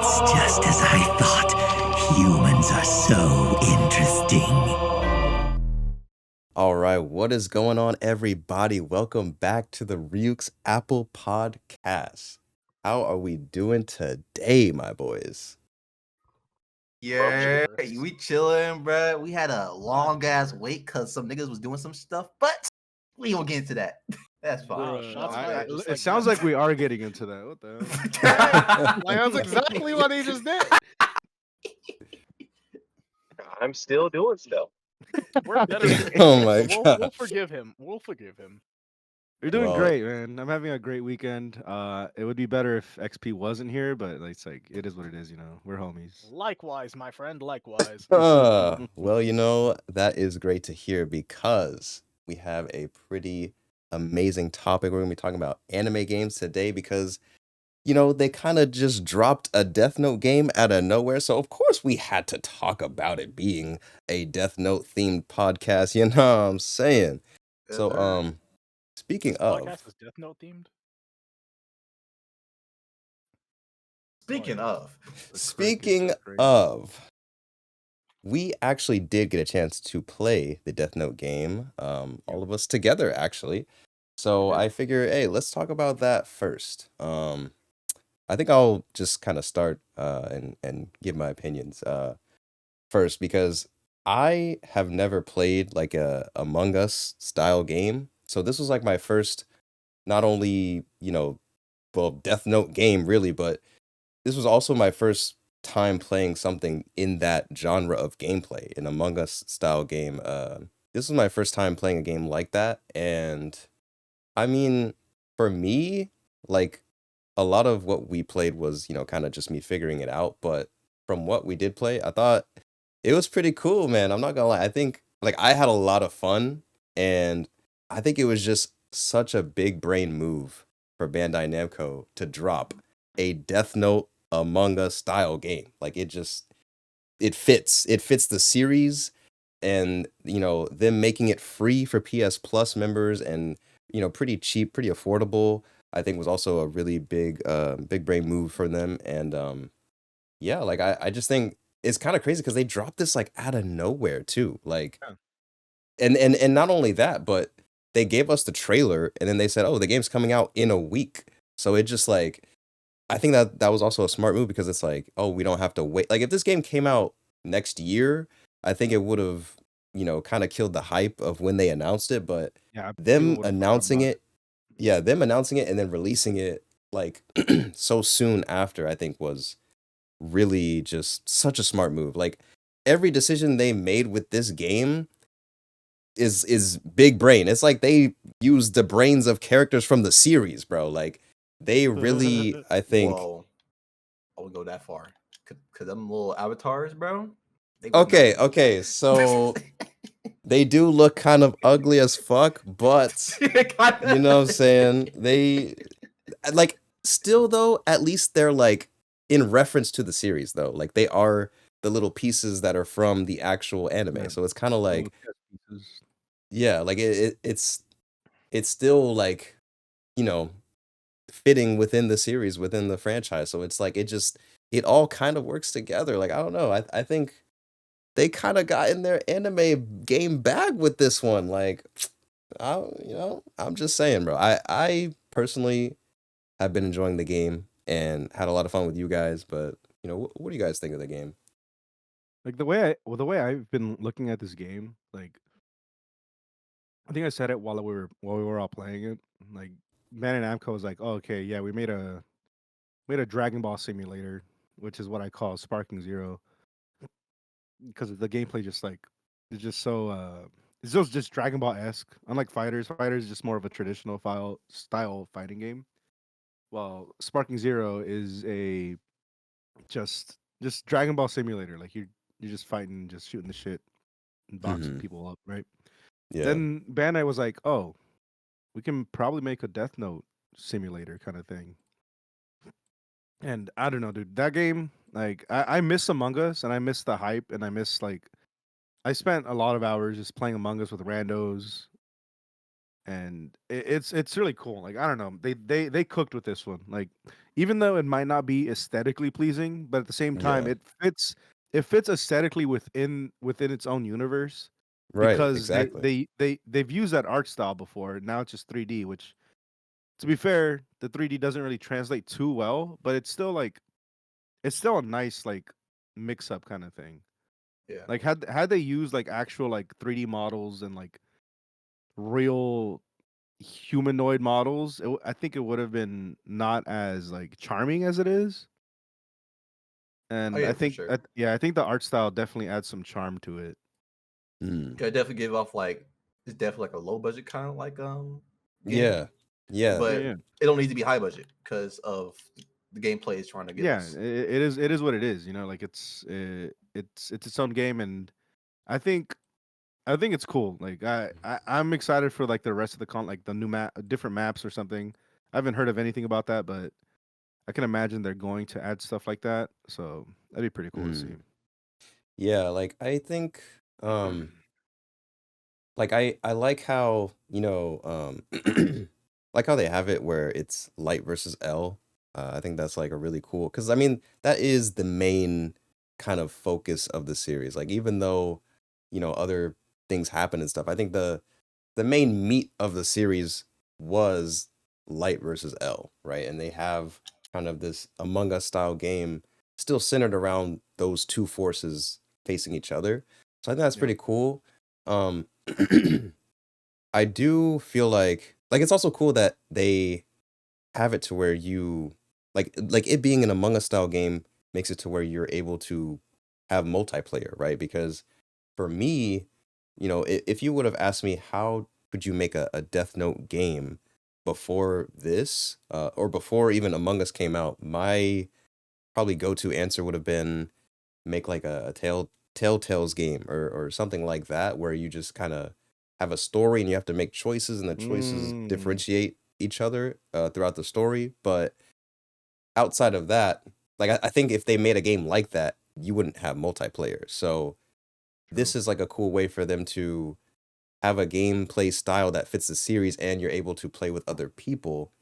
It's just as I thought. Humans are so interesting. All right, what is going on, everybody? Welcome back to the Ryuk's Apple Podcast. How are we doing today, my boys? Yeah, we chilling, bro. We had a long ass wait because some niggas was doing some stuff, but we ain't gonna get into that. That's fine. It sounds like we are getting into that. What the hell? Like, that's exactly what he just did. I'm still doing stuff. We're better. Oh my God. We'll forgive him. We'll forgive him. You're doing Well- great, man. I'm having a great weekend. It would be better if XP wasn't here, but it's like it is what it is. You know, we're homies. Likewise, my friend. Likewise. Well, that is great to hear because we have a pretty amazing topic. We're going to be talking about anime games today because, they kind of just dropped a Death Note game out of nowhere. So, of course, we had to talk about it being a Death Note themed podcast. You know what I'm saying? So, speaking This of, podcast is Death Note themed. Speaking of, Speaking of, we actually did get a chance to play the Death Note game, all of us together, actually. So I figure, hey, let's talk about that first. I think I'll just kind of start and give my opinions first because I have never played like a Among Us style game. So this was like my first, not only, Death Note game really, but this was also my first time playing something in that genre of gameplay, an Among Us style game. This was my first time playing a game like that, and I mean, for me, like a lot of what we played was, kind of just me figuring it out. But from what we did play, I thought it was pretty cool, man. I'm not gonna lie. I think like I had a lot of fun, and I think it was just such a big brain move for Bandai Namco to drop a Death Note Among Us style game. Like it fits the series, and them making it free for PS Plus members and pretty cheap, pretty affordable. I think was also a really big brain move for them. And yeah, like I just think it's kind of crazy because they dropped this like out of nowhere too. Like Yeah. and not only that, but they gave us the trailer and then they said, oh, the game's coming out in a week. So it just like I think that was also a smart move because it's like, oh, we don't have to wait. Like if this game came out next year, I think it would have, kind of killed the hype of when they announced it. But Yeah, them announcing it, them announcing it and then releasing it like so soon after, I think was really just such a smart move. Like every decision they made with this game is big brain. It's like they used the brains of characters from the series, bro. Like they really, I think. Whoa, I would go that far. Cause them little avatars, bro. they Okay, so they do look kind of ugly as fuck, but you know what I'm saying? They like still though, at least they're like in reference to the series though. Like they are the little pieces that are from the actual anime. Yeah. So it's kind of like yeah, like it's still like, fitting within the series, within the franchise. So it's like it all kind of works together. Like I don't know. I think they kind of got in their anime game bag with this one. Like I'm just saying, bro. I personally have been enjoying the game and had a lot of fun with you guys, but what do you guys think of the game? Like the way I've been looking at this game, like I think I said it while we were all playing it. Like Man and Namco was like, oh, okay, yeah, we made a Dragon Ball simulator, which is what I call Sparking Zero, because the gameplay just like it's just so it's just Dragon Ball esque. Unlike Fighters is just more of a traditional style fighting game. While Sparking Zero is a just Dragon Ball simulator. Like you're just fighting, just shooting the shit and boxing Mhm. people up, right? Yeah. Then Bandai was like, "Oh, we can probably make a Death Note simulator kind of thing." And I don't know, dude. That game, like, I miss Among Us, and I miss the hype, and I miss like, I spent a lot of hours just playing Among Us with randos, and it's really cool. Like I don't know, they cooked with this one. Like even though it might not be aesthetically pleasing, but at the same time, Yeah. it fits aesthetically within its own universe Right. because Exactly. they've used that art style before. Now it's just 3D, which to be fair, the 3D doesn't really translate too well, but it's still a nice like mix up kind of thing. Yeah. Like had they used like actual like 3D models and like real humanoid models, I think it would have been not as like charming as it is. Oh And yeah, for sure. yeah, I think the art style definitely adds some charm to it. Mm. I definitely give off like it's definitely like a low budget kind of like game, Yeah. Yeah. Yeah, but yeah, it don't need to be high budget because of the gameplay is trying to give yeah. us. It is what it is. You know, like it's its own game, and I think I think it's cool. Like I'm excited for like the rest of the like the new map, different maps or something. I haven't heard of anything about that, but I can imagine they're going to add stuff like that. So that'd be pretty cool to see. Mm. Yeah. Like I think like I like how, like how they have it where it's light versus L. I think that's like a really cool because I mean that is the main kind of focus of the series. Like even though, other things happen and stuff, I think the main meat of the series was light versus L, right? And they have kind of this Among Us style game still centered around those two forces facing each other. So I think that's Yep. pretty cool. Um I do feel like it's also cool that they have it to where you like it being an Among Us style game makes it to where you're able to have multiplayer, right? Because for me, if you would have asked me how could you make a Death Note game before this, or before even Among Us came out, my probably go-to answer would have been make like a Telltale's game or something like that, where you just kind of have a story and you have to make choices and the choices Mm, differentiate each other throughout the story. But outside of that, like I think if they made a game like that, you wouldn't have multiplayer. So true. this is like a cool way for them to have a gameplay style that fits the series and you're able to play with other people.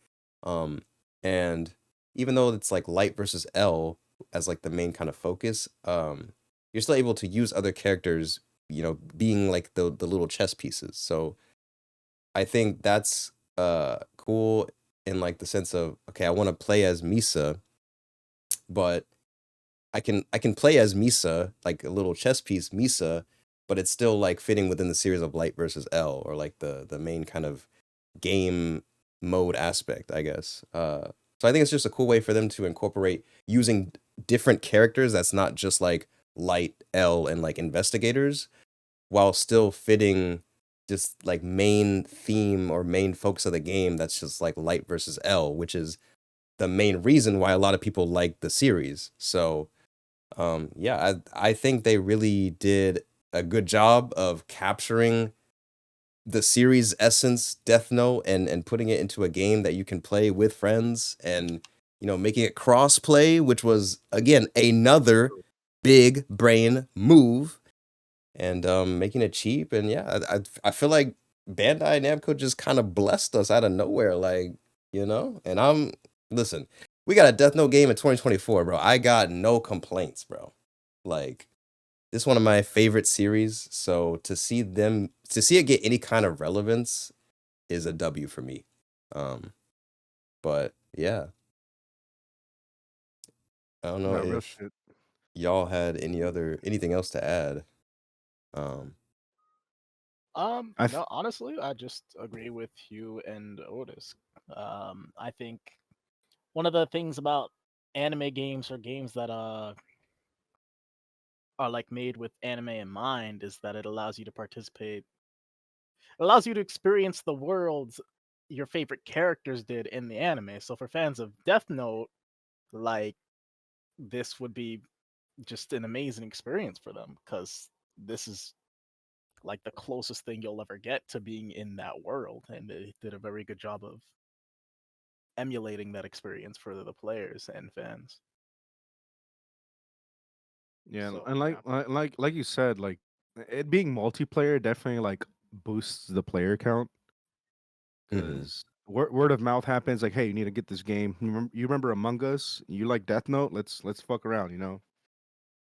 Um, and even though it's like light versus L as like the main kind of focus, you're still able to use other characters, being like the little chess pieces. So I think that's cool in like the sense of, okay, I want to play as Misa, but I can play as Misa, like a little chess piece Misa, but it's still like fitting within the series of Light versus L, or like the main kind of game mode aspect, I guess. So I think it's just a cool way for them to incorporate using different characters that's not just like Light, L, and like investigators, while still fitting just like main theme or main focus of the game that's just like Light versus L, which is the main reason why a lot of people like the series. So yeah, I think they really did a good job of capturing the series essence, Death Note, and putting it into a game that you can play with friends, and making it cross play, which was again another big brain move, and making it cheap. And yeah, I feel like Bandai Namco just kind of blessed us out of nowhere, like, and listen, we got a Death Note game in 2024, bro. I got no complaints, bro. Like, this is one of my favorite series, so to see it get any kind of relevance is a W for me. Um, but yeah, I don't know No, real if shit. y'all had anything else to add. Um, I th- No, honestly, I just agree with you and Otis. I think one of the things about anime games or games that are like made with anime in mind is that it allows you to participate. It allows you to experience the worlds your favorite characters did in the anime. So for fans of Death Note, like this would be just an amazing experience for them because this is like the closest thing you'll ever get to being in that world, and they did a very good job of emulating that experience for the players and fans. yeah, So and yeah, like you said, like it being multiplayer definitely like boosts the player count. Mhm. because word of mouth happens. Like, hey, you need to get this game. You remember Among Us? You like Death Note? Let's fuck around.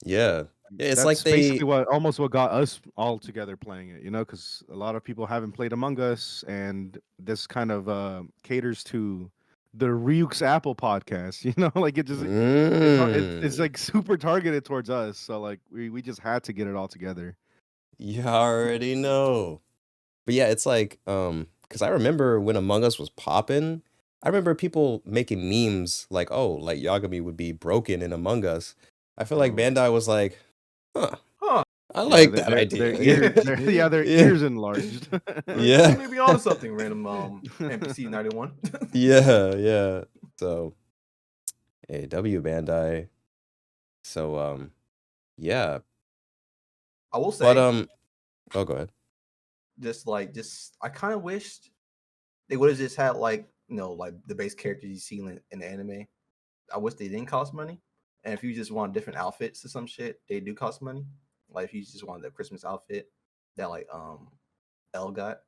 Yeah. Yeah, it's like That's basically they what got us all together playing it. Because a lot of people haven't played Among Us, and this kind of caters to the Ryuk's Apple podcast. Like it's Mm. like super targeted towards us. So like we just had to get it all together. You already know. But yeah, it's like, because I remember when Among Us was popping, I remember people making memes like, oh, like Yagami would be broken in Among Us. I feel like Oh. Bandai was like, huh, Huh. I Yeah, like their that idea. their Yeah. ears enlarged. Yeah. Maybe onto something, random NPC 91. Yeah, yeah. So, hey, W Bandai. So, yeah. I will But say, oh, go ahead. I kind of wished they would have just had like the base characters you see in the anime. I wish they didn't cost money. And if you just want different outfits or some shit, they do cost money. Like if you just wanted the Christmas outfit that like L got,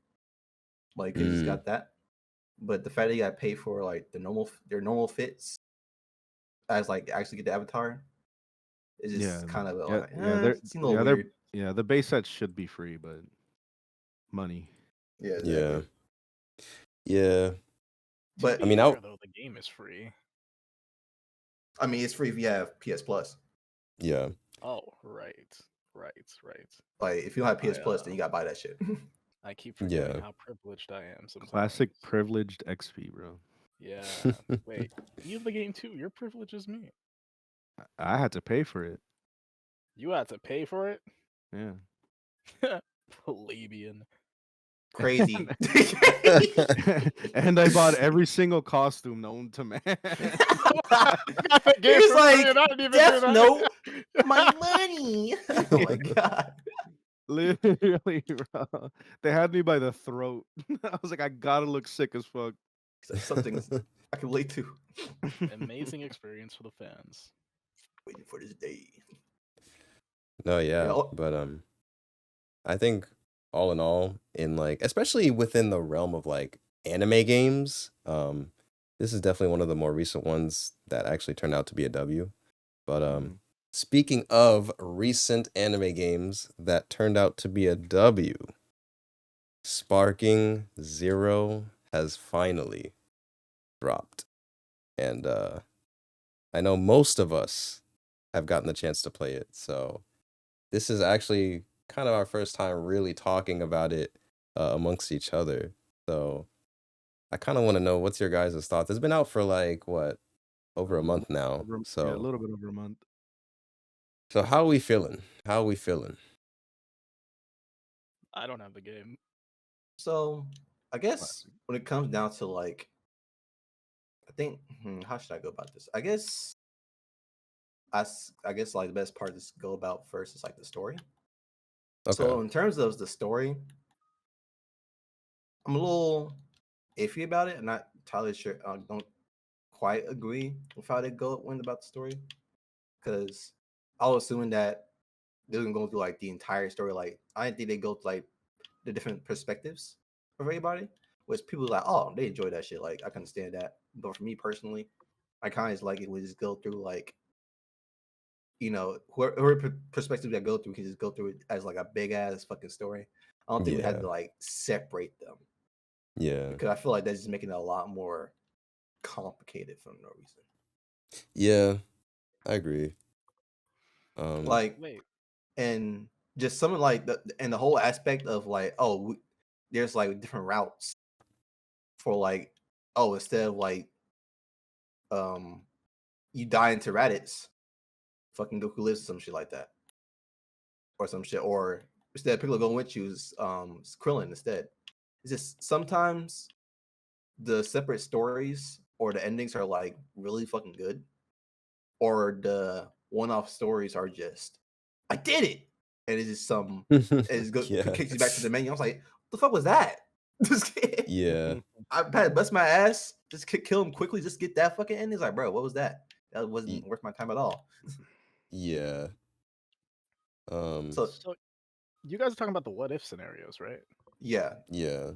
like you just Mm, got that. But the fact that you got to pay for like their normal fits as like actually get the avatar is Yeah, just kind of yeah, like yeah. They're it seemed a little they're weird. yeah. The base sets should be free, but money. Yeah, yeah. exactly. Yeah. To But be I mean, fair, though, the game is free. I mean, it's free if you have PS Plus. yeah. Oh, right. Like if you don't have PS I, Plus, then you gotta buy that shit. I keep forgetting Yeah. how privileged I am sometimes. Classic privileged XP, bro. Yeah. Wait, you have the game too. You're privileged as me. I had to pay for it. You had to pay for it? Yeah. Plebeian. Crazy. And I bought every single costume known to man. The game He's for free like, and I didn't even Death do that. Note, my money. Oh my god. Literally, bro. They had me by the throat. I was like, I gotta look sick as fuck. Something I can relate to. Amazing experience for the fans. Waiting for this day. No, yeah. Yeah. But I think all in all, in like, especially within the realm of like anime games, this is definitely one of the more recent ones that actually turned out to be a W. But Mhm. speaking of recent anime games that turned out to be a W, Sparking Zero has finally dropped. And I know most of us have gotten the chance to play it. So this is actually kind of our first time really talking about it amongst each other. So I kind of want to know what's your guys' thoughts. It's been out for like what, over a month now. Yeah, a So little bit over a month. how are we feeling? How are we feeling? I don't have the game. So I guess Classic. when it comes down to like, I think how should I go about this? I guess like the best part to go about first is like the story. Okay. So in terms of the story, I'm a little iffy about it. I'm not entirely sure. I don't quite agree with how they went about the story, because I was assuming that they're gonna go through like the entire story. Like I didn't think they go to like the different perspectives of everybody, which people are like, oh, they enjoy that shit. Like I can understand that, but for me personally, I kind of just like it would just go through like, whoever perspective that go through can just go through it as like a big ass fucking story. I don't think we had Yeah. to like separate them, Yeah. because I feel like that's just making it a lot more complicated for no reason. Yeah. I agree. Like, Wait, and just something like the whole aspect of like, there's like different routes for like, instead of like you die into Raditz, fucking Goku lives, some shit like that, or some shit, or instead of Piccolo going with you, it's Krillin instead. It's just sometimes the separate stories or the endings are like really fucking good, or the one-off stories are just, I did it, and it's just Yeah. kicks you back to the menu. I was like, what the fuck was that? Yeah. I had to bust my ass, just kill him quickly, just get that fucking ending. It's like, bro, what was that? That wasn't worth my time at all. Yeah. So so you guys are talking about the what if scenarios, right? yeah, Yeah.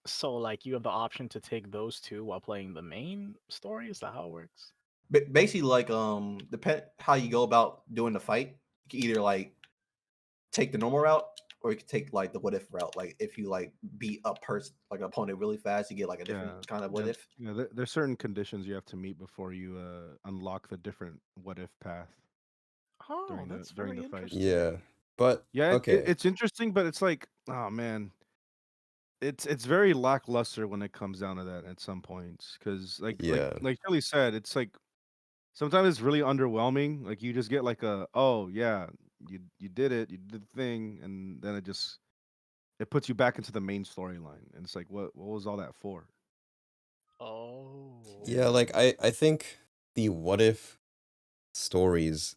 So like you have the option to take those two while playing the main story. Is that how it works? Basically, like depend how you go about doing the fight. You can either like take the normal route, or you can take like the what if route. Like if you like beat a person, like an opponent really fast, you get like a different Yeah, kind of what if. there's certain conditions you have to meet before you unlock the different what if path Oh, that's during very the fight. Yeah, interesting. but Yeah, okay. it's interesting, but it's like, oh man, it's very lackluster when it comes down to that at some points, because Yeah, like Kelly said, it's like sometimes it's really underwhelming. Like you just get like a, oh yeah, you did it, you did the thing, and then it puts you back into the main storyline, and it's like, what was all that for? Oh. yeah. Like I think the what if stories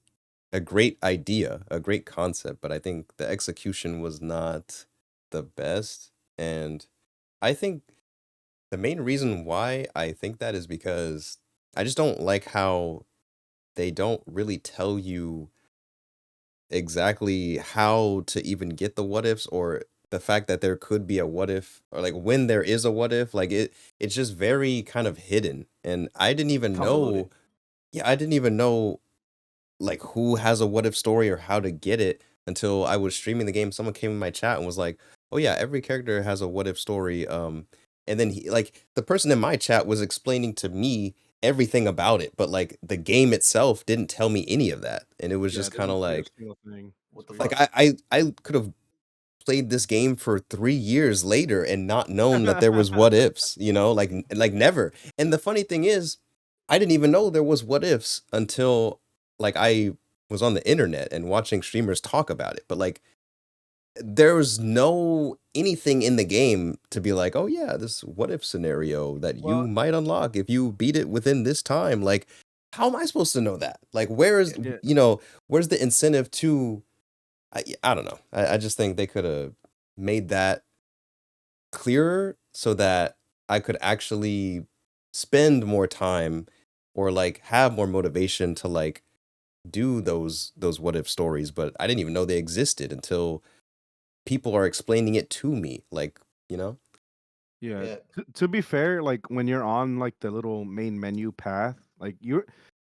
a great idea, a great concept, but I think the execution was not the best. And I think the main reason why I think that is because I just don't like how they don't really tell you exactly how to even get the what ifs, or the fact that there could be a what if, or like when there is a what if, like it's just very kind of hidden. And I didn't even Convoluted. know, yeah, I didn't even know like who has a what if story or how to get it until I was streaming the game. Someone came in my chat and was like, "Oh yeah, every character has a what if story." And then he, like, the person in my chat was explaining to me everything about it, but like the game itself didn't tell me any of that, and it was Yeah, just it kind of doesn't tell you a like single thing. What It's the weird. like fuck? I could have played this game for 3 years later and not known that there was what ifs, like never. And the funny thing is, I didn't even know there was what ifs until like I was on the internet and watching streamers talk about it. But like there was no anything in the game to be like, oh yeah, this what if scenario that you Well, might unlock if you beat it within this time. Like, how am I supposed to know that? Like, where is yeah, where's the incentive to? I don't know. I just think they could have made that clearer so that I could actually spend more time or like have more motivation to like do those what if stories. But I didn't even know they existed until people are explaining it to me, like, you know. yeah. Yeah, To be fair, like when you're on like the little main menu path, like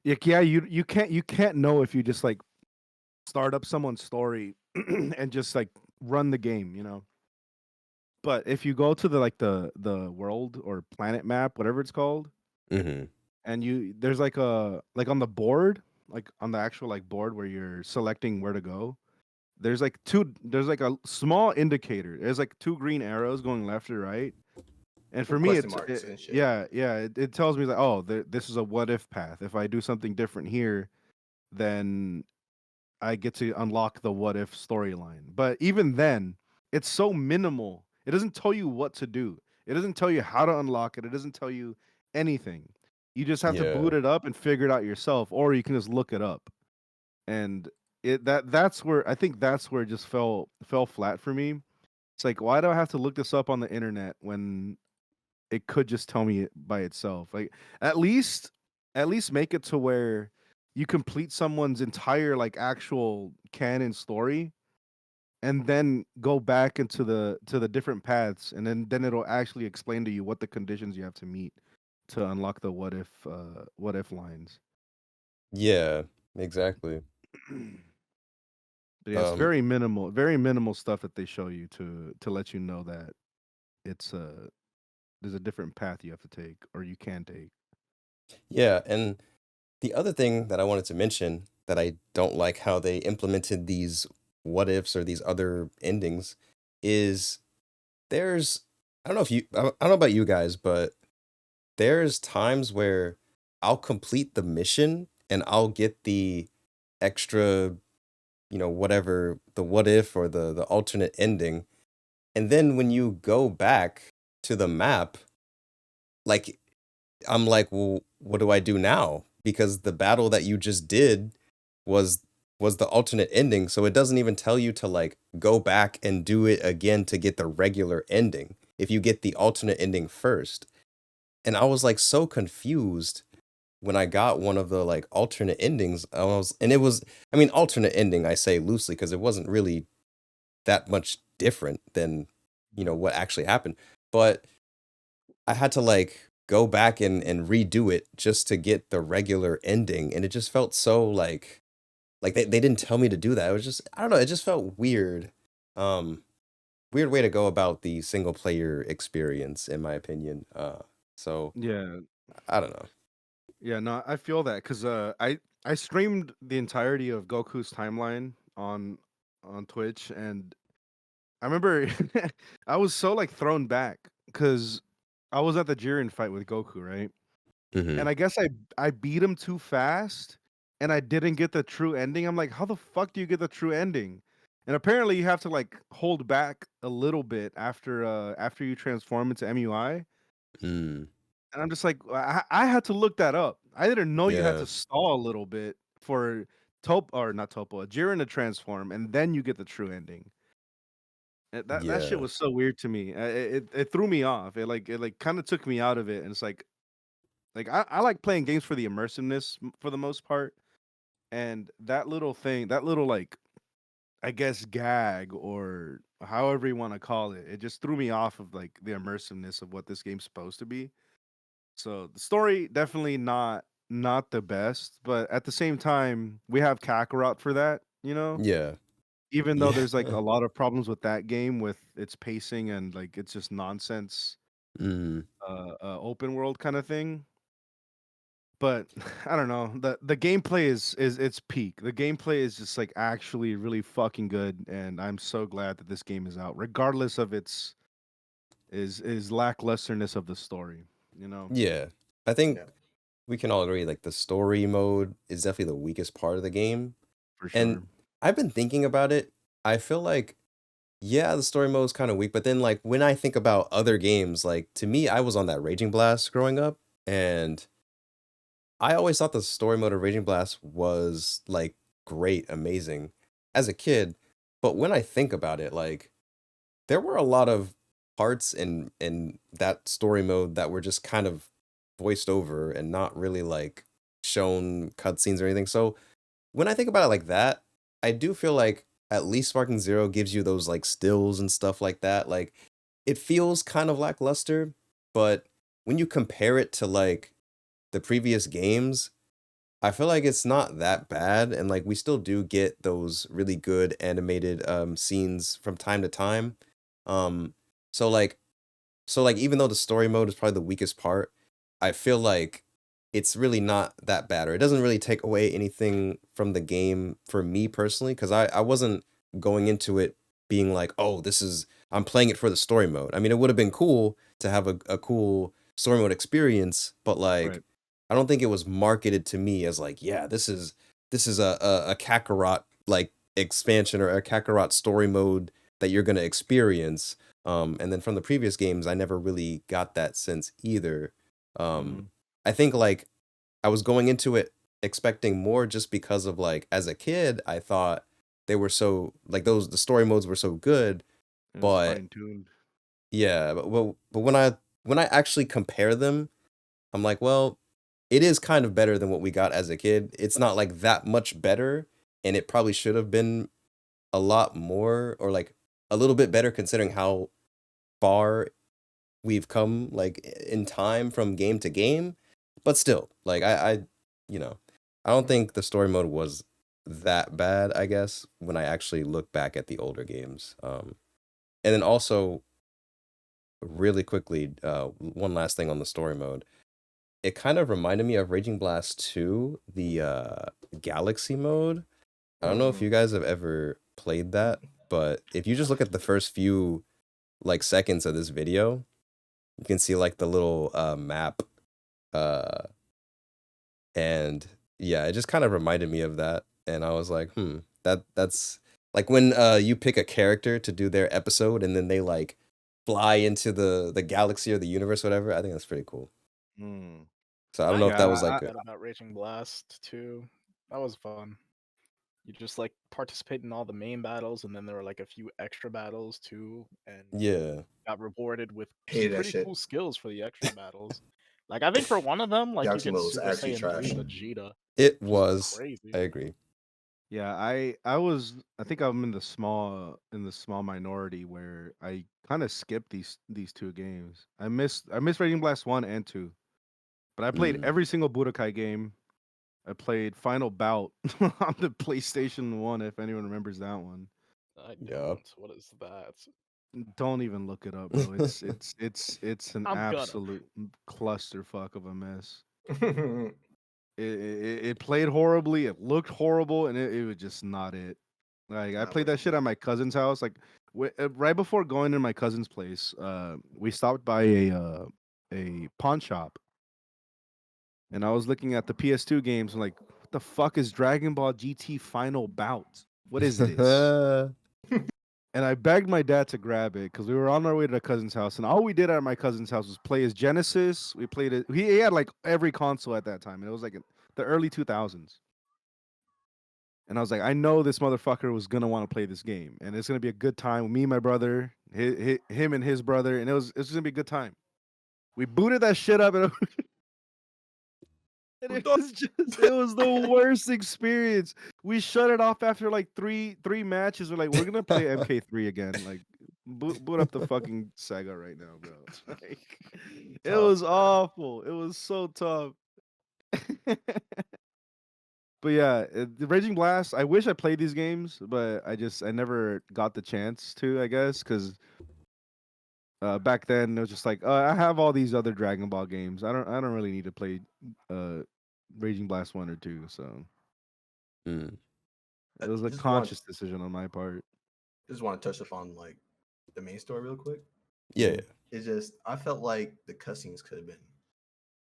like yeah, you can't know if you just like start up someone's story and just like run the game, you know. But if you go to the world or planet map, whatever it's called, Hmm. and there's like a like on the board, like on the actual like board where you're selecting where to go, there's like a small indicator. There's like two green arrows going left or right. And for with me, question marks and shit. yeah, it tells me like, oh, this is a what if path. If I do something different here, then I get to unlock the what if storyline. But even then, it's so minimal. It doesn't tell you what to do. It doesn't tell you how to unlock it. It doesn't tell you anything. You just have to Yeah. boot it up and figure it out yourself, or you can just look it up. And that's where I think that's where it just fell flat for me. It's like, why do I have to look this up on the internet when it could just tell me it by itself? Like at least at least make it to where you complete someone's entire like actual canon story and then go back into the different paths, and then it'll actually explain to you what the conditions you have to meet to unlock the what if lines. Yeah, exactly. But yeah, it's Um, very minimal stuff that they show you to let you know that it's there's a different path you have to take or you can take. yeah, and the other thing that I wanted to mention that I don't like how they implemented these what ifs or these other endings is there's I don't know if you I don't know about you guys, but there's times where I'll complete the mission and I'll get the extra, whatever, the what if or the alternate ending. And then when you go back to the map, like I'm like, well, what do I do now? Because the battle that you just did was was the alternate ending, so it doesn't even tell you to like go back and do it again to get the regular ending if you get the alternate ending first. And I was like so confused when I got one of the like alternate endings. And it was, I mean, alternate ending, I say loosely because it wasn't really that much different than, what actually happened. But I had to like go back and redo it just to get the regular ending, and it just felt so like they didn't tell me to do that. It was just I don't know, it just felt weird. Um, Weird way to go about the single player experience, in my opinion. So Yeah, I don't know. yeah, no, I feel that because I streamed the entirety of Goku's timeline on Twitch, and I remember I was so like thrown back because I was at the Jiren fight with Goku, right? Hmm. And I guess I beat him too fast, and I didn't get the true ending. I'm like, how the fuck do you get the true ending? And apparently, you have to like hold back a little bit after you transform into MUI. Mm, And I'm just like, I had to look that up. I didn't know you had yeah, to stall a little bit for Top or not Topo, Jiren to transform, and then you get the true ending. That shit yeah, was so weird to me. It threw me off. It kind of took me out of it. And it's like I like playing games for the immersiveness for the most part. And that little thing, that little like I guess gag or however you want to call it, it just threw me off of like the immersiveness of what this game's supposed to be. So the story definitely not the best, but at the same time, we have Kakarot for that, you know? yeah, Even though yeah. there's like a lot of problems with that game with its pacing and like it's just nonsense Mm, open world kind of thing. But I don't know. The gameplay is its peak. The gameplay is just like actually really fucking good, and I'm so glad that this game is out, regardless of its is lacklusterness of the story. You know, yeah. I think Yeah. we can all agree like the story mode is definitely the weakest part of the game. for And sure. I've been thinking about it. I feel like yeah, the story mode is kind of weak, but then like when I think about other games, like to me, I was on that Raging Blast growing up, and I always thought the story mode of Raging Blast was like great, amazing as a kid. But when I think about it, like there were a lot of parts in that story mode that were just kind of voiced over and not really like shown cutscenes or anything. So when I think about it like that, I do feel like at least Sparking Zero gives you those like stills and stuff like that. Like it feels kind of lackluster, but when you compare it to like the previous games, I feel like it's not that bad, and like we still do get those really good animated scenes from time to time. Um so like even though the story mode is probably the weakest part, I feel like it's really not that bad, or it doesn't really take away anything from the game for me personally, because I wasn't going into it being like, oh, this is I'm playing it for the story mode. I mean, it would have been cool to have a cool story mode experience, but like Right. I don't think it was marketed to me as like, yeah, this is a Kakarot like expansion or a Kakarot story mode that you're gonna experience. And then from the previous games, I never really got that sense either. Hmm. I think like I was going into it expecting more just because of like as a kid, I thought they were so like the story modes were so good, It was but fine tuned. yeah, but when I actually compare them, I'm like, well, it is kind of better than what we got as a kid. It's not like that much better, and it probably should have been a lot more or like a little bit better considering how far we've come like in time from game to game. But still, like you know, I don't think the story mode was that bad, I guess, when I actually look back at the older games. And then also really quickly, one last thing on the story mode. It kind of reminded me of Raging Blast 2, the Galaxy mode. I don't know if Mm. you guys have ever played that, but if you just look at the first few like seconds of this video, you can see like the little map, uh, and yeah, it just kind of reminded me of that, and I was like, that's like when you pick a character to do their episode, and then they like fly into the galaxy or the universe, whatever. I think that's pretty cool. Mm. So I don't I know if enjoyed that Yeah, was like that about Raging Blast too. That was fun. You just like participate in all the main battles, and then there were like a few extra battles too, and yeah, got rewarded with some Hated that pretty shit. cool skills for the extra battles. Like I think for one of them, like you Galaxy get mode was Super actually Saiyan 3 trash. Vegeta, it which is was. I crazy. agree. Yeah, I think I'm in the small minority where I kind of skipped these two games. I missed Raging Blast 1 and 2. But I played Mm. every single Budokai game. I played Final Bout on the PlayStation 1 if anyone remembers that one. I Yup. don't. What is that? Don't even look it up, bro. It's an I'm gonna. absolute clusterfuck of a mess. It played horribly, it looked horrible, and it was just not it. Like I Not played worth that shit it. at my cousin's house. Like right before going to my cousin's place, we stopped by a pawn shop, and I was looking at the PS2 games. I'm like, what the fuck is Dragon Ball GT Final Bout? What is this? And I begged my dad to grab it because we were on our way to the cousin's house, and all we did at my cousin's house was play his Genesis. We played it. He had like every console at that time, and it was like in the early 2000s. And I was like, I know this motherfucker was gonna want to play this game, and it's gonna be a good time. Me and my brother, him and his brother, and it's gonna be a good time. We booted that shit up, and it was the worst experience. We shut it off after like three matches. We're like, we're gonna play MK3 again. Like, boot up the fucking Sega right now, bro. Like, it Tough, was bro. awful. It was so tough. But yeah, the Raging Blast. I wish I played these games, but I never got the chance to. I guess because back then it was just like I have all these other Dragon Ball games. I don't really need to play uh, Raging Blast 1 or 2. So Mm. it was a Just want conscious decision on my part. just want to touch upon like the main story real quick. Yeah. It's just I felt like the cutscenes could have been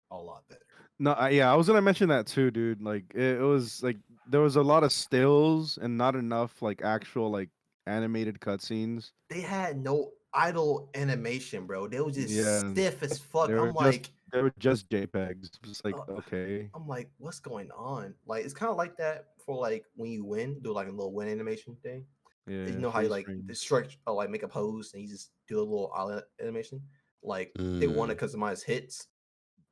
a lot better. No, I was gonna mention that too, dude. Like it was like there was a lot of stills and not enough like actual like animated cutscenes. They had no idle animation, bro. They was just Yeah, stiff as fuck. they were just JPEGs. Just like uh, okay, I'm like, what's going on? Like, it's kind of like that for like when you win, do like a little win animation thing. yeah, You know how you freeze like frame. the stretch or like make a pose and you just do a little island animation. Like they want to customize hits.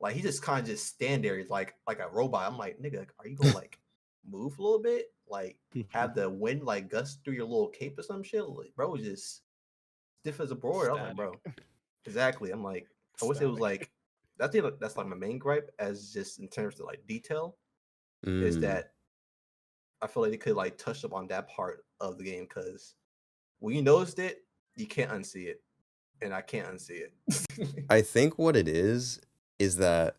Like he just kind of just stand there like a robot. I'm like, nigga, are you gonna like move a little bit? Like have the wind like gust through your little cape or some shit? Like, bro was just stiff as a board. I was like, bro, exactly. I'm like, I wish it was like that's like my main gripe as just in terms of like detail is that I feel like they could like touch up on that part of the game because when you noticed it, you can't unsee it, and I can't unsee it. I think what it is that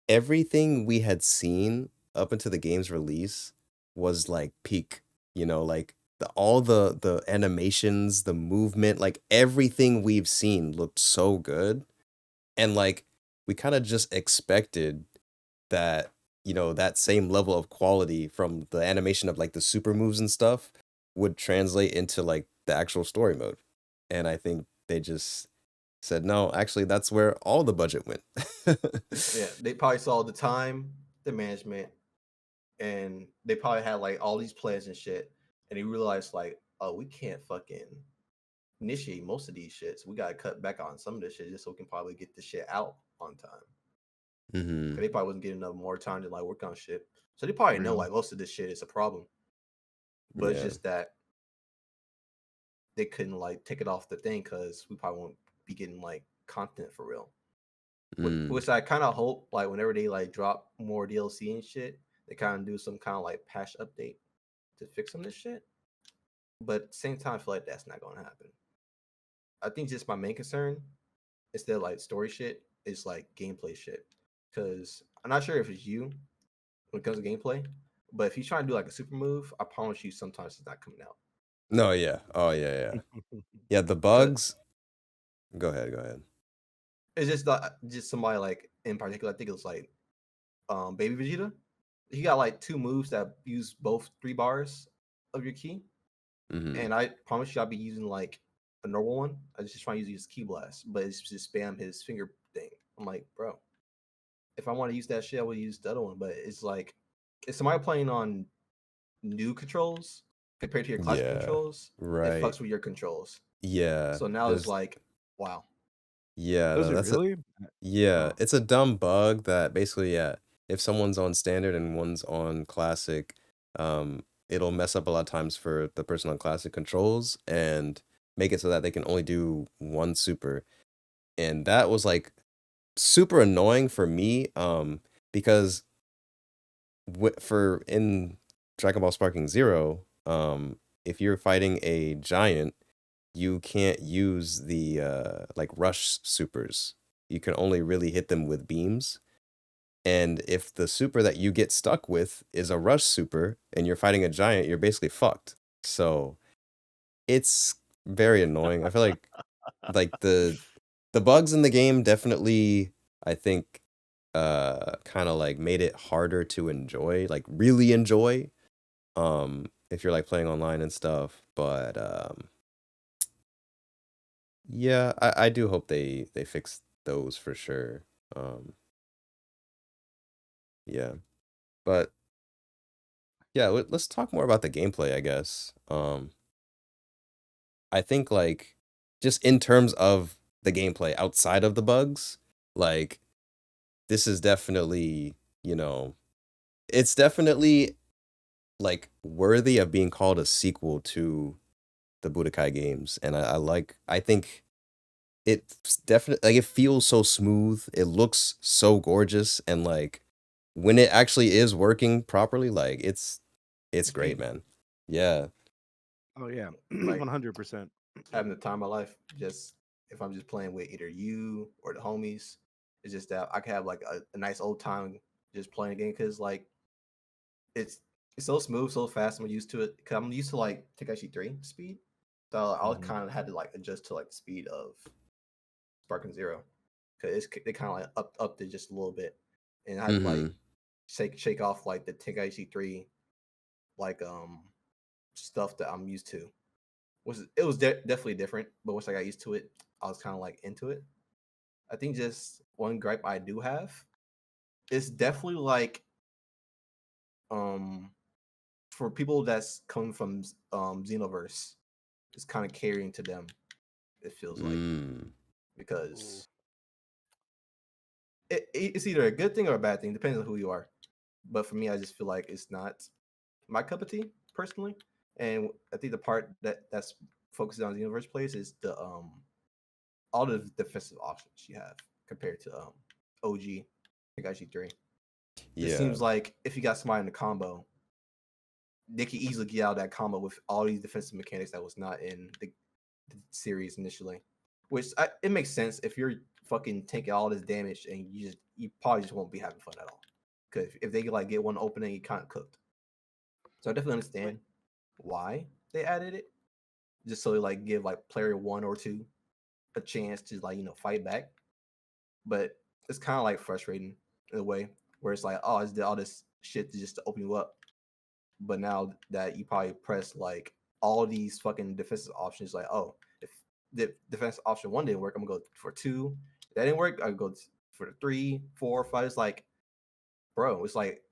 everything we had seen up until the game's release was like peak, like all the animations, the movement, like everything we've seen looked so good. And like we kind of just expected that, that same level of quality from the animation of like the super moves and stuff would translate into like the actual story mode. And I think they just said, no, actually, that's where all the budget went. Yeah, they probably saw the time, the management, and they probably had like all these plans and shit, and they realized like, oh, we can't fucking initiate most of these shits. We gotta cut back on some of this shit just so we can probably get this shit out on time. Mm-hmm. They probably wasn't getting enough more time to like work on shit, so they probably know like most of this shit is a problem. But it's just that they couldn't like take it off the thing because we probably won't be getting like content for real. Which I kind of hope like whenever they like drop more DLC and shit, they kind of do some kind of like patch update to fix some of this shit. But at the same time, I feel like that's not going to happen. I think just my main concern instead of like story shit is like gameplay shit. Because I'm not sure if it's you when it comes to gameplay, but if you try to do like a super move, I promise you sometimes it's not coming out. No, yeah. Oh, yeah. Yeah, the bugs. Go ahead. It's just not just somebody like in particular. I think it was like Baby Vegeta. He got like two moves that use both 3 bars of your key. And I promise you I'll be using like a normal one. I just try to use key blast, but it's just spam his finger thing. I'm like, bro, if I want to use that shit, I would use the other one. But it's like if somebody playing on new controls compared to your classic controls, it fucks with your controls. Yeah. So now it's like, wow. Yeah, Does it really? It's a dumb bug that basically, if someone's on standard and one's on classic, it'll mess up a lot of times for the person on classic controls and make it so that they can only do one super. And that was like super annoying for me, because for in Dragon Ball Sparking Zero, if you're fighting a giant, you can't use the like rush supers. You can only really hit them with beams. And if the super that you get stuck with is a rush super and you're fighting a giant, you're basically fucked. So it's very annoying. I feel like the bugs in the game definitely, I think, kind of like made it harder to enjoy, like really enjoy, if you're like playing online and stuff. But yeah, I do hope they fix those for sure. Yeah, but yeah, let's talk more about the gameplay, I guess. I think like just in terms of the gameplay outside of the bugs, like this is definitely, you know, it's definitely like worthy of being called a sequel to the Budokai games. And I think it's definitely like it feels so smooth. It looks so gorgeous, and like when it actually is working properly, like it's great, Dream. man. Yeah. Oh yeah, Like 100%. having the time of my life. Just if I'm just playing with either you or the homies, it's just that I can have like a nice old time just playing a game because like it's it's so smooth, so fast. I'm used to it because I'm used to like Tenkaichi 3 speed, so I Mhm. kind of had to like adjust to like the speed of Sparking Zero because they kind of like upped it just a little bit, and I had to like Mm-hmm. shake off like the Tenkaichi 3 like stuff that I'm used to. It was definitely different, but once I got used to it, I was kind of like into it. I think just one gripe I do have is definitely like um for people that's coming from Xenoverse, it's kind of carrying to them. It feels like Mm. because it's either a good thing or a bad thing, depends on who you are. But for me, I just feel like it's not my cup of tea personally. And I think the part that's focusing on Xenoverse plays is the all the defensive options you have compared to OG Tenkaichi 3. It Yeah. seems like if you got somebody in the combo, they could easily get out of that combo with all these defensive mechanics that was not in the series initially. Which it makes sense if you're fucking taking all this damage and you probably just won't be having fun at all. Because if they like get one opening, you kind of cooked. So I definitely understand why they added it, just so they like give like player 1 or 2 a chance to like fight back. But it's kind of like frustrating in a way where it's like, oh, I just did all this shit just to open you up, but now that you probably press like all these fucking defensive options, like, oh, if the defense option 1 didn't work, I'm gonna go for 2. If that didn't work, I go for the 3, 4, 5. It's like, bro, it's like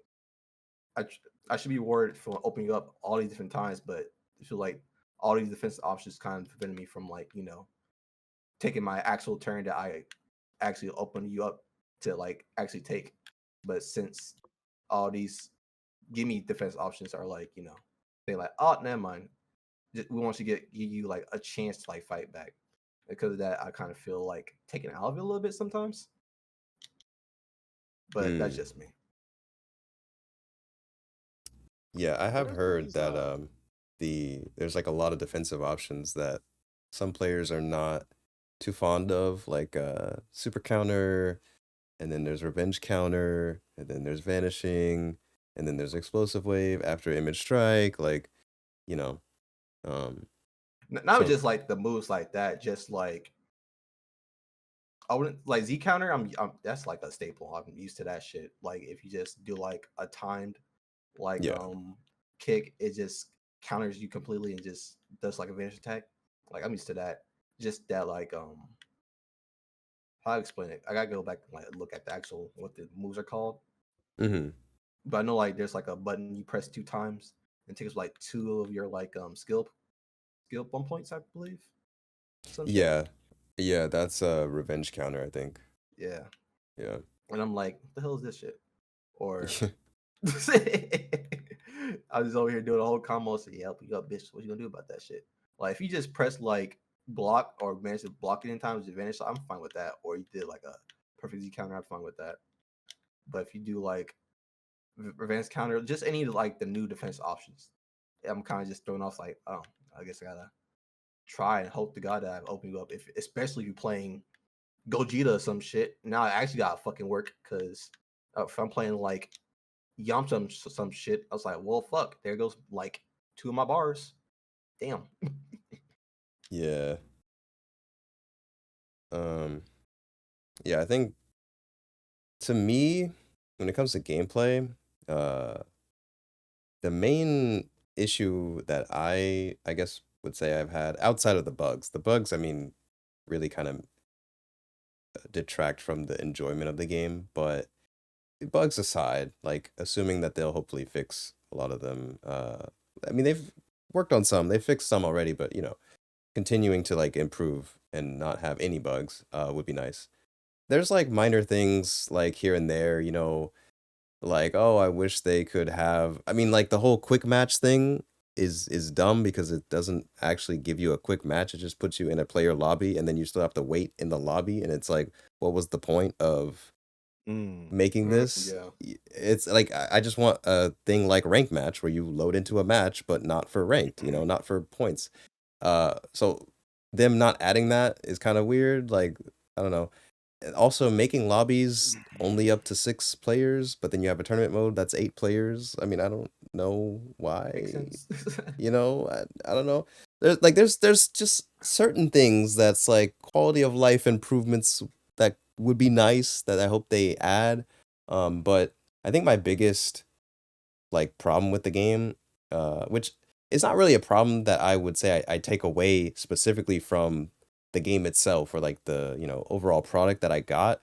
I I should be rewarded for opening up all these different times, but I feel like all these defensive options kind of prevented me from like taking my actual turn that I actually open you up to like actually take. But since all these give me defense options are like, they like, oh, never mind. We want you to give you like a chance to like fight back. Because of that, I kind of feel like taken out of it a little bit sometimes. But that's Mm. just me. Yeah, I What have are heard these? that there's like a lot of defensive options that some players are not too fond of, like super counter, and then there's revenge counter, and then there's vanishing, and then there's explosive wave after image strike, like, you know, um Not so just like the moves like that, just like I wouldn't like Z counter. That's like a staple. I'm used to that shit. Like if you just do like a timed like yeah. kick, it just counters you completely and just does like a vanish attack. Like I'm used to that. Just that like how I explain it. I gotta go back and like look at the actual what the moves are called. Mm-hmm. But I know like there's like a button you press 2 times and takes like 2 of your like skill 1 points, I believe. Some shit. Yeah. Yeah, that's a revenge counter, I think. Yeah. Yeah. And I'm like, what the hell is this shit? Or I was over here doing a whole combo. So yeah, you up, bitch. What you gonna do about that shit? Like if you just press like block or manage to block it in time with advantage, so I'm fine with that. Or you did like a perfect Z counter, I'm fine with that. But if you do like advanced counter, just any like the new defense options, I'm kind of just thrown off. Like, oh, I guess I gotta try and hope to God that I've opened you up. If especially if you're playing Gogeta or some shit. Now I actually gotta fucking work because if I'm playing like Yamcha some shit, I was like, well, fuck. There goes like 2 of my bars. Damn. Yeah. Yeah, I think to me, when it comes to gameplay, uh, the main issue that I guess would say I've had outside of the bugs, I mean, really kind of detract from the enjoyment of the game, but bugs aside, like assuming that they'll hopefully fix a lot of them. I mean, they've worked on some, they fixed some already, but continuing to like improve and not have any bugs would be nice. There's like minor things like here and there, like, oh, I wish they could have. I mean, like the whole quick match thing is dumb because it doesn't actually give you a quick match. It just puts you in a player lobby and then you still have to wait in the lobby, and it's like, what was the point of making this? Yeah. It's like I just want a thing like rank match where you load into a match, but not for ranked, not for points. So them not adding that is kind of weird. Like, I don't know. And also making lobbies only up to 6 players, but then you have a tournament mode that's 8 players. I mean, I don't know why. Makes sense. I don't know. There's just certain things that's like quality of life improvements that would be nice that I hope they add. But I think my biggest like problem with the game, which is not really a problem that I would say I take away specifically from the game itself or like the overall product that I got,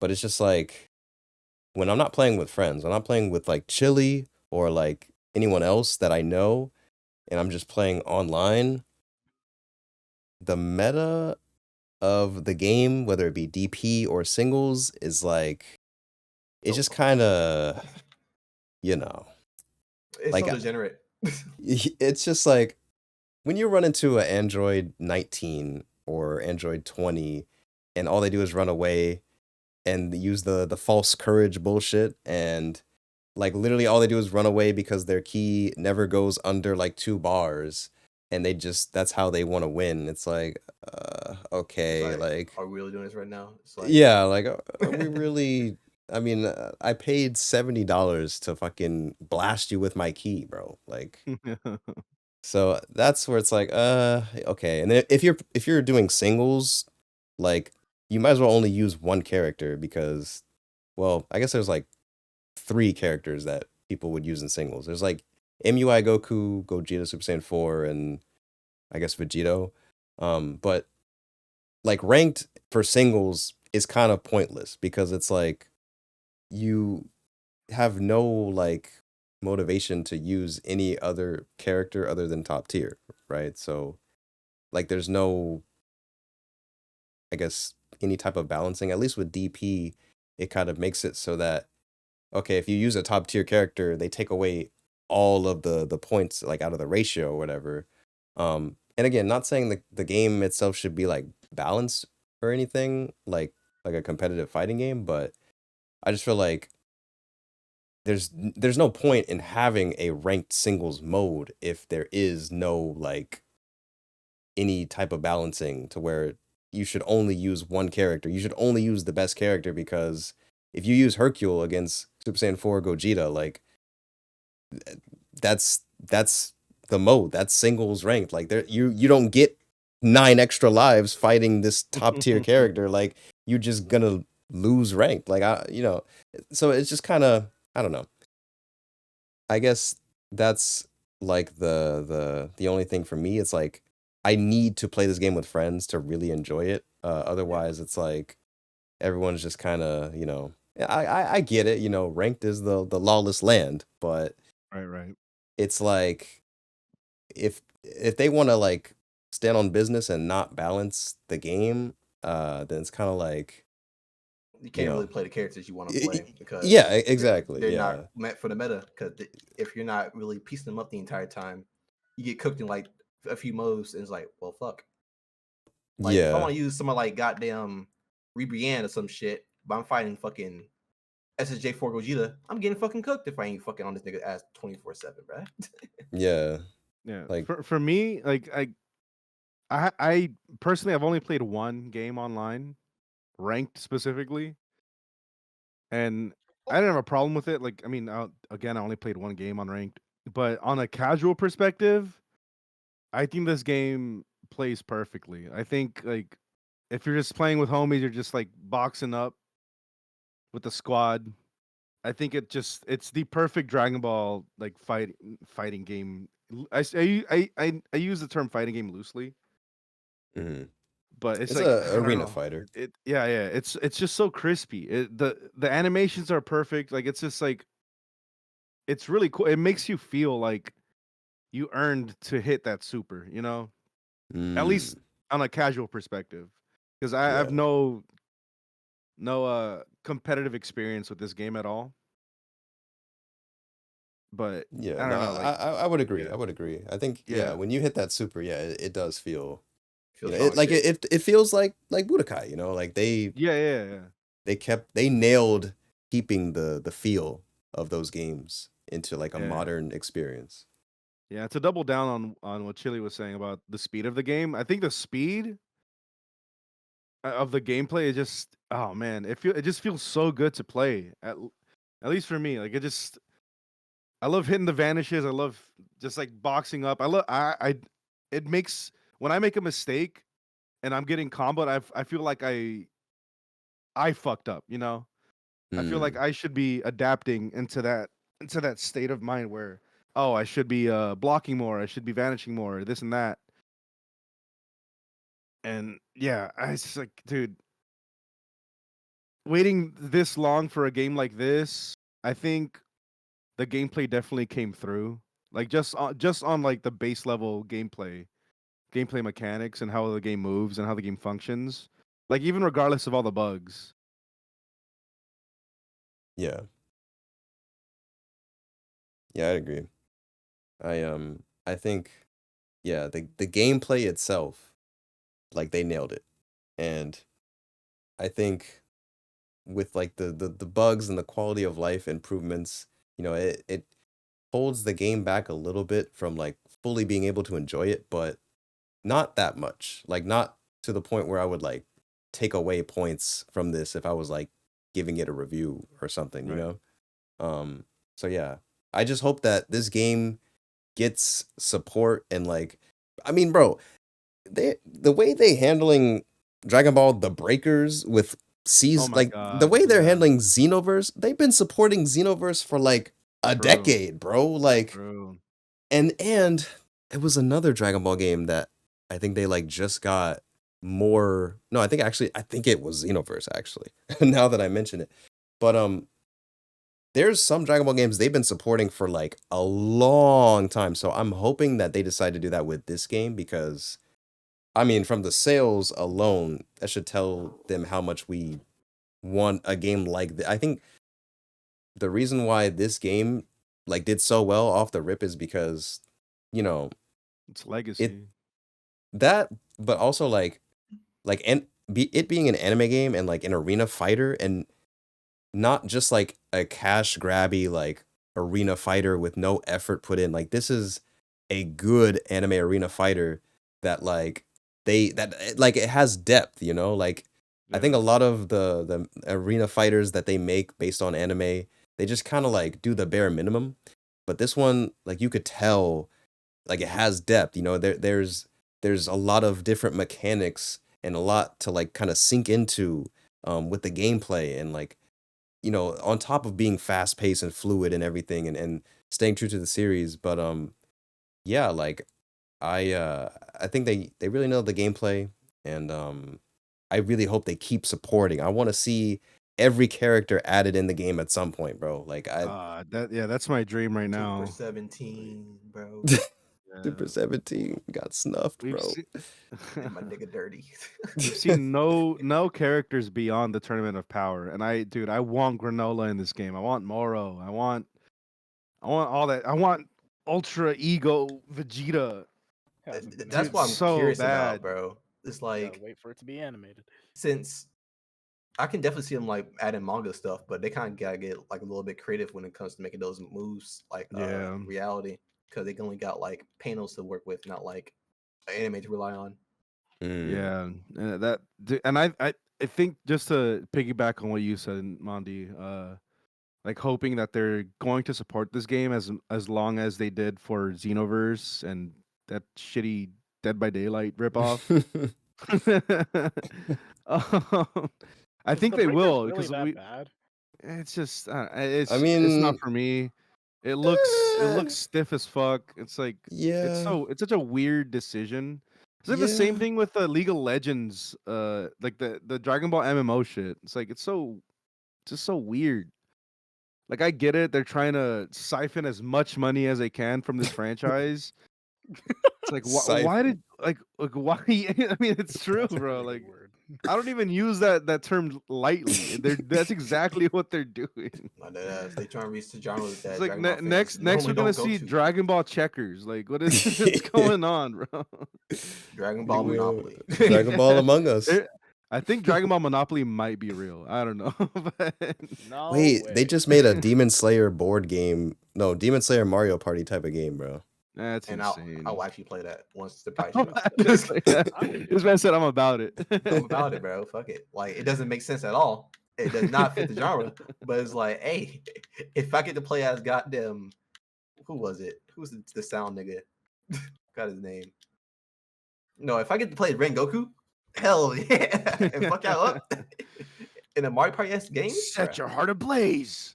but it's just like when I'm not playing with friends, when I'm playing with like Chili or like anyone else that I know, and I'm just playing online, the meta of the game, whether it be DP or singles, is like it's just kind of It's like so degenerate. it's just like when you run into an Android 19 or Android 20 and all they do is run away and use the false courage bullshit, and like literally all they do is run away because their key never goes under like 2 bars, and that's how they want to win. It's like okay, It's like are we really doing this right now? It's like yeah, like are we really? I mean, I paid $70 to fucking blast you with my key, bro. Like, so that's where it's like, okay. And then if you're doing singles, like you might as well only use one character because, well, I guess there's like 3 characters that people would use in singles. There's like MUI Goku, Gogeta Super Saiyan 4, and I guess Vegito. But like ranked for singles is kind of pointless because it's like you have no like motivation to use any other character other than top tier, right? So like there's no, I guess, any type of balancing. At least with DP, it kind of makes it so that okay, if you use a top tier character, they take away all of the points like out of the ratio or whatever. And again, not saying the game itself should be like balanced or anything like a competitive fighting game, but I just feel like there's no point in having a ranked singles mode if there is no like any type of balancing to where you should only use one character. You should only use the best character because if you use Hercule against Super Saiyan 4 Gogeta, like that's the mode. That's singles ranked. Like there you don't get 9 extra lives fighting this top tier character. Like you're just gonna lose ranked. Like so it's just kind of, I don't know. I guess that's like the only thing for me. It's like I need to play this game with friends to really enjoy it. Otherwise, it's like everyone's just kind of, I get it. Ranked is the lawless land, but Right. it's like if they want to like stand on business and not balance the game, then it's kind of like You can't know. really play the characters you want to Y- play y- because Yeah, exactly. they're Yeah. not meant for the meta. Because if you're not really piecing them up the entire time, you get cooked in like a few moves, and it's like, well, fuck. Like if I Yeah. want to use someone like goddamn Ribrianne or some shit, but I'm fighting fucking SSJ4 Gogeta, I'm getting fucking cooked if I ain't fucking on this nigga ass 24/7, bruh. Yeah. Yeah. Like For me, like I personally I've only played one game online, ranked specifically, and I didn't have a problem with it. Like, I mean, again, I only played one game on ranked, but on a casual perspective, I think this game plays perfectly. I think like if you're just playing with homies, you're just like boxing up with the squad. I think it's the perfect Dragon Ball like fighting game. I use the term fighting game loosely, mhm. but it's It's like a I don't arena know. fighter. Yeah, it's just so crispy. The animations are perfect. Like it's just like it's really cool. It makes you feel like you earned to hit that super, you know? At least Mm, on a casual perspective. Because I have yeah. no competitive experience with this game at all. But Yeah. I No, don't know, like I would agree. yeah. I would agree. I think Yeah. when you hit that super, yeah, it does feel Feel it strong like shit. it feels like Budokai, you know, like Yeah. they nailed keeping the feel of those games into like a Yeah. modern experience. Yeah, to double down on what Chili was saying about the speed of the game, I think the speed of the gameplay is just oh man, it just feels so good to play. At least for me, like I love hitting the vanishes. I love just like boxing up. I it makes when I make a mistake and I'm getting comboed, I feel like I fucked up, you know? I feel like Mm, I should be adapting into that state of mind where oh, I should be blocking more, I should be vanishing more, this and that. And yeah, I just like, dude, waiting this long for a game like this, I think the gameplay definitely came through. Like just on like the base level gameplay mechanics and how the game moves and how the game functions. Like even regardless of all the bugs. yeah. Yeah, I agree. I think yeah, the gameplay itself, like they nailed it. And I think with like the bugs and the quality of life improvements, you know, it holds the game back a little bit from like fully being able to enjoy it, but not that much. Like not to the point where I would like take away points from this if I was like giving it a review or something, you Right. know? So yeah. I just hope that this game gets support and like I mean, bro, the way they handling Dragon Ball The Breakers with Oh season my like the god. way they're Yeah. handling Xenoverse, they've been supporting Xenoverse for like a True. decade, bro. Like True. and it was another Dragon Ball game that I think they like just got more no, I think it was Xenoverse actually. Now that I mention it. But there's some Dragon Ball games they've been supporting for like a long time. So I'm hoping that they decide to do that with this game because I mean, from the sales alone, that should tell them how much we want a game like I think the reason why this game like did so well off the rip is because, you know, It's it legacy. that but also and it being an anime game and like an arena fighter and not just like a cash grabby like arena fighter with no effort put in. Like this is a good anime arena fighter that like like it has depth, you know? Like I think Yeah. a lot of the arena fighters that they make based on anime, they just kind of like do the bare minimum. But this one, like you could tell like it has depth, you know? There's a lot of different mechanics and a lot to like kind of sink into with the gameplay and like you know, on top of being fast paced and fluid and everything and staying true to the series. But yeah, like I think they really know the gameplay and I really hope they keep supporting. I want to see every character added in the game at some point, bro. Like I That's my dream right Super now. 17, bro. Super 17 got snuffed, We've bro. seen, Did my nigga dirty. we've seen no characters beyond the Tournament of Power, and I want Granola in this game. I want Moro. I want all that. I want Ultra Ego Vegeta. Hasn't been That's Dude, what I'm animated. so curious bad. about, bro. It's Gotta like wait for it to be animated. since I can definitely see them like adding manga stuff, but they kind of gotta get like a little bit creative when it comes to making those moves like Yeah. reality, because they only got like panels to work with, not like anime to rely on. Mm. Yeah, and I think just to piggyback on what you said, Mondi, like hoping that they're going to support this game as long as they did for Xenoverse and that shitty Dead by Daylight ripoff. I Is think the they breakers will really because that bad? it's just I it's not mean, for me. It looks eh, stiff as fuck. It's like yeah, it's such a weird decision. It's like the same yeah. thing with the League of Legends, like the Dragon Ball MMO shit. It's like it's just so weird. Like I get it, they're trying to siphon as much money as they can from this franchise. It's like why Siphon. did like why? I mean, it's true, That's a bro. really Like good word. I don't even use that term lightly. That's exactly what they're doing. Like that, they trying to reach the genres It's that like Dragon Ball fans next normally we're gonna don't go see to. Dragon Ball checkers. Like what is what's going on, bro? Dragon Ball Monopoly. Dragon Ball Among Us. I think Dragon Ball Monopoly might be real. I don't know. But No Wait, way. they just made a Demon Slayer board game. No, Demon Slayer Mario Party type of game, bro. that's And insane. I'll actually play that once the price I'm drops. this man said I'm about it. I'm about it, bro. Fuck it. Like it doesn't make sense at all. It does not fit the genre. But it's like, hey, if I get to play as goddamn, who was it? Who's the sound nigga? Got his name. No, if I get to play Rengoku, hell yeah, and fuck y'all up in a Mario Party S game. Set your heart ablaze.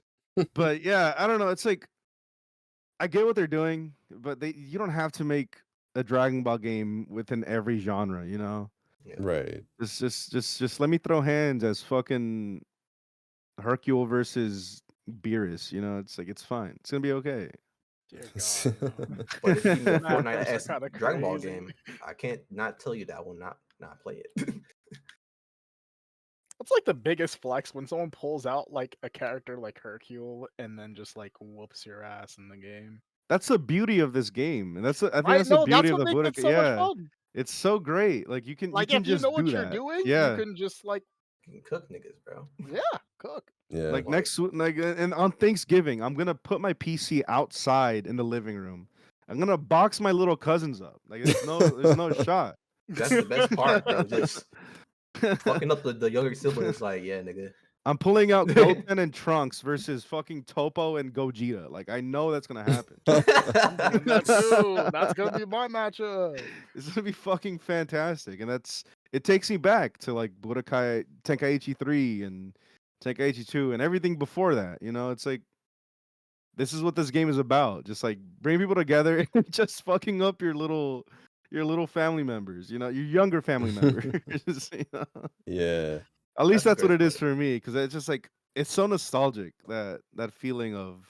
But yeah, I don't know. It's like I get what they're doing, but you don't have to make a Dragon Ball game within every genre, you know? Yeah. Right. Just let me throw hands as fucking Hercule versus Beerus, you know? It's like it's fine. It's gonna be okay. Dear God, no. But if you give me a Macros Fortnite are S kinda Dragon Ball crazy. game, I can't not tell you that I will not play it. It's like the biggest flex when someone pulls out like a character like Hercule and then just like whoops your ass in the game. That's the beauty of this game, and I think I that's the know beauty that's of what the makes it Budokai. so much Yeah, fun. it's so great. Like you can Like can if you just know do what you're that. doing, Yeah, you can just like You can cook niggas, bro. yeah, cook. Yeah. like and on Thanksgiving, I'm gonna put my PC outside in the living room. I'm gonna box my little cousins up. Like there's no shot. That's the best part, bro. Just fucking up the younger siblings. Like, yeah, nigga. I'm pulling out Goten and Trunks versus fucking Topo and Gogeta. Like I know that's gonna happen. I'm doing that too. That's gonna be my matchup. It's gonna be fucking fantastic, and it takes me back to like Budokai Tenkaichi 3 and Tenkaichi 2 and everything before that. You know, it's like this is what this game is about. Just like bring people together and just fucking up your little family members. You know, your younger family members. You know? Yeah. At least That's that's what very it is funny. for me because it's just like it's so nostalgic that feeling of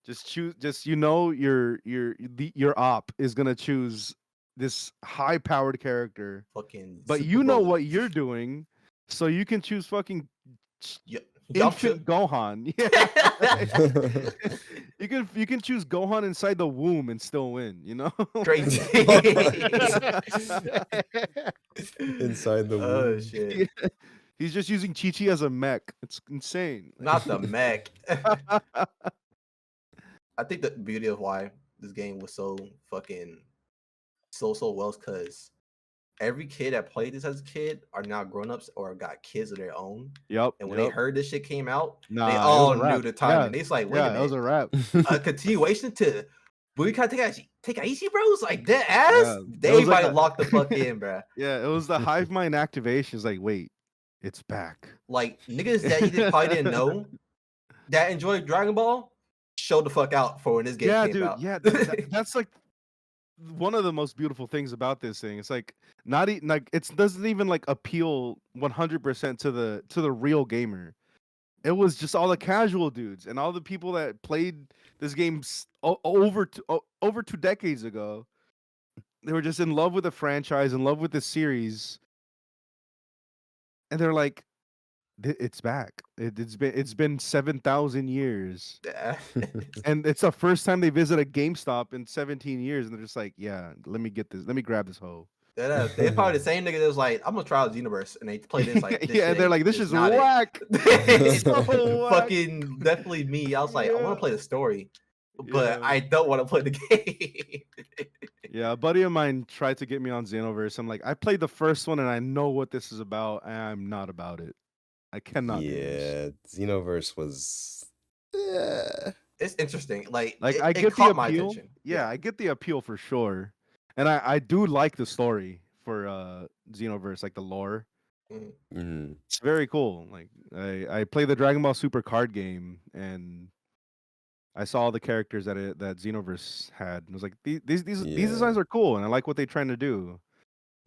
just your op is gonna choose this high powered character, Fucking but Super you know Broly. what you're doing, so you can choose fucking Yeah. infant Gohan. Yeah, you can choose Gohan inside the womb and still win. You know, Crazy. Inside the Oh womb. shit. He's just using Chi Chi as a mech. It's insane. Not the mech. I think the beauty of why this game was so fucking so well is because every kid that played this as a kid are now grown-ups or got kids of their own. Yep. And when they heard this shit came out, Nah, they it was all a knew wrap. the timing. Yeah. It's like, wait a it was minute, a wrap. a continuation to Budokai Tenkaichi, bros, like dead ass. Yeah, it They was like might a- lock the fuck in, bruh. Yeah, it was the hive mind activation. It's like, wait, it's back. Like niggas that you probably didn't know that enjoyed Dragon Ball, show the fuck out for when this game Yeah, came dude. out. Yeah, that's like one of the most beautiful things about this thing. It's like like it doesn't even like appeal 100% to the real gamer. it was just all the casual dudes and all the people that played this game over 2 decades ago. They were just in love with the franchise, in love with the series, and they're like, It's back. It's been 7,000 years, Yeah. and it's the first time they visit a GameStop in 17 years, and they're just like, yeah, let me get this. Let me grab this hoe. They're probably the same nigga that was like, I'm gonna try out the universe, and they play this like this Yeah, shit they're like, this is is not whack. it. So whack. Fucking definitely me. I was like, I want Yeah. to play the story, but Yeah. I don't want to play the game. Yeah, a buddy of mine tried to get me on Xenoverse. I'm like, I played the first one and I know what this is about, and I'm not about it. I cannot do this. Yeah, Xenoverse was. Yeah. It's interesting. Like Like, it, I it get the caught my appeal. attention. Yeah, I get the appeal for sure. And I do like the story for Xenoverse, like the lore. Mhm. Mhm. It's very cool. Like I played the Dragon Ball Super card game and I saw all the characters that Xenoverse had. And I was like, these Yeah. designs are cool, and I like what they're trying to do.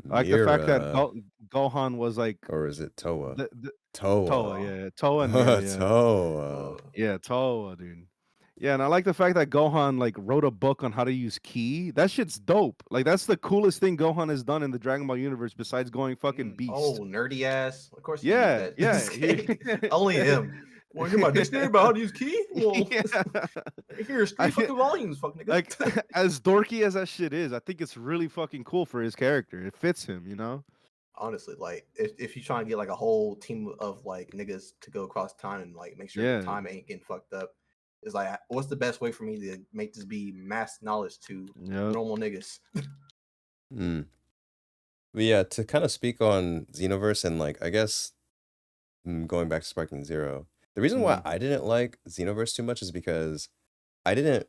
I like the fact that Mira, Gohan was like or is it Toa? the Toa. Toa, yeah, Toa and Mira, yeah. Toa. Yeah, Toa, dude. Yeah, and I like the fact that Gohan like wrote a book on how to use ki. That shit's dope. Like that's the coolest thing Gohan has done in the Dragon Ball universe besides going fucking beast. Oh, nerdy ass. Of course, he yeah, used yeah. that. Only him. Well, hear my dictionary about how to use key? Well, Yeah. here's I three fucking volumes, fuck nigga. Like as dorky as that shit is, I think it's really fucking cool for his character. It fits him, you know? Honestly, like if you're trying to get like a whole team of like niggas to go across time and like make sure Yeah. the time ain't getting fucked up, it's like what's the best way for me to make this be mass knowledge to Yeah. normal niggas? Mm. But yeah, to kind of speak on Xenoverse and like I guess going back to Sparking Zero, the reason why I didn't like Xenoverse too much is because I didn't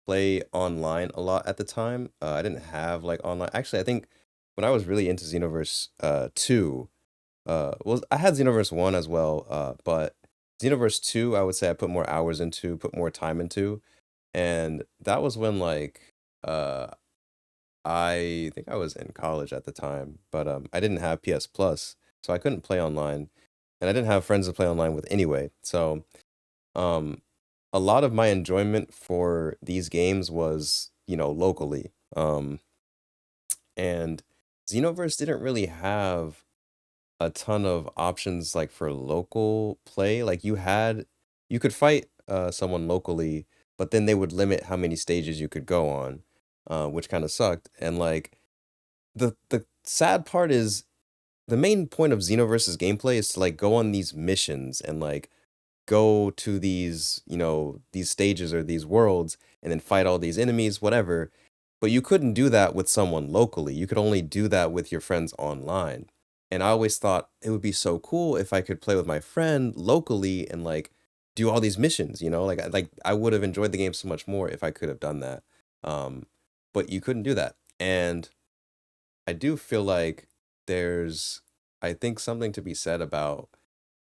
play online a lot at the time. I didn't have like online. Actually, I think when I was really into Xenoverse 2, well, I had Xenoverse 1 as well, but Xenoverse 2, I would say I put more hours into, put more time into, and that was when like I think I was in college at the time, but I didn't have PS Plus, so I couldn't play online, and I didn't have friends to play online with anyway. So, um, a lot of my enjoyment for these games was, locally. And Xenoverse didn't really have a ton of options like for local play. Like you could fight someone locally, but then they would limit how many stages you could go on, which kind of sucked. And like the sad part is the main point of Xenoverse's gameplay is to like go on these missions and like go to these, these stages or these worlds and then fight all these enemies, whatever. But you couldn't do that with someone locally. You could only do that with your friends online. And I always thought it would be so cool if I could play with my friend locally and like do all these missions, like I would have enjoyed the game so much more if I could have done that. But you couldn't do that. And I do feel like there's, I think, something to be said about,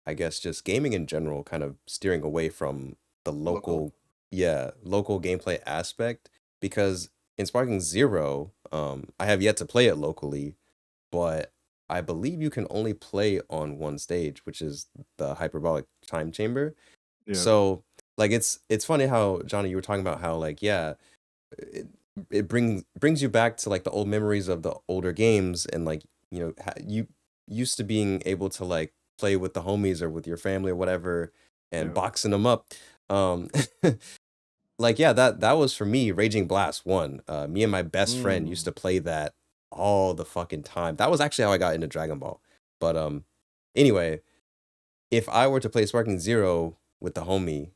I guess, just gaming in general, kind of steering away from the local gameplay aspect. Because in Sparking Zero, I have yet to play it locally, but I believe you can only play on one stage, which is the hyperbolic time chamber. Yeah. So, like, it's funny how, Johnny, you were talking about how, like, yeah, it brings you back to like the old memories of the older games, and like you used to being able to like play with the homies or with your family or whatever and Yeah. boxing them up. Like yeah, that was for me Raging Blast 1. Me and my best friend used to play that all the fucking time. That was actually how I got into Dragon Ball. But anyway, if I were to play Sparking Zero with the homie,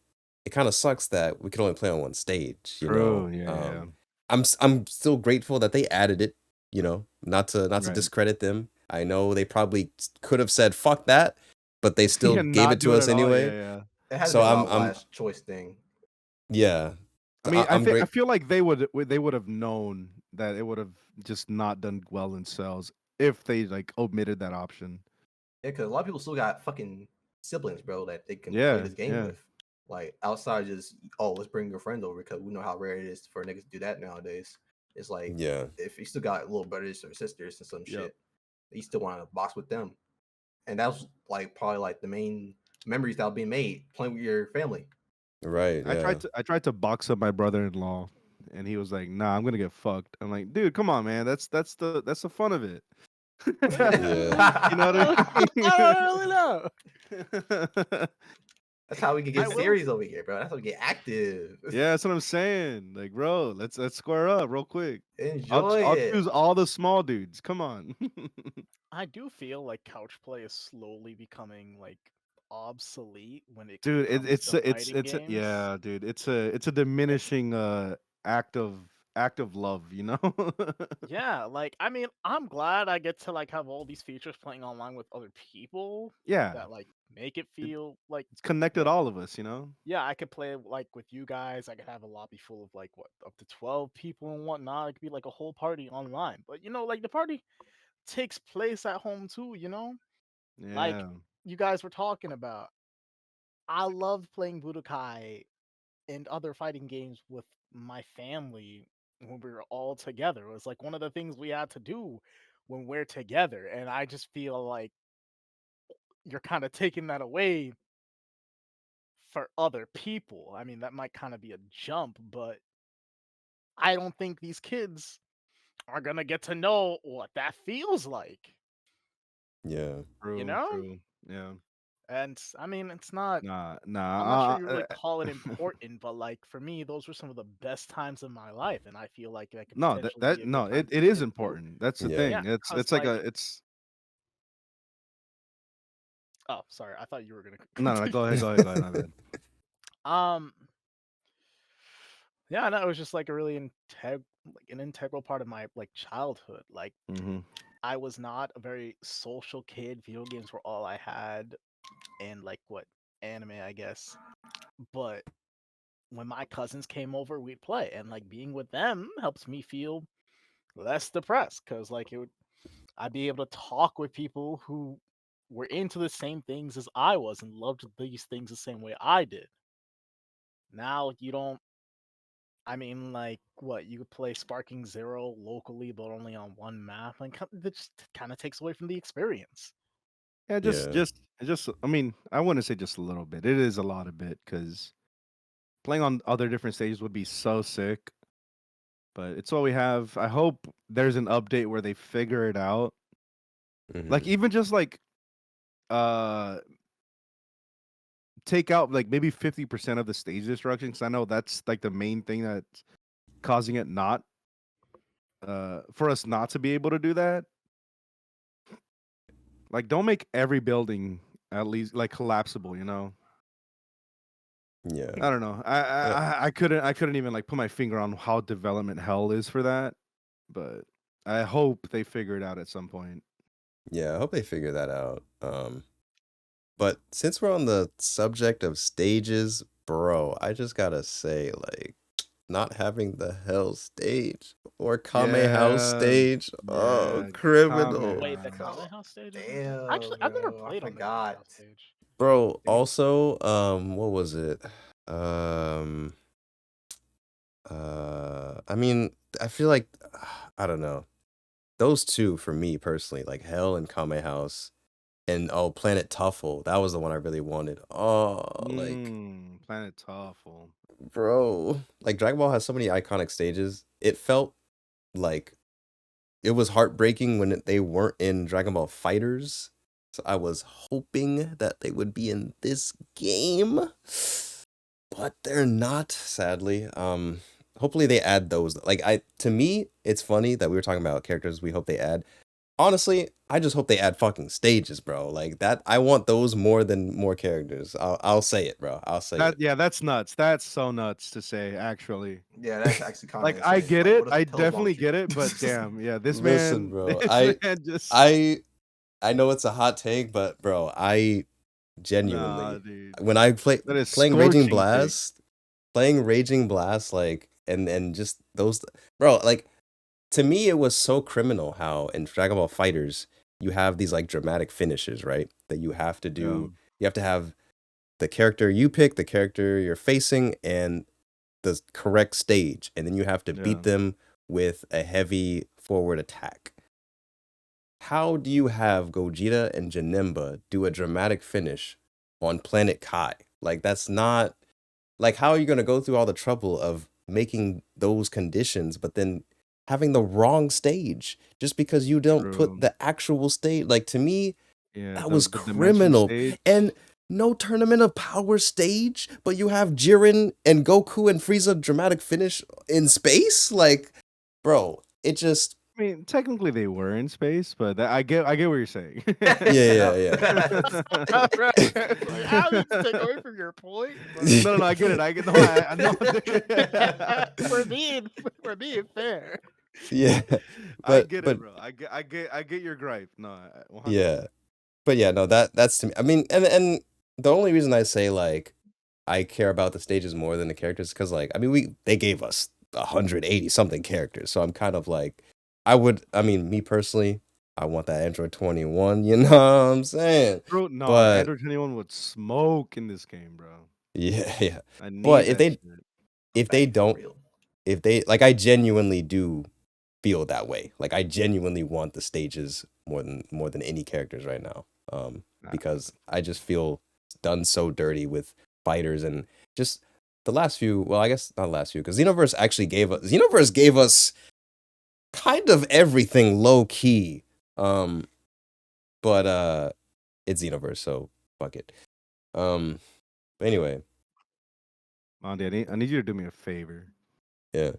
it kind of sucks that we could only play on one stage, True. Yeah. I'm still grateful that they added it, not to Right. discredit them. I know they probably could have said fuck that, but they still Yeah, gave not it to do us at all. anyway. Yeah. It has So been a I'm last choice thing. yeah. I mean, I'm I great. feel like they would have known that it would have just not done well in sales if they like omitted that option. Yeah, because a lot of people still got fucking siblings, bro, that they can Yeah, play this game yeah. with. Like outside, just let's bring your friend over because we know how rare it is for niggas to do that nowadays. It's like Yeah. if you still got little brothers or sisters and some Yep. shit, you still want to box with them, and that was like probably like the main memories that will be made playing with your family. Right. Yeah. I tried to box up my brother-in-law, and he was like, "Nah, I'm gonna get fucked." I'm like, "Dude, come on, man. That's the fun of it." Yeah. You know what I mean? I don't really know. That's how we can I get will- serious over here, bro. That's how we get active. Yeah, that's what I'm saying. Like, bro, let's square up real quick. Enjoy I'll it. choose all the small dudes. Come on. I do feel like couch play is slowly becoming like obsolete when it Dude, comes it's to it's fighting it's a, games. yeah, dude. It's a diminishing act of love, you know? Yeah, like I mean, I'm glad I get to like have all these features playing online with other people Yeah, that like make it feel like it's connected what all of us, you know? yeah, I could play like with you guys. I could have a lobby full of like what up to 12 people and whatnot. It could be like a whole party online. But like the party takes place at home too, Like Yeah. you guys were talking about. I love playing Budokai and other fighting games with my family when we were all together. It was like one of the things we had to do when we're together. And I just feel like you're kind of taking that away for other people. I mean, that might kind of be a jump, but I don't think these kids are going to get to know what that feels like, Yeah. you True, know? true. Yeah. And I mean, it's not, Nah, I'm not sure nah. you really call it important, but like for me, those were some of the best times of my life. And I feel like that could No, potentially be a good no, time it for is kids too. important. That's the Yeah. Yeah, thing. because It's like like, it's oh, sorry, I thought you were gonna no, go ahead, continue. go ahead, my bad. Um, yeah, no, it was just like a really like an integral part of my like childhood. Like Mm-hmm. I was not a very social kid. Video games were all I had, and like what anime, I guess. But when my cousins came over, we'd play, and like being with them helps me feel less depressed because like I'd be able to talk with people who were into the same things as I was and loved these things the same way I did. Now you don't. I mean, like, what you could play Sparking Zero locally, but only on one map, and that just kind of takes away from the experience. Yeah, Yeah. just. I mean, I wouldn't say just a little bit. It is a lot of bit because playing on other different stages would be so sick. But it's all we have. I hope there's an update where they figure it out. Like Mhm. even just like uh take out like maybe 50% of the stage destruction, cuz I know that's like the main thing that's causing it not for us not to be able to do that. Like don't make every building at least like collapsible, you know. Yeah. I don't know. I couldn't even like put my finger on how development hell is for that, but I hope they figure it out at some point. Yeah. I hope they figure that out. But since we're on the subject of stages, bro, I just gotta say, like, not having the hell stage or Kame House Yeah, stage, oh, yeah, criminal. Wait, the Kamehameha. Kame House stage is insane. Damn, Actually, I've never bro. I played on the Kame forgot. House stage. Bro, Give me- also, what was it? Um, I mean, I feel like, I don't know. Those two for me personally, like Hell and Kame House, and oh, Planet Tuffle, that was the one I really wanted. Oh, like, Planet Toffle. bro, like Dragon Ball has so many iconic stages. It felt like it was heartbreaking when they weren't in Dragon Ball Fighters. So I was hoping that they would be in this game, but they're not, sadly. Hopefully they add those. Like to me, it's funny that we were talking about characters we hope they add. Honestly, I just hope they add fucking stages, bro. Like that, I want those more than more characters. I'll say it, bro. I'll say it. Yeah, that's nuts. That's so nuts to say, actually. Yeah, that's actually kind of Like I get Like, it, what if I the tails definitely launcher? get it, but damn, yeah, this Listen, man, bro. this man just I know it's a hot take, but bro, I nah, genuinely dude. when I That is playing Raging scorching take. Blast, like and just those, bro, like to me it was so criminal how in Dragon Ball Fighters you have these like dramatic finishes, right? That you have to do. You have to have the character you pick, the character you're facing, and the correct stage, and then you have to Yeah. beat them with a heavy forward attack. How do you have Gogeta and Janemba do a dramatic finish on planet Kai. Like that's not like how are you gonna go through all the trouble of making those conditions, but then having the wrong stage just because you don't True. put the actual stage. Like to me, Yeah, that was the dimension criminal. stage. And no tournament of power stage, but you have Jiren and Goku and Frieza dramatic finish in space. Like, bro, it just I mean, technically they were in space, but I get what you're saying. yeah. Like, how did you take away from your point? No, I get it. I know. we're being fair. Yeah, I get but it, bro. I get your gripe. No, 100%. yeah, but yeah, no, that's to me. I mean, and the only reason I say like I care about the stages more than the characters because like I mean they gave us 180 something characters, so I'm kind of like I mean me personally, I want that Android 21. You know what I'm saying? Bro, no, But Android 21 would smoke in this game, bro. yeah. I need But if that they shit. if they For don't real. if they like I genuinely do feel that way. Like I genuinely want the stages more than any characters right now. Because I just feel done so dirty with fighters and just the last few. Well, I guess not last few because Xenoverse gave us kind of everything low key. But it's Xenoverse, so fuck it. But anyway, Monday, I need you to do me a favor. yeah.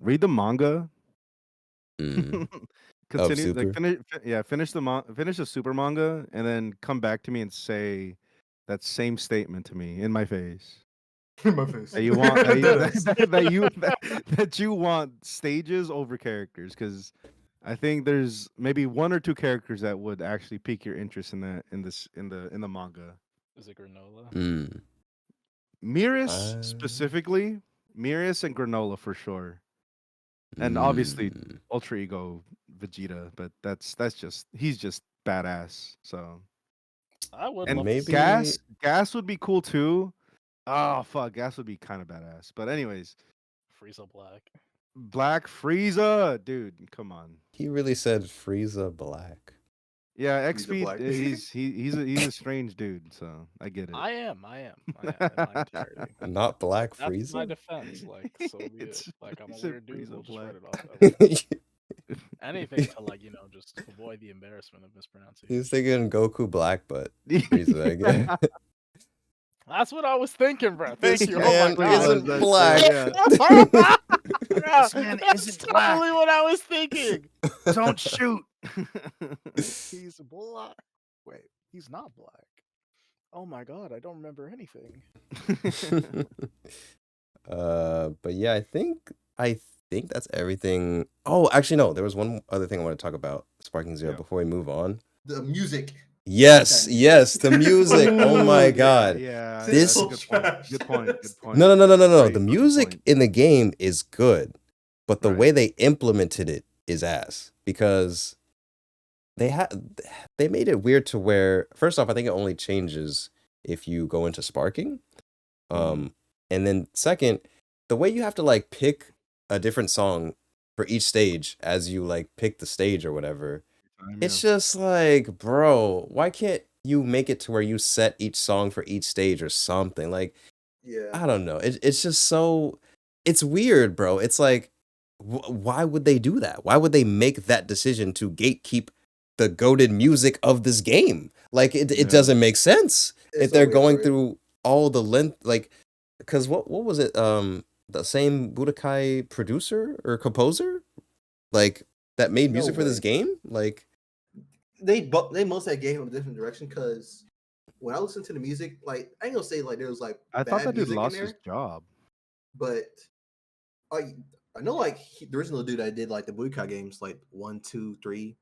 Read the manga. Mm. Continue, like Super? finish the super manga, and then come back to me and say that same statement to me in my face. In my face. That you want that you want stages over characters, because I think there's maybe one or two characters that would actually pique your interest in the manga. Is it granola? Mm. Miris specifically, Miris and Granola for sure, and obviously Ultra Ego Vegeta, but that's just he's just badass. So I would and love maybe Gas would be cool too. Oh fuck, Gas would be kind of badass. But anyways, Frieza Black. Black Frieza, dude, come on. he really said Frieza Black. Yeah, Frieza XP, Black. he's a strange dude, so I get it. I am in my entirety. Not Black That's my Frieza? defense. Like, so be it. Like, I'm He a said weird dude. Frieza We'll just write Black. it off. Anything to, like, just avoid the embarrassment of mispronunciation. He's thinking Goku Black, but Frieza again. That's what I was thinking, bro. This Thank you. man Oh my God. isn't That's- black. This man That's isn't totally what I was thinking. Don't shoot. He's black. Wait, he's not black. Oh my God, I don't remember anything. But yeah, I think that's everything. Oh, actually no, there was one other thing I want to talk about Sparking Zero Yeah. before we move on. The music. Yes, the music. Oh my God. Yeah, This- that's a good point. Good point. Good point. No. Great The fucking music point. in the game is good, but the Right. way they implemented it is ass because they made it weird to where first off, I think it only changes if you go into sparking. And then second, the way you have to like pick a different song for each stage as you like pick the stage or whatever. It's just like, bro, why can't you make it to where you set each song for each stage or something? Like, Yeah. I don't know. It's just so, it's weird, bro. It's like, why would they do that? Why would they make that decision to gatekeep the goated music of this game? Like, it doesn't make sense It's if they're so weird, going right? through all the length, like, because what was it? The same Budokai producer or composer, like that made No music for this way. game, like. They mostly gave him a different direction because when I listened to the music, like I ain't gonna say like there was like I bad thought that dude music lost in his there, job. but I know like the original dude that did like the Budokai games, like 1, 2, 3,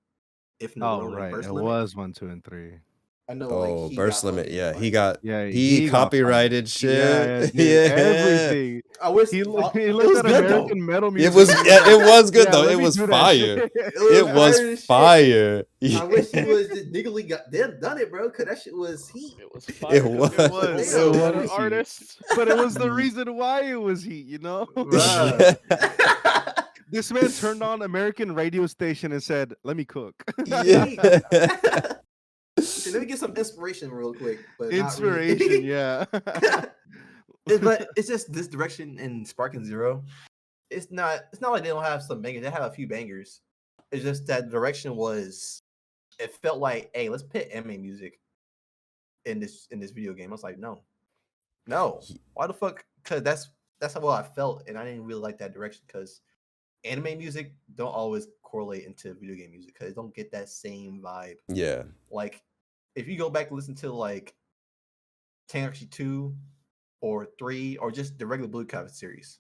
if no Oh one like right, Burst it Limit. was 1, 2, and 3. I know Oh, like he Burst got Limit. fucking, Yeah, like, he got Yeah, he got copyrighted fired. shit. Yeah, everything. I wish He it looked was at good American though. metal It music. was it was good Yeah, though. let It me was do that fire. shit. It fire was as shit. fire. I wish he was just legally done it, bro. Cause that shit was heat. It was fire. 'cause was. was. It What was. an artist. But it was the reason why it was heat, you know? Bruh. This man turned on American radio station and said, "Let me cook." Yeah. Okay, let me get some inspiration real quick, but not Inspiration, really. yeah. But it's just this direction in Sparking Zero. It's not like they don't have some bangers. They have a few bangers. It's just that direction was. It felt like, hey, let's put anime music in this video game. I was like, no, why the fuck? Because that's how well I felt, and I didn't really like that direction because anime music don't always correlate into video game music because it don't get that same vibe. Yeah. Like, if you go back and listen to like Tenchi 2 or 3 or just the regular Blue Comet series,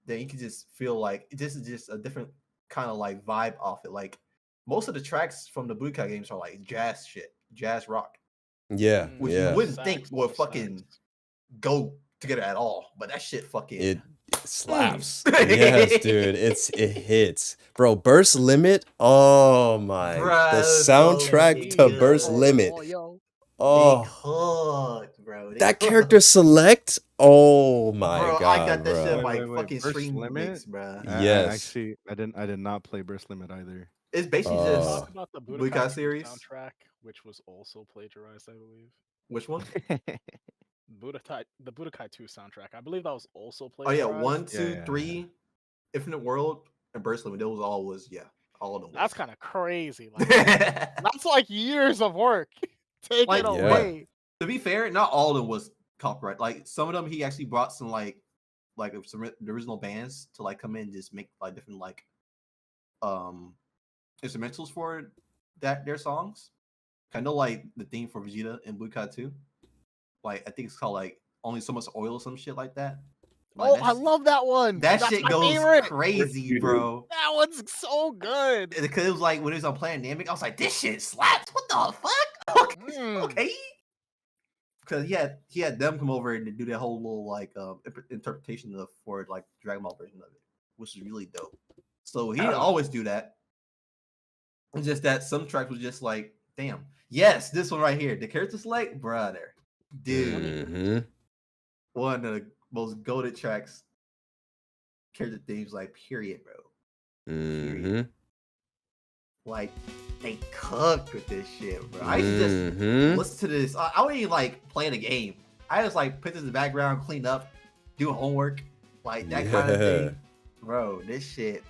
then you can just feel like this is just a different kind of like vibe off it. Like most of the tracks from the Blue Comet games are like jazz shit, jazz rock, Yeah. which you Yeah. wouldn't think Sax, would sax. fucking go together at all. But that shit fucking It slaps. Yes, dude. It hits. Bro, Burst Limit. Oh my. Bruh, The it was so soundtrack to fucking Burst good. Limit. Oh, yo. They Oh, cooked, bro. They that cooked. character select. Oh my Bro, god, I got that shit bro. like fucking Burst stream Limit? mix, bro. Yes. I did not play Burst Limit either. It's basically Let's just talk about the Blue Budokai Comet 2 series. soundtrack, which was also plagiarized, I believe. Which one? The Budokai 2 soundtrack. I believe that was also Oh yeah, plagiarized. 1, 2, Yeah. 3, Infinite World, and Burst Limit. Those all was all of them. That's kind of crazy. Like, of. that's like years of work taken Like, away. To be fair, not all of them was copyright. Like some of them, he actually brought some like some the original bands to like come in and just make like different like instrumentals for their songs. Kind of like the theme for Vegeta in Blue Kai 2. Like I think it's called like Only So Much Oil or some shit like that. Like, Oh, I love that one. that That's shit my goes favorite. crazy, bro. That one's so good. Because it was like when it was on Planet I was like, this shit slaps. What the fuck? Okay. Because he had them come over and do that whole little like interpretation for like Dragon Ball version of it, which is really dope. So he didn't always do that. It's just that some tracks was just like, damn, yes, this one right here, the character select, brother, dude, Mhm. one of the most goated tracks, character themes, like period, bro. Mhm. Like they cooked with this shit, bro. I used to just listen to this. I don't even like play the game. I just like put this in the background, clean up, do homework, like that kind of thing, bro. This shit,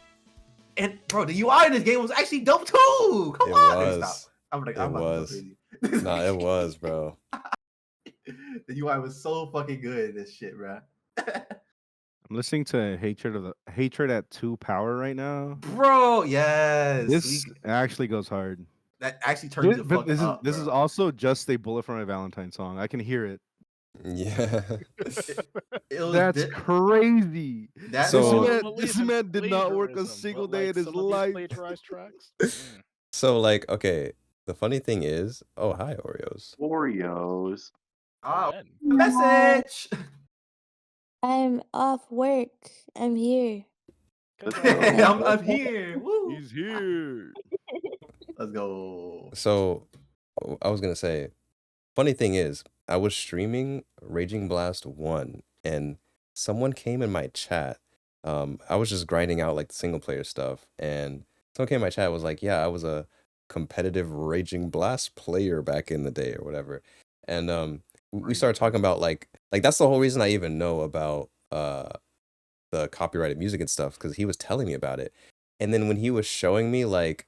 and bro, the UI in this game was actually dope too. Come on, stop. I'm like, I'm about to go crazy. Nah, it was, bro. The UI was so fucking good in this shit, bro. I'm listening to Hatred at 2 Power right now. Bro, yes. This actually goes hard. That actually turns the fuck up. This is also just a Bullet for My Valentine song. I can hear it. Yeah. That's crazy. So this man did not work a single day in his life. Plagiarized tracks. So like, okay, the funny thing is, oh hi Oreos. Oreos. Oh, message. I'm off work. I'm here. I'm here. Woo. He's here. Let's go. So I was gonna say, funny thing is, I was streaming Raging Blast 1 and someone came in my chat. I was just grinding out like the single player stuff, and someone came in my chat and was like, yeah, I was a competitive Raging Blast player back in the day or whatever. And we started talking about like that's the whole reason I even know about the copyrighted music and stuff, because he was telling me about it. And then when he was showing me like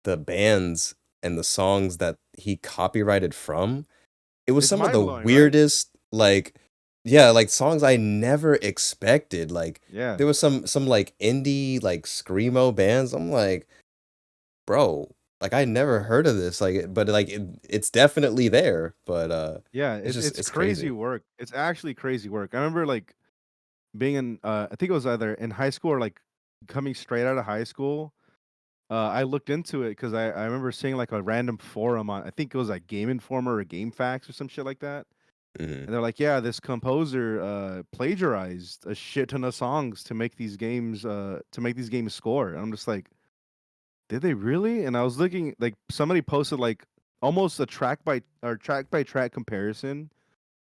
the bands and the songs that he copyrighted from, it was some of the weirdest, like, yeah, like songs I never expected. Like, yeah, there was some like indie like screamo bands. I'm like, bro, like I never heard of this. Like, but like it's definitely there. But yeah, it's crazy work. It's actually crazy work. I remember like being in I think it was either in high school or like coming straight out of high school. I looked into it because I remember seeing like a random forum on, I think it was like Game Informer or GameFAQs or some shit like that. And they're like, yeah, this composer plagiarized a shit ton of songs to make these games score. And I'm just like, did they really? And I was looking, like somebody posted like almost a track by track comparison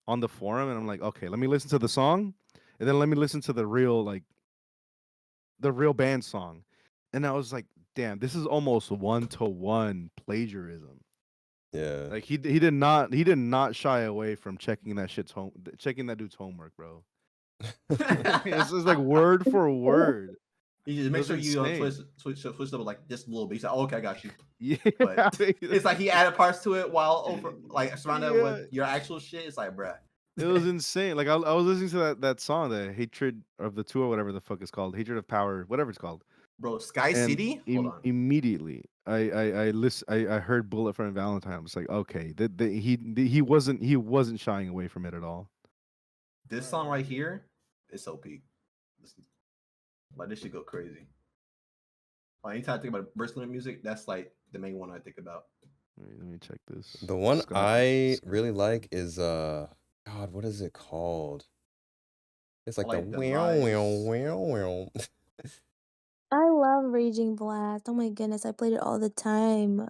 on the forum, and I'm like, okay, let me listen to the song, and then let me listen to the real band song. And I was like, damn, this is almost 1-to-1 plagiarism. Yeah. Like he did not shy away from checking that dude's homework, bro. It's just like word for word. You just It make was sure you insane. switch up like just a little bit. He's like, oh, okay, I got you. Yeah, But it's like he added parts to it while over like surrounded Yeah. with your actual shit. It's like, bruh. It was insane. Like I was listening to that song, the Hatred of the Two or whatever the fuck it's called, Hatred of Power, whatever it's called. Bro, Sky And City? Hold on. immediately, I heard Bullet for Valentine. I was like, okay, he wasn't shying away from it at all. This song right here is so peak. Like this should go crazy. Like anytime I think about burst limit music, that's like the main one I think about. Let me check this. The one Scott- I really like is God, what is it called? It's like, like the the wow wow vibes. wow wow. I love Raging Blast. Oh my goodness, I played it all the time.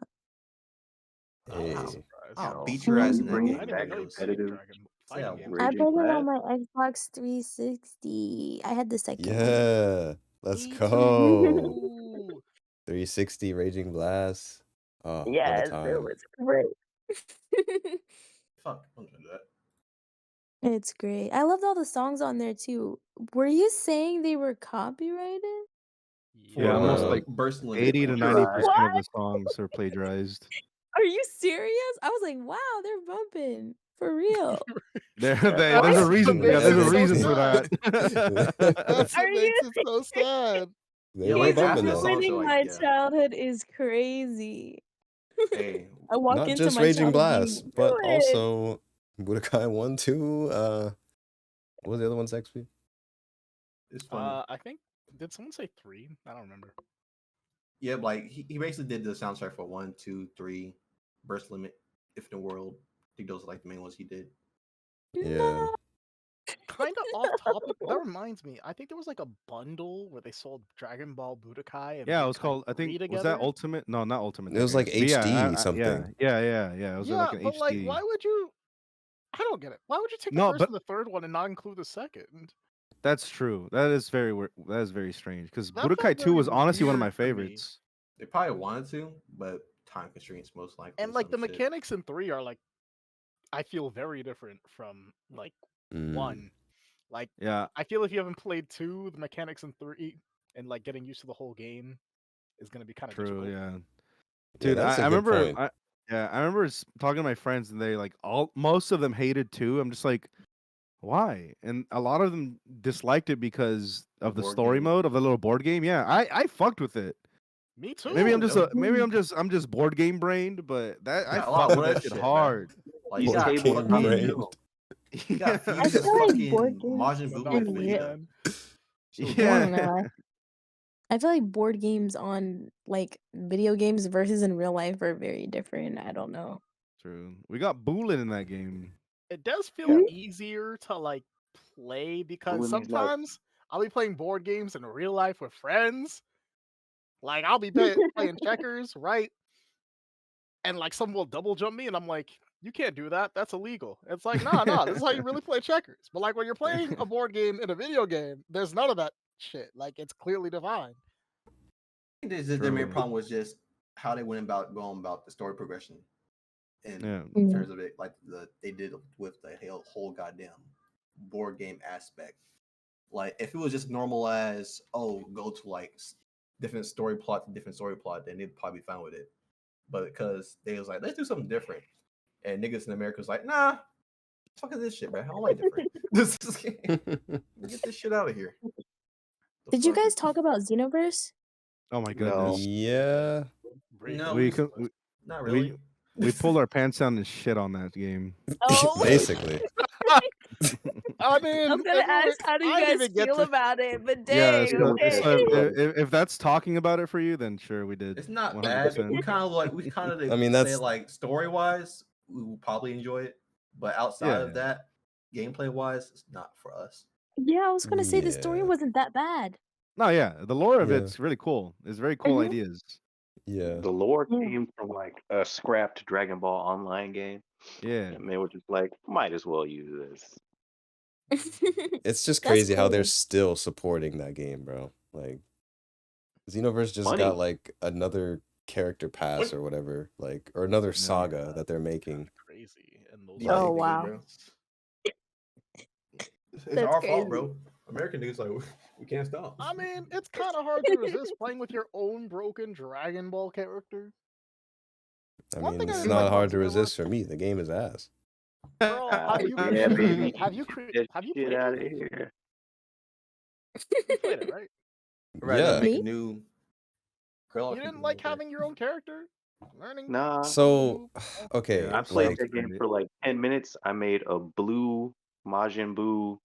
Hey. Surprised. I'll beat your ass in that Mhm. game. I didn't even know you Ghost. played competitive Dragon Say fighting I games. won't. I Raging played it on Blast. my Xbox 360. I had the second one. Yeah. Let's Me go. too. 360 Raging Blast. Oh, what a Yes, it time. was great. Fuck, I'm gonna do that. It's great. I loved all the songs on there too. Were you saying they were copyrighted? Yeah, almost Uh, like burst limit. 80 to ones. 90% of the songs are plagiarized. Are you serious? I was like, wow, they're bumping for real. There's That's a reason. what Yeah, there's a makes it so reason for sad. that. That's Are what you? makes it so sad. They Yeah, were like He's half bumping the though. songs are ruining like, my yeah. childhood is crazy. Hey, I walk Not into just my Raging childhood Blast, being but ruined. also Budokai 1, 2. What was the other one, XP? it's funny. I think did someone say 3? I don't remember. Yeah, but like he basically did the soundtrack for 1, 2, 3, burst limit, Infinite World. I think those are like the main ones he did. Yeah. Kind of off topic. That reminds me. I think there was like a bundle where they sold Dragon Ball Budokai and Yeah, it was Budokai called. I 3 think was together. that Ultimate? No, not Ultimate. It was like But yeah, HD something. yeah. It was like Yeah, an but like, HD. why would you? I don't get it. Why would you take the No, first but and the third one and not include the second? that's true. That is very that is very strange because That felt Budokai 2 very was honestly one of my weird to me. favorites. They probably wanted to, but time constraints most likely. And or like the some shit. mechanics in 3 are like, I feel very different from like Mm. 1. Like, Yeah, I feel if you haven't played 2, the mechanics in 3 and like getting used to the whole game is gonna be kind of true. difficult. Yeah, Yeah, dude, that's I a good remember. point. I remember talking to my friends and they like most of them hated 2. I'm just like, why? And a lot of them disliked it because of the board story game. mode of the little board game. Yeah, I fucked with it. Me too. Maybe I'm Ooh, just I'm just board game brained, but that I got a lot fucked of with that that shit shit, hard. Like you Board got game fucking, brain. you got I Fuse feel like fucking board games Majin The Buu North and with Wind real. Vegeta. Man. So I Yeah. don't know. I feel like board games on like video games versus in real life are very different. I don't know. True. We got Boolin in that game. It does feel Yeah. easier to like play because Bullying is like- sometimes I'll be playing board games in real life with friends. Like I'll be playing checkers, right? And like someone will double jump me, and I'm like, you can't do that. That's illegal. It's like, nah, this is how you really play checkers. But like when you're playing a board game in a video game, there's none of that shit. Like it's clearly defined. I think their main True. problem was just how they went about going about the story progression, in Yeah. terms of it, like they did with the whole goddamn board game aspect. Like if it was just normal as go to like different story plot to different story plot, then they'd probably be fine with it. But because they was like, let's do something different, and niggas in America was like, nah, fuck is this shit, man. I don't like different. Get this shit out of here. The Did you fuck? guys talk about Xenoverse? Oh my No. goodness. Yeah. No, We could- not we- really. We pulled our pants down and shit on that game. Oh. Basically. I mean, I was gonna ask, how do you guys feel about it? But Yeah, dang, so, okay. if that's talking about it for you, then sure, we did. It's not bad. 100%. We kind of I mean, say that's- like story wise, we will probably enjoy it, but outside of Yeah. that, gameplay wise, it's not for us. Yeah, I was gonna say the story Yeah. wasn't that bad. No, yeah, the lore of Yeah. it's really cool. It's very cool Mhm. ideas. Yeah. The lore Yeah. came from like a scrapped Dragon Ball online game. Yeah. And they were just like, might as well use this. It's just That's crazy how they're cool. still supporting that game, bro. Like Xenoverse just Money. got like another character pass or whatever, like, or another saga Yeah, that they're it's making. kinda crazy. And those Yeah, Oh, they did, wow. bro. It's That's our fault, crazy. bro. American dudes like we can't stop. I mean, it's kind of hard to resist playing with your own broken Dragon Ball character. I One thing mean, I it's didn't like not about hard to Xenoverse, resist for me. The game is ass. bro, have you Yeah, baby. Get have you shit played out it? of here. You played it, right? Rather than Yeah. make a Me? new girl, You didn't like having your own character, learning Nah, how to So, move. Oh, okay, I Yeah, played like, sounds that game great. for like 10 minutes. I made a blue Majin Buu,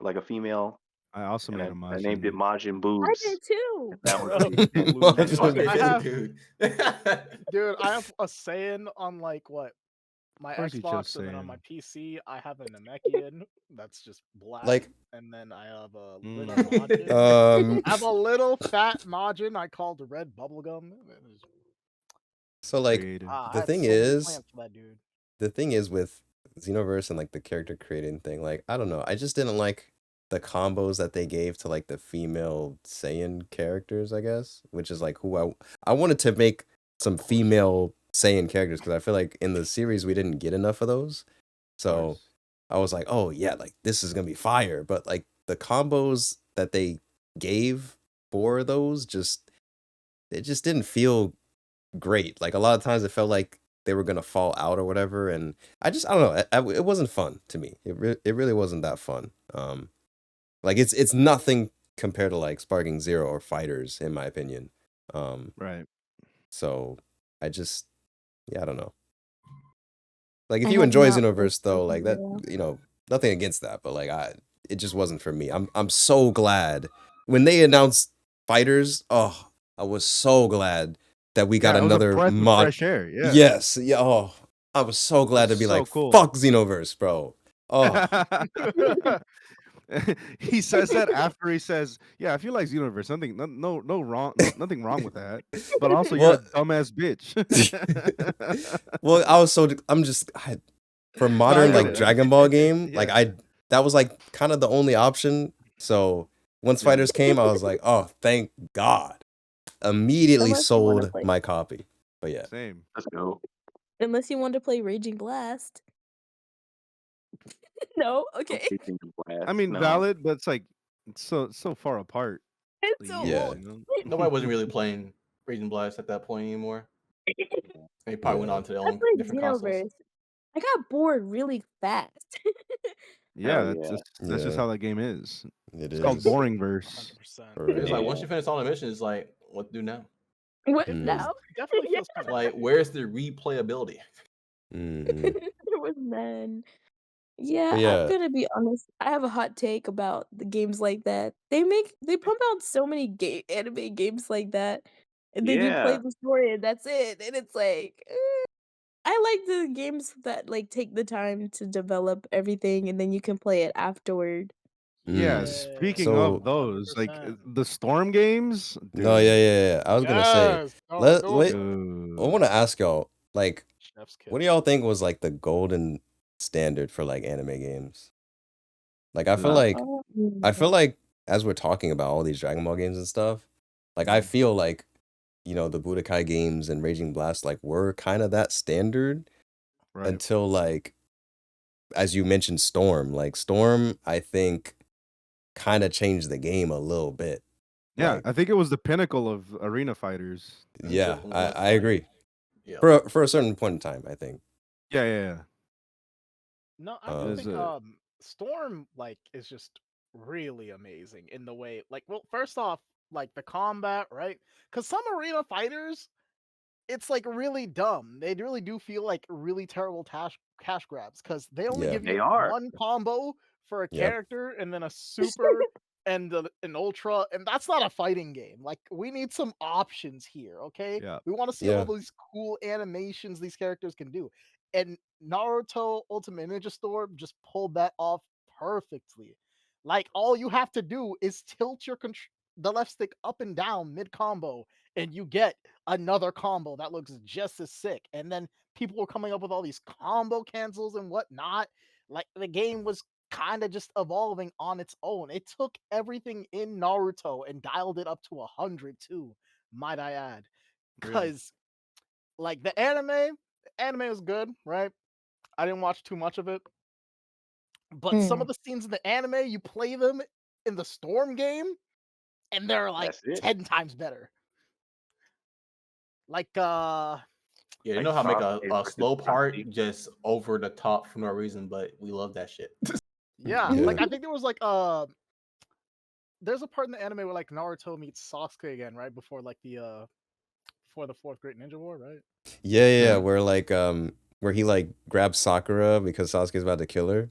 like a female, I also and made a I named it Majin. Majin I Boobs. did too. That was bro, the blue. That's Majin fucking I good, have, dude. dude, I have a Saiyan on like what my Of course you chose Xbox, and then on my Saiyan. PC I have a Namekian that's just black, like, and then I have a little Mm. Majin. I have a little fat Majin I called Red Bubblegum. so like, Creative. I had so many plans for that dude. the thing is with Xenoverse and like the character creating thing, like, I don't know, I just didn't like the combos that they gave to like the female Saiyan characters, I guess, which is like who I wanted to make some female Saiyan characters because I feel like in the series we didn't get enough of those. Of So course. I was like, oh yeah, like this is gonna be fire. But like the combos that they gave for those just it just didn't feel great. Like a lot of times it felt like they were gonna fall out or whatever, and I don't know. It wasn't fun to me. It really wasn't that fun. Like it's nothing compared to like Sparking Zero or Fighters in my opinion. Right. So I just I don't know. Like if I you have enjoy not played Xenoverse though, like Sparking that, Zero. nothing against that, but like it just wasn't for me. I'm so glad when they announced Fighters. Oh, I was so glad that we got Yeah, it was a another breath of mod. fresh air. Yeah. Yes, yeah. Oh, I was so glad to It's be so like, cool. fuck Xenoverse, bro. Oh, He says that after he says, "Yeah, I feel like Xenoverse. Nothing wrong with that. But also, you're a well, dumbass bitch." well, for No, I modern get like it. Dragon Ball game, like Yeah. that was like kind of the only option. So once Yeah. Fighters came, I was like, oh, thank God. Immediately Unless you want to sold play, my copy. But yeah. Same. Let's go. unless you want to play Raging Blast. No, okay. Facing the I blast. mean, No. valid, but it's like it's so far apart. It's The so Yeah. old. years, you know? Nobody wasn't really playing Raging Blast at that point anymore. They probably went Yeah. on to their I own played different consoles. Xenoverse. I got bored really fast. Yeah, Hell that's yeah. that's just Yeah. how that game is. It It's called is. boring verse. 100%. For It's like real. once you finish all the missions, it's like what to do now? What It Mm. feels now? definitely Yeah, feels kind of Like where's the replayability? Mhm. there was none. Yeah, But I'm yeah. gonna be honest. I have a hot take about the games like that. They pump out so many anime games like that, and then you play Yeah. the story and that's it. And it's like, I like the games that like take the time to develop everything, and then you can play it afterward. Yeah, Mm. speaking So of those, like 100%. the Storm games, no, yeah, dude. yeah. I was gonna say, Yes. Oh, let those wait. are I Dude. want to ask y'all, like, chef's kiss. what do y'all think was like the golden standard for like anime games? Like, I feel Oh, like as we're talking about all these Dragon Ball games and stuff, like I feel like the Budokai games and Raging Blast like were kind of that standard Right. until like as you mentioned Storm. Like Storm, I think kind of changed the game a little bit. Yeah, Like, I think it was the pinnacle of arena fighters. yeah, Until I agree. Yeah. For a certain point in time, I think. Yeah. No, I Um, think There's Storm like is just really amazing in the way like well first off like the combat, right? Cuz some arena fighters it's like really dumb. They really do feel like really terrible cash grabs cuz they only Yeah. give They you are. one combo for a Yep. character and then a super and an ultra and that's not a fighting game. Like we need some options here, okay? Yeah. We want to see all these cool animations these characters can do. And Naruto Ultimate Ninja Storm just pulled that off perfectly. Like all you have to do is tilt the left stick up and down mid combo and you get another combo that looks just as sick. And then people were coming up with all these combo cancels and whatnot. Like the game was kind of just evolving on its own. It took everything in Naruto and dialed it up to 100 too, might I add. Really? because like the anime was good, right? I didn't watch too much of it, but some of Mm. the scenes in the anime, you play them in the Storm game, and they're like That's it. 10 times better. Like Yeah, you Like know how to make Sasuke a versus slow part Itachi. just over the top for no reason, but we love that shit. yeah, Yeah. like I think there was like there's a part in the anime where like Naruto meets Sasuke again, right? Before like the before the fourth Great Ninja War, right? Yeah, Mhm. where he like grabs Sakura because Sasuke's about to kill her.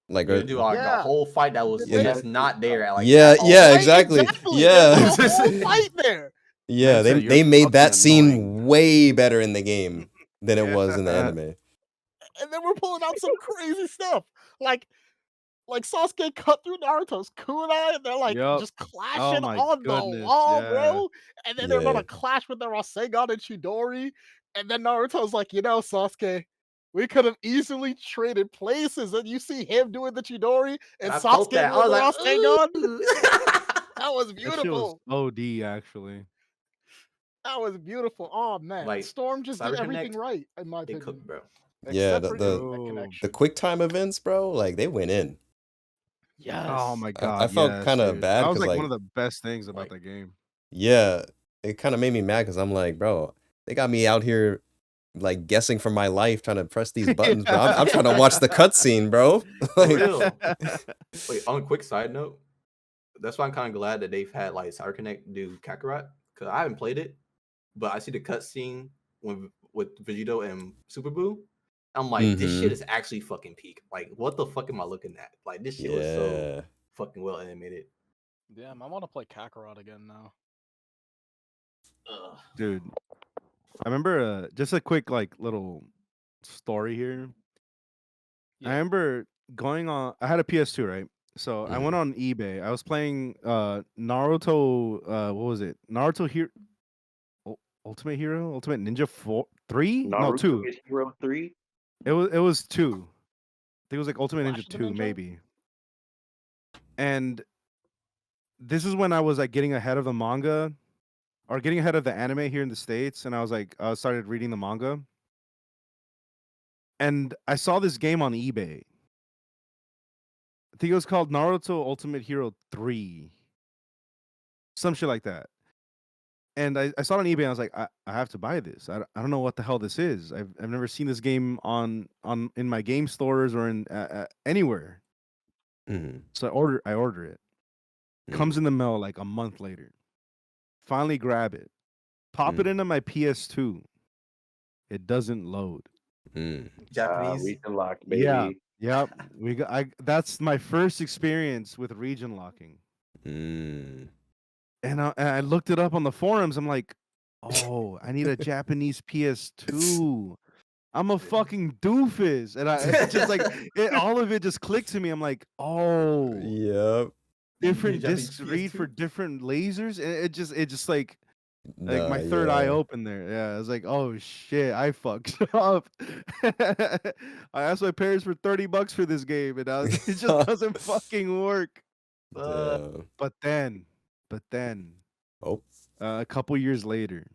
Like, Yeah, they do like a Yeah. whole fight that was They- And- just not there, like yeah, at all. yeah, Right, exactly. exactly. They Yeah. put a whole fight there. Yeah, Man said, they "You're made that fucking scene annoying." way better in the game than it was in the Yeah. anime. And then we're pulling out some crazy stuff. Like Sasuke cut through Naruto's kunai, and they're like Yup. just Oh clashing my on the goodness, wall, yeah. bro. And then they're Yeah. gonna clash with the Rasengan and Chidori. And then Naruto's like, Sasuke, we could have easily traded places. And you see him doing the Chidori and I felt Sasuke that. I doing was the like, Rasengan. ooh. That was That shit was beautiful. OD, actually. That was beautiful. Oh man, Like, Storm just did Cyber everything Connect, right, in my they opinion. cooked, bro. Yeah, Except for the Internet Oh. connection. quick time events, bro, like they went in. Yes. Oh my I god, felt yes, kind of dude. bad That was because like one like of the best things about Like- that game. yeah, it kind of made me mad because I'm like, bro, they got me out here like guessing for my life trying to press these buttons, bro. I'm trying to watch the cutscene, bro. For Like, real. Wait, on a quick side note, that's why I'm kind of glad that they've had like Cyber Connect do Kakarot, because I haven't played it, but I see the cutscene with Vegito and Super Boo. I'm like, this shit Mhm. is actually fucking peak. Like, what the fuck am I looking at? Like, this shit was so Yeah. fucking well animated. Damn, I want to play Kakarot again now. Ugh. Dude, I remember just a quick like little story here. Yeah. I remember going on. I had a PS2, right? So I went Mhm. on eBay. I was playing Naruto. What was it? Naruto Hero, Ultimate Hero, Ultimate Ninja 3? No, Naruto 2. is Hero 3. It was 2. I think it was like Ultimate Flash Ninja the 2, Ninja? maybe. And this is when I was like getting ahead of the manga, or getting ahead of the anime here in the States, and I was like, I started reading the manga, and I saw this game on eBay. I think it was called Naruto Ultimate Hero 3, some shit like that. And I saw it on eBay, and I was like, I have to buy this. I don't know what the hell this is. I've never seen this game on in my game stores or in anywhere. Mhm. So I order it. Comes in the mail like a month later. Finally grab it. Pop it into my PS2. It doesn't load. Mm. Japanese. Region lock, Yeah. baby. Yep. That's my first experience with region locking. Mm. And I looked it up on the forums. I'm like, oh, I need a Japanese PS2. I'm a fucking doofus. And it's just like all of it just clicked to me. I'm like, oh, Yep. different Japanese discs read for PS2? different lasers. And it just like Nah, my third eye yeah. opened there. Yeah, I was like, oh shit, I fucked up. I asked my parents for $30 for this game, and it just doesn't fucking work. Damn. But then, Oh. a couple years later,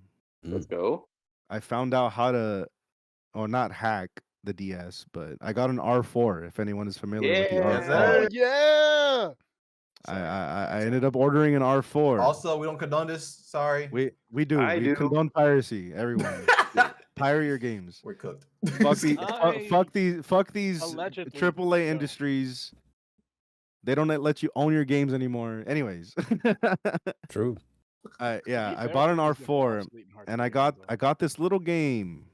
Let's go. I found out how to, or not hack the DS, but I got an R4. If anyone is familiar with the Yeah. R4, Oh yeah. I ended up ordering an R4. Also, we don't condone this. Sorry. We do. I We do. condone piracy. Everyone, pirate your games. We're cooked. Fuck these Allegedly AAA don't. industries. They don't let you own your games anymore. Anyways, True. I To be I fair, bought an games get more R4, obsolete and hard to and I get games, though. got this little game.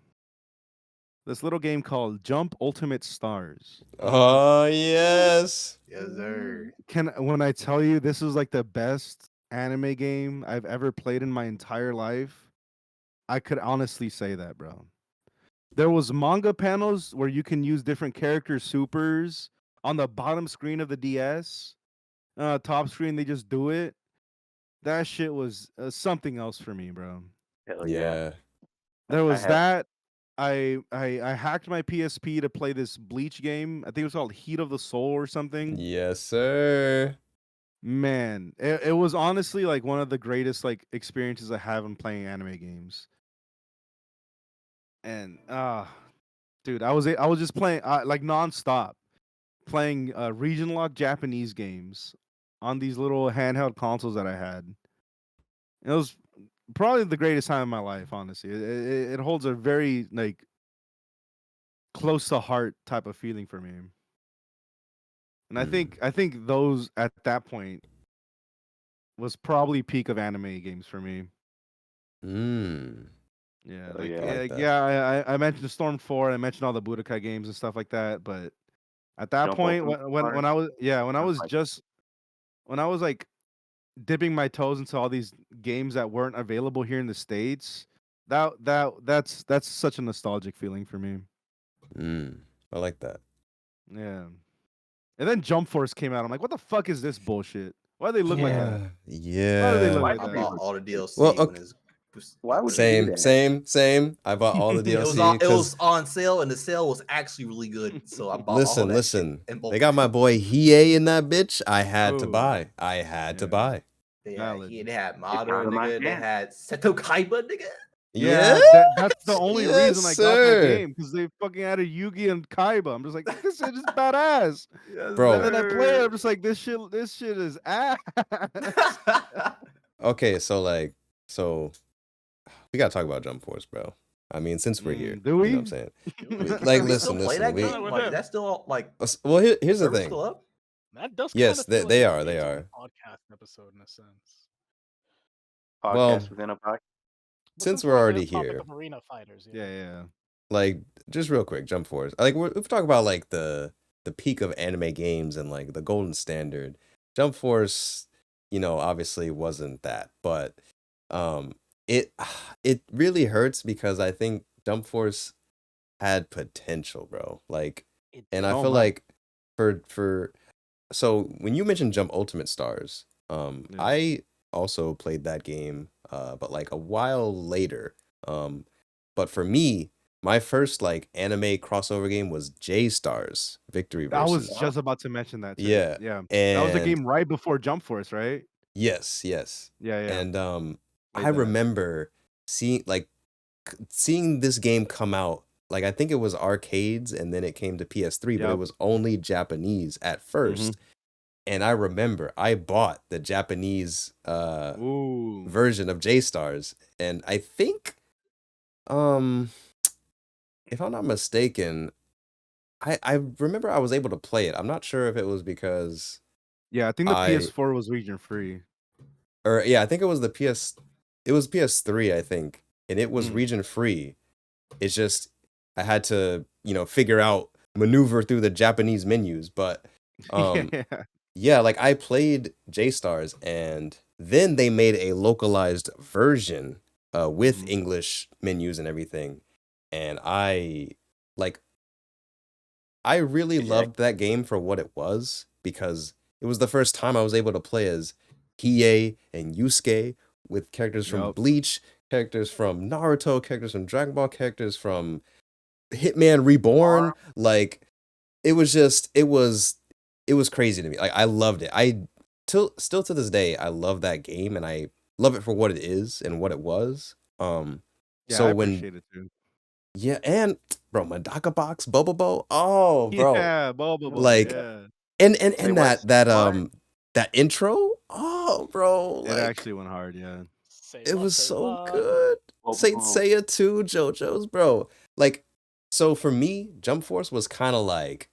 This little game called Jump Ultimate Stars. Oh yes. Yes, sir. When I tell you this is like the best anime game I've ever played in my entire life, I could honestly say that, bro. There was manga panels where you can use different character supers on the bottom screen of the DS. Top screen, they just do it. That shit was something else for me, bro. Hell yeah. Yeah. There was had- that. I hacked my PSP to play this Bleach game. I think it was called Heat of the Soul or something. Yes, sir. Man, it was honestly like one of the greatest like experiences I have in playing anime games. And dude, I was just playing like nonstop, playing region lock Japanese games on these little handheld consoles that I had. It was probably the greatest time of my life, honestly. It holds a very like close to heart type of feeling for me. And I think those at that point was probably peak of anime games for me. Mm. Yeah, Oh, like yeah. I like yeah, that. yeah. I mentioned Storm 4, I mentioned all the Budokai games and stuff like that. But at that Jump point, Ultimate when Star. I was when I That's was like just when I was like dipping my toes into all these games that weren't available here in the States, that's such a nostalgic feeling for me. I like that. Yeah. And then Jump Force came out. I'm like, what the fuck is this bullshit? Why do they look like that? Why do they look Yeah. why like I did that? they bought all the Well, DLC when okay. it's why would you do Same, that? same. I bought all the it was DLC it because was on sale and the sale was actually really good. So I bought all that shit listen. in They bulk. got my boy Hiei in that bitch. I had to Oh, buy. I had to yeah. buy. They Valid. had It's Madara, kind of my nigga. They jam. had Seto Kaiba, nigga. Yeah. Yeah, that's the only Yes, reason I got that sir. game because they fucking added Yugi and Kaiba. I'm just like, this shit is badass. Yes, Bro. And then I play it, I'm sir. just like, this shit is ass. Okay, so we gotta talk about Jump Force, bro. I mean, since we're here, Do you know what we? I'm saying? Let's Like, Can we still listen, play listen. that We game? with Like, them. that's still like well, here's the server's thing. still up. That does kind Yes, of feel they like are. a They Bleach on are. a podcast episode in a sense. Well, Podcast within a podcast. But since since we're we're on the already topic here, of arena fighters, Yeah, yeah. like, just real quick, Jump Force. Like, we've talked about like the peak of anime games and like the golden standard. Jump Force, obviously wasn't that, but um, it it really hurts because I think Jump Force had potential, bro. Like, it and did. I Oh feel my. like for so when you mentioned Jump Ultimate Stars, Yeah. I also played that game, but like a while later. Um, but for me, my first like anime crossover game was J Stars Victory I was Versus. just about to mention that too. Yeah, Yeah. That was the and game right before Jump Force, right? yes, Yeah, yeah. and I Played that. remember seeing this game come out. Like I think it was arcades, and then it came to PS3, but it Yep. was only Japanese at Mhm. first. And I remember I bought the Japanese Ooh. version of J Stars, and I think, if I'm not mistaken, I remember I was able to play it. I'm not sure if it was because Yeah, I think the I PS4 was region free. or yeah, I think it was it was PS3, I think, and it was Mm. region free. It's just I had to figure out maneuver through the Japanese menus, but Yeah. yeah, like I played J Stars, and then they made a localized version with Mhm. English menus and everything. And like I really Did you like loved that game for what it was because it was the first time I was able to play as Hiei and Yusuke with characters from Yep. Bleach, characters from Naruto, characters from Dragon Ball, characters from Hitman Reborn? Like it was crazy to me. Like I loved it. Still to this day I love that game and I love it for what it is and what it was. Yeah, So I when appreciate it too. yeah, and bro, Madaka Box, Bobo, oh bro, Yeah, Bubble, like yeah. say and what? that intro, oh bro, It like actually went hard, yeah. Say it what, was say so what. good. Well, Saint Seiya 2, JoJo's, bro. Like, so for me, Jump Force was kind of like,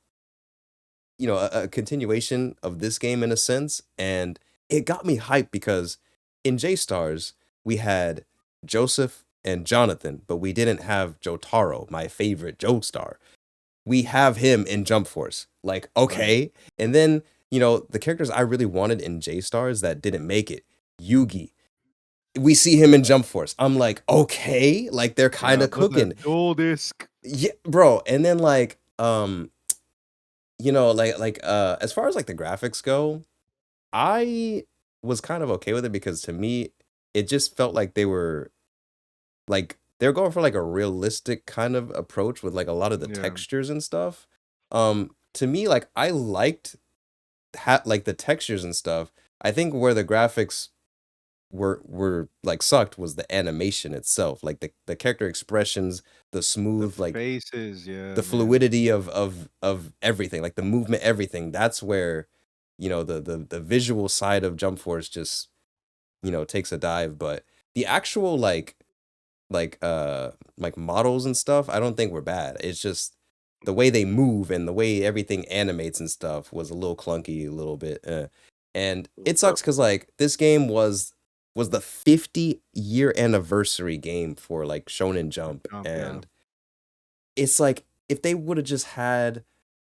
a continuation of this game in a sense. And it got me hyped because in J Stars, we had Joseph and Jonathan, but we didn't have Jotaro, my favorite Joestar. We have him in Jump Force. Like, okay. And then, the characters I really wanted in J Stars that didn't make it, Yugi. We see him in Jump Force. I'm like, okay, like they're kind Yeah, of with the cooking. dual disc. Yeah, bro. And then like as far as like the graphics go, I was kind of okay with it because to me it just felt like they were going for like a realistic kind of approach with like a lot of the Yeah. textures and stuff. To me, like I liked like the textures and stuff. I think where the graphics were like sucked was the animation itself, like the character expressions, the The smooth, like faces, yeah, the man. fluidity of everything, like the movement, everything. That's where, the visual side of Jump Force just, takes a dive. But the actual like models and stuff, I don't think were bad. It's just the way they move and the way everything animates and stuff was a little clunky, a little bit. And it sucks because like this game was the 50-year anniversary game for like Shonen Jump, Jump, yeah. and it's like if they would have just had,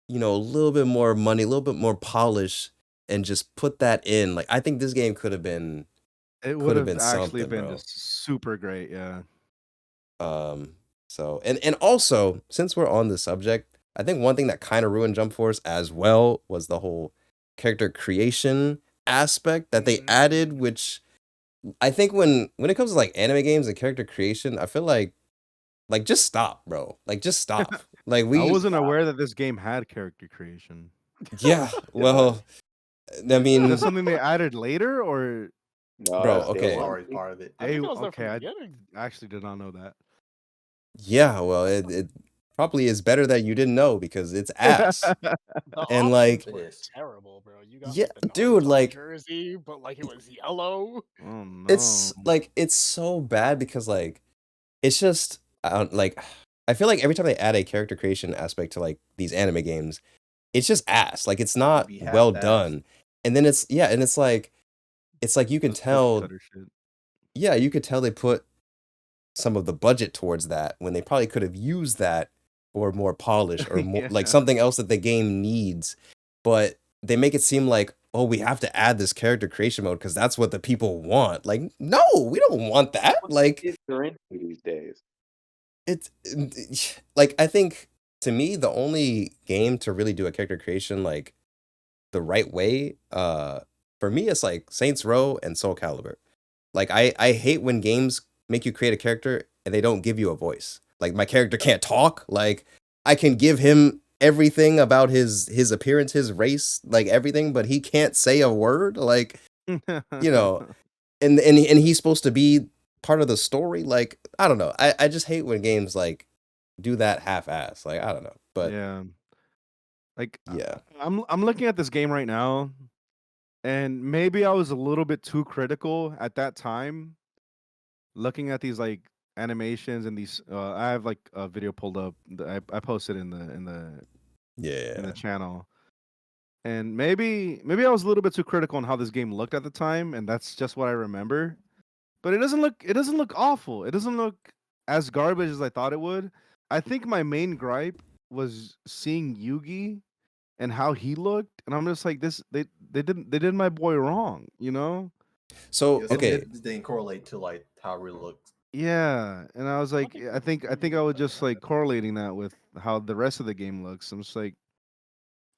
a little bit more money, a little bit more polish, and just put that in, like I think this game could have been It would have actually something, been bro. just super great, yeah. So and also since we're on the subject, I think one thing that kind of ruined Jump Force as well was the whole character creation aspect that they added, which I think when it comes to like anime games and character creation, I feel like just stop, bro. Like just stop. Like I wasn't aware that this game had character creation. yeah, well, I Is that mean, something they added later or No, bro, that's day okay. It's one. already part of it. I think it was there from okay, the I beginning. actually did not know that. Yeah, well, it probably is better that you didn't know because it's ass. The And options like, It were is. terrible, bro. You got yeah, like the dude, Naruto like jersey, but like it was yellow. Oh no. it's like it's so bad because like it's just like I feel like every time they add a character creation aspect to like these anime games, it's just ass. Like it's not Be well half-assed. done. And then it's like you can Cookie tell, cutter shit. yeah, you could tell they put some of the budget towards that when they probably could have used that for more polish or more like Yeah. something else that the game needs. But they make it seem like, oh, we have to add this character creation mode because that's what the people want. Like, no, we don't want that. What Like, kids are into these days? it's like I think to me the only game to really do a character creation like the right way, for me it's like Saints Row and Soul Calibur. Like I hate when games make you create a character and they don't give you a voice. Like my character can't talk. Like I can give him everything about his appearance, his race, like everything, but he can't say a word. Like, you know, and he's supposed to be part of the story. Like, I don't know. I just hate when games like do that half ass. Like, I don't know. But Yeah. Like yeah. I'm looking at this game right now, and maybe I was a little bit too critical at that time, looking at these like animations and these. I have like a video pulled up that I posted in the Yeah. channel, and maybe I was a little bit too critical on how this game looked at the time, and that's just what I remember. But it doesn't look awful. It doesn't look as garbage as I thought it would. I think my main gripe was seeing Yugi and how he looked, and I'm just like, they did my boy wrong, you know? So Yes, okay. it didn't correlate to like how it really looked. Yeah, and I was like, think I think I was just like correlating that with how the rest of the game looks. I'm just like,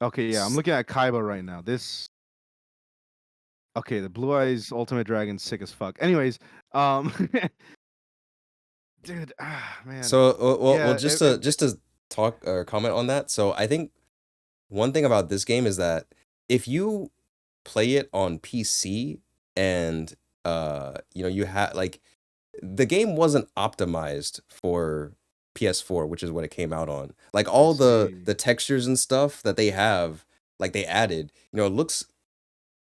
okay, yeah, I'm looking at Kaiba right now. Okay, the Blue Eyes Ultimate Dragon sick as fuck. Anyways, dude, man. So well, Yeah, just to talk or comment on that. So I think one thing about this game is that if you play it on PC and you have like the game wasn't optimized for PS4, which is what it came out on. Like all the see. textures and stuff that they have, like they added, it looks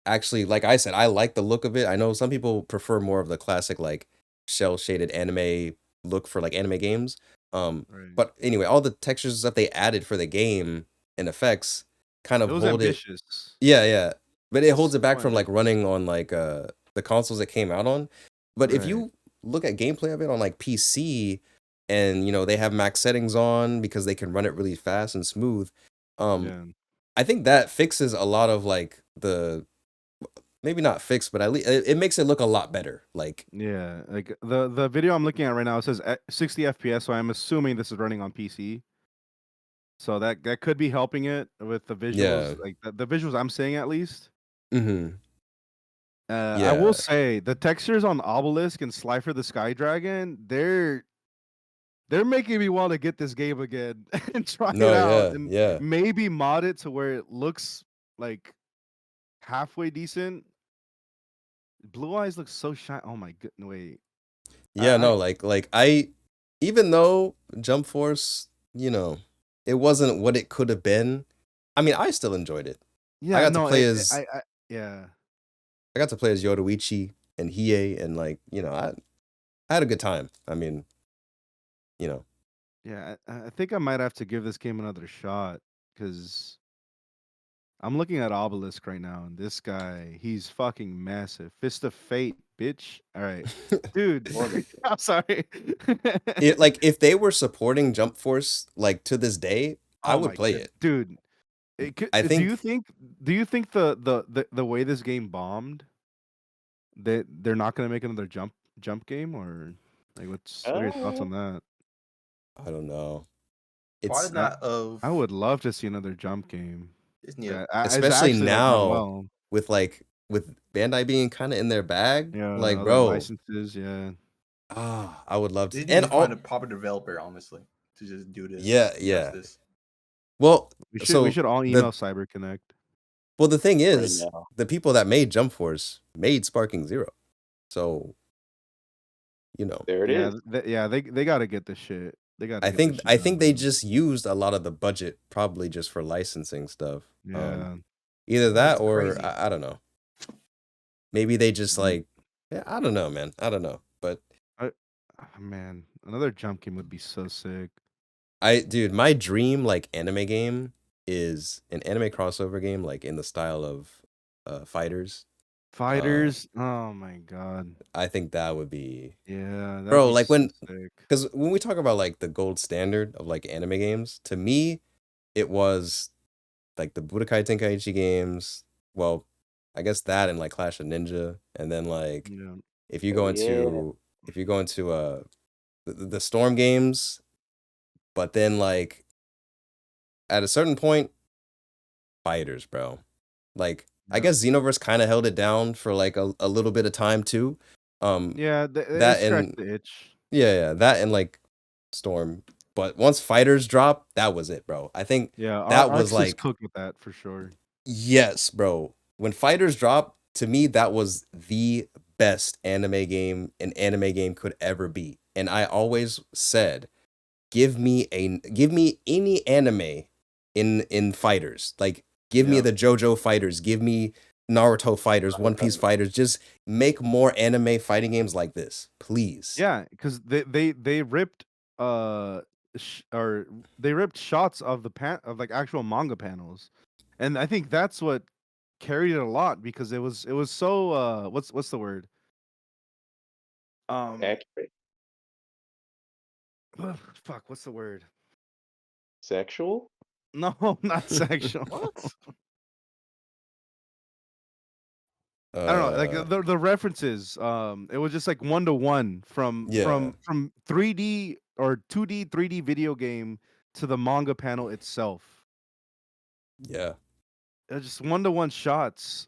actually, like I said, I like the look of it. I know some people prefer more of the classic like shell shaded anime look for like anime games. Right. But anyway, all the textures that they added for the game and effects kind of It was hold it. ambitious. Yeah. But it holds it back So from like running on like the consoles it came out on. But if Right. you look at gameplay of it on like PC and they have max settings on because they can run it really fast and smooth, Yeah. I think that fixes a lot of like the maybe not fixed, but at least it makes it look a lot better. Like Yeah, like the video I'm looking at right now, it says 60 FPS, so I'm assuming this is running on PC. So that could be helping it with the visuals, Yeah. like the visuals I'm seeing at least. Mm-hmm. I will say the textures on Obelisk and Slifer the Sky Dragon, they're making me want to get this game again and try No, it out yeah, and yeah. maybe mod it to where it looks like halfway decent. Blue Eyes looks so shiny. Oh my god, wait. Yeah, I no, like I, even though Jump Force, it wasn't what it could have been. I mean, I still enjoyed it. I yeah, got to no, play as yeah. I got to play as Yoruichi and Hiei, and like, I had a good time. I mean, you know, Yeah, I think I might have to give this game another shot because I'm looking at Obelisk right now, and this guy, he's fucking massive. Fist of Fate, bitch. All right, dude. I'm sorry. like if they were supporting Jump Force like to this day, I Oh would my play god, it. dude. I Do you think think? Do you think the way this game bombed, that they're not gonna make another jump game, or like what are your thoughts on that? I don't know. Probably It's not of. I would love to see another jump game. It's near. It's especially actually like done now well. with Bandai being kind of in their bag. Yeah, Like, other bro, licenses. Yeah, I would love They to. need And to find all, a proper developer, honestly, to just do this yeah, yeah. justice. Well, we so should all email CyberConnect. the thing Right is, now. the people that made Jump Force made Sparking Zero. So, There it Yeah, is. they gotta get this shit. They gotta I get this think shit done, they bro. just used a lot of the budget probably just for licensing stuff. Yeah, Either that That's or crazy. I don't know. Maybe they just Mhm. like, yeah, I don't know, man. I don't know. But man, another jump game would be so sick. dude, my dream like anime game is an anime crossover game like in the style of Fighters. Fighters. Oh my god. I think that would be, Yeah, that'd bro, be like so when, sick. because when we talk about like the gold standard of like anime games, to me, it was like the Budokai Tenkaichi games. Well, I guess that and like Clash of Ninja, and then like Yeah. if you Oh go yeah. into the Storm games, but then like at a certain point, Fighters, bro. Like I Yeah. guess Xenoverse kind of held it down for like a little bit of time too. Yeah, they That scratched and the itch. yeah, that and like Storm. But once Fighters dropped, that was it, bro. I think Yeah, that was Arx is like, cooked with that for sure. yes, bro. When Fighters dropped, to me, that was the best anime game an anime game could ever be. And I always said, give me any anime in fighters. Like, give me Yep. the JoJo fighters, give me Naruto fighters, One Piece fighters. Just make more anime fighting games like this, please. Yeah, because they ripped or they ripped shots of of like actual manga panels, and I think that's what carried it a lot because it was so what's the word Accurate. fuck, what's the word? Sexual. No, not sexual. What? I don't know, like Uh, the references. It was just like 1-to-1 yeah, from 3D or 2D 3D video game to the manga panel itself. yeah. It was just 1-to-1 shots,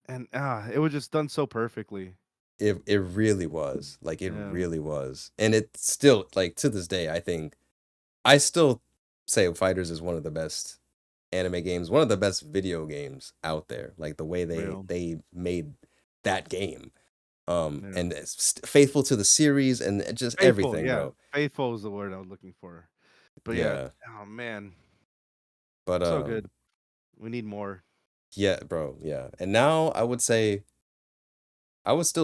and it was just done so perfectly. It really was. Like it Yeah, really was. And it still, like, to this day, I still say Fighters is one of the best anime games, one of the best video games out there. Like the way real. they made that game. Yeah. And it's faithful to the series and just Faithful, everything, yeah. bro. Faithful is the word I was looking for. But yeah, Yeah. oh man, But so good. We need more. yeah, bro, yeah. And now I would still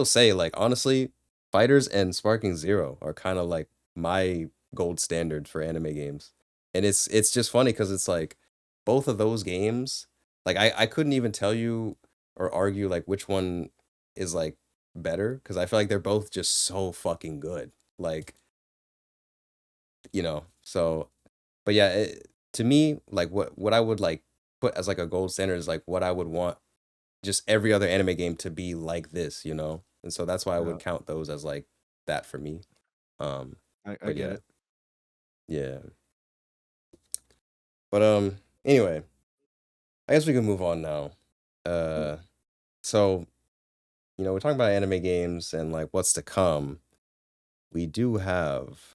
say, like, honestly, Fighters and Sparking Zero are kind of like my gold standard for anime games. And it's just funny because it's like both of those games, like I couldn't even tell you or argue like which one is like better because I feel like they're both just so fucking good. Like, so but yeah, to me, like what I would like put as like a gold standard is like what I would want just every other anime game to be like this. And so that's why I Yeah, would count those as like that for me. Um, I but get yeah, it. yeah. But anyway, I guess we can move on now. So we're talking about anime games and like what's to come. We do have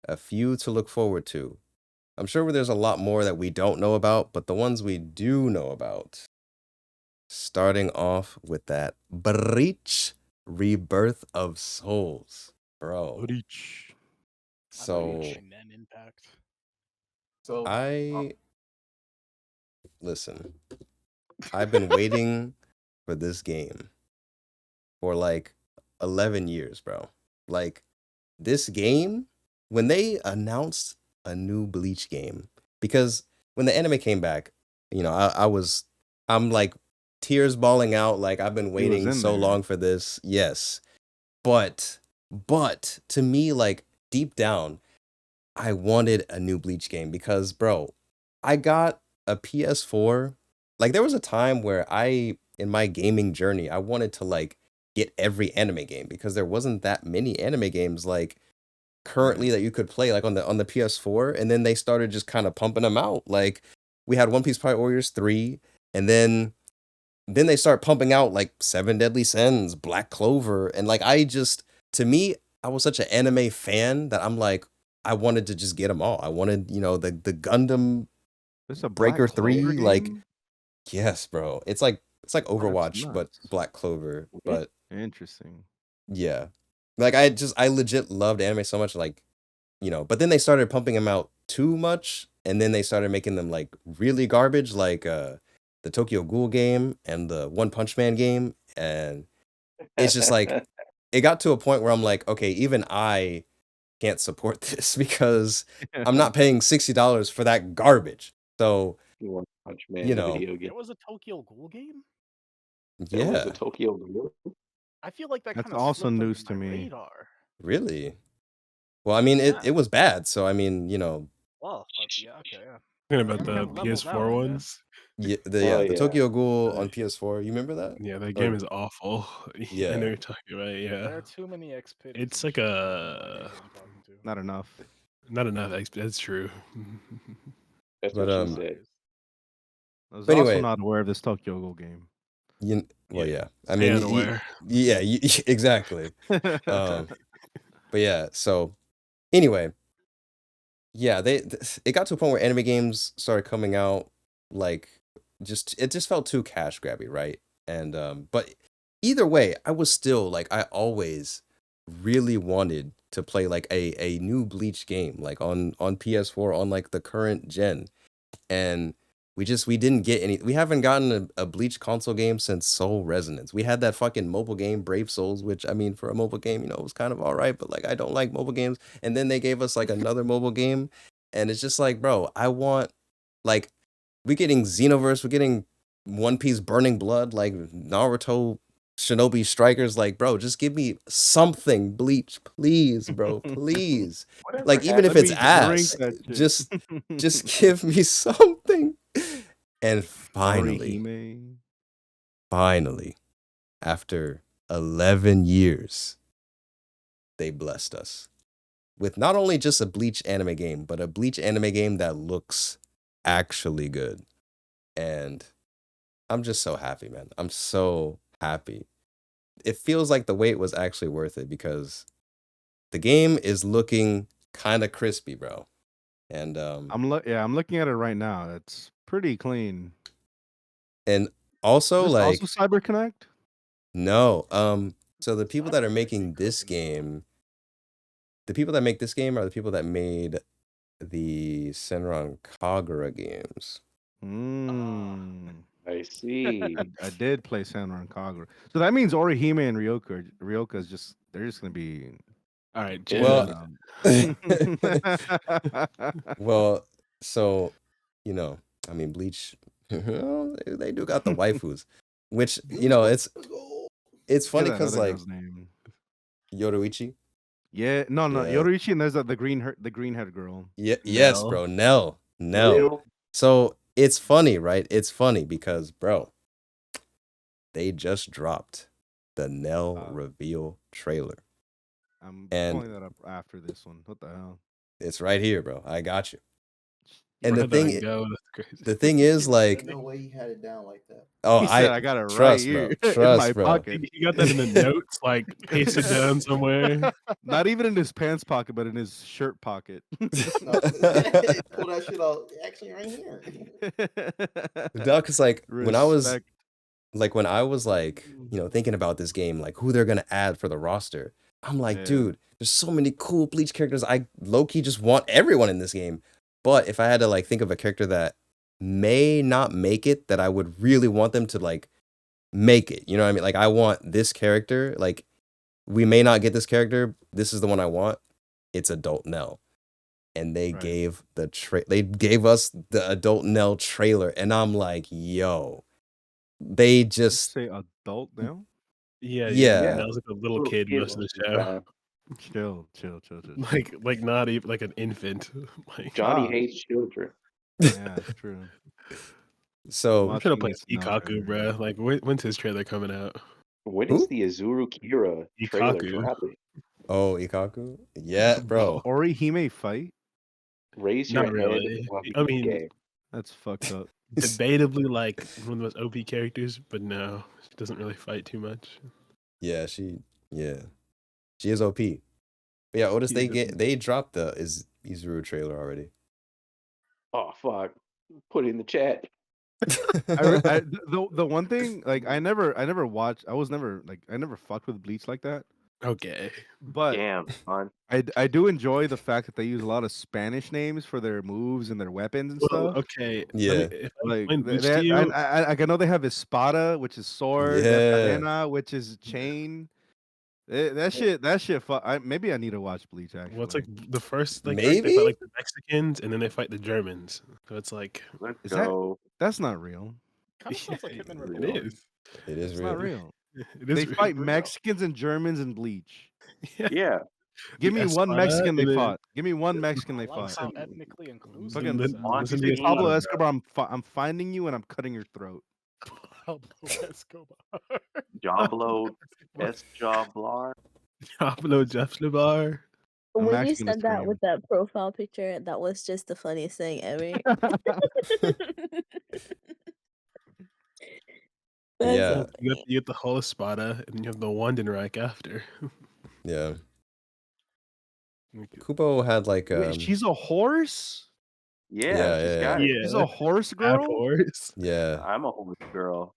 a few to look forward to. I'm sure there's a lot more that we don't know about, but the ones we do know about. starting off with that Bleach Rebirth of Souls, bro. Bleach. So And then Impact. So listen, I've been waiting for this game for like 11 years, bro. Like this game, when they announced a new Bleach game, because when the anime came back, I'm like tears bawling out, like I've been He was waiting in so there. long for this. Yes. But to me, like deep down, I wanted a new Bleach game because, bro, I got a PS4. Like there was a time where in my gaming journey, I wanted to like get every anime game because there wasn't that many anime games like currently that you could play like on the PS4, and then they started just kind of pumping them out. Like we had One Piece Pirate Warriors 3, and then they start pumping out like Seven Deadly Sins, Black Clover, and like to me, I was such an anime fan that I'm like I wanted to just get them all. I wanted, the Gundam There's a Breaker Black Clover 3, like game? yes, bro. It's like Overwatch but nuts. Black Clover, but Interesting. yeah. Like I legit loved anime so much, like, but then they started pumping them out too much, and then they started making them like really garbage, like the Tokyo Ghoul game and the One Punch Man game, and it's just like it got to a point where I'm like, okay, even I can't support this because I'm not paying $60 for that garbage. So, One Punch Man, you the know, video game. There was a Tokyo Ghoul game? There was yeah, a Tokyo Ghoul. I feel like that That's kind of also slipped news under to my me. radar. really. Well, I mean, Yeah. it was bad, so I mean, Well, yeah, okay, yeah. Talking about We're the having levels now, PS4 I one. guess. the yeah. Tokyo Ghoul on Right. PS4. You remember that? Yeah, that Or- game is awful. I Yeah. know you're talking about. There Yeah, are too many expids. it's and like shit going on that you're talking to. Not enough. not enough. That's true. That's But, what she um, said. I was But also anyway- not aware of this Tokyo Ghoul game. Well, Yeah. yeah. I Stay mean, unaware. yeah, exactly. But yeah, so anyway, yeah, it got to a point where anime games started coming out like it just felt too cash grabby, right? And but either way, I was still like I always really wanted to play like a new Bleach game like on PS4 on like the current gen. And we didn't get any. We haven't gotten a Bleach console game since Soul Resonance. We had that fucking mobile game Brave Souls, which I mean for a mobile game, it was kind of all right, but like I don't like mobile games. And then they gave us like another mobile game, and it's just like, bro, I want like we're getting Xenoverse, we're getting One Piece Burning Blood, like Naruto Shinobi Strikers, like bro, just give me something Bleach, please, bro, please. Whatever Like even if Let it's me ass, drink that just shit. give me something. And Orihime. finally, after 11 years, they blessed us with not only just a Bleach anime game, but a Bleach anime game that looks actually good. And I'm just so happy, man. I'm so happy. It feels like the wait was actually worth it because the game is looking kind of crispy, bro. And I'm looking at it right now. It's pretty clean. and also Is this like also CyberConnect? no, so the people that are making this game, the people that make this game are the people that made the Senran Kagura games. I see. I did play Senran Kagura. So that means Orihime and Ryoka is just they're just gonna be All right, Well- Jen. Well, so I mean Bleach, they do got the waifus, which it's funny Forget that because other like girl's name. Yoruichi. Yeah, no, Yeah. Yoruichi, and there's the green haired girl. Yeah, yes, Nell. bro, Nell. Real? So it's funny, right? It's funny because, bro, they just dropped the Nell reveal trailer. I'm And- pulling that up after this one. What the hell? It's right here, bro. I got you. You And Where'd the that thing, go? That's crazy. the thing is, like, no way he had it down like that. oh, He said I got it right trust, here bro. in Trust, my bro. pocket. You got that in the notes, like pasted down somewhere. Not even in his pants pocket, but in his shirt pocket. No, pull that shit out. Actually, right here. No, because like when I was Respect. like when I was like, thinking about this game, like who they're gonna add for the roster, I'm like, Yeah. dude, there's so many cool Bleach characters. I low-key just want everyone in this game. But if I had to like think of a character that may not make it, that I would really want them to like make it. You know what I mean? Like I want this character. Like we may not get this character. This is the one I want. It's Adult Nell. And they Right. gave us the Adult Nell trailer, and I'm like, yo, they You just say adult now? Yeah. Yeah. That was like a little Little kid kid most of the most of the show. time. Chill. Like not even like an infant. Like Johnny Ah. hates children. Yeah, it's true. So I'm trying to Watching play it now, Ikaku, bro. Like when's his trailer coming out? When is Who? the Azuru Kira trailer Ikaku. dropping? Oh, Ikaku? Yeah, bro. Orihime fight? Raise your Not head really. while I you mean, game. That's fucked up. debatably like one of the most OP characters, but no, she doesn't really fight too much. Yeah, she is OP. But yeah, Otis, She they dropped the Izuru trailer already. Oh fuck! Put it in the chat. The one thing, like I never watched. I never fucked with Bleach like that. Okay. But Damn, son. I do enjoy the fact that they use a lot of Spanish names for their moves and their weapons and Well, stuff. okay. Yeah. If I Like explain Bleach they, to you, I know they have espada, which is sword. They have Yeah. cadena, which is chain. That shit. Maybe I need to watch Bleach actually. well, it's like the first like arc, Maybe? they fight like the Mexicans and then they fight the Germans. So it's like Let's Is that- go. That's not real. Kind of sounds like Hitman it Reborn. is. It is It's real. not real. It They is real. fight real. Mexicans and Germans in Bleach. Yeah. Give The me one espada, Mexican they and then- fought. Give me one Mexican they I love fought. how Listen, ethnically inclusive Fucking this listen, sounds. listen to Hey, the Pablo espada, Escobar, I'm finding you and I'm cutting your throat. Pablo Escobar. Jablo Escobar. bro. Pablo Jeflabar. I'm When you actually gonna said that stream. with that profile picture, that was just the funniest thing ever. That's Yeah. so You funny. get the whole espada and then you have the Wandenreich after. Yeah. Kubo had like Wait, she's a horse? Yeah, she's got it. She's a horse Half girl? horse. yeah. I'm a horse girl.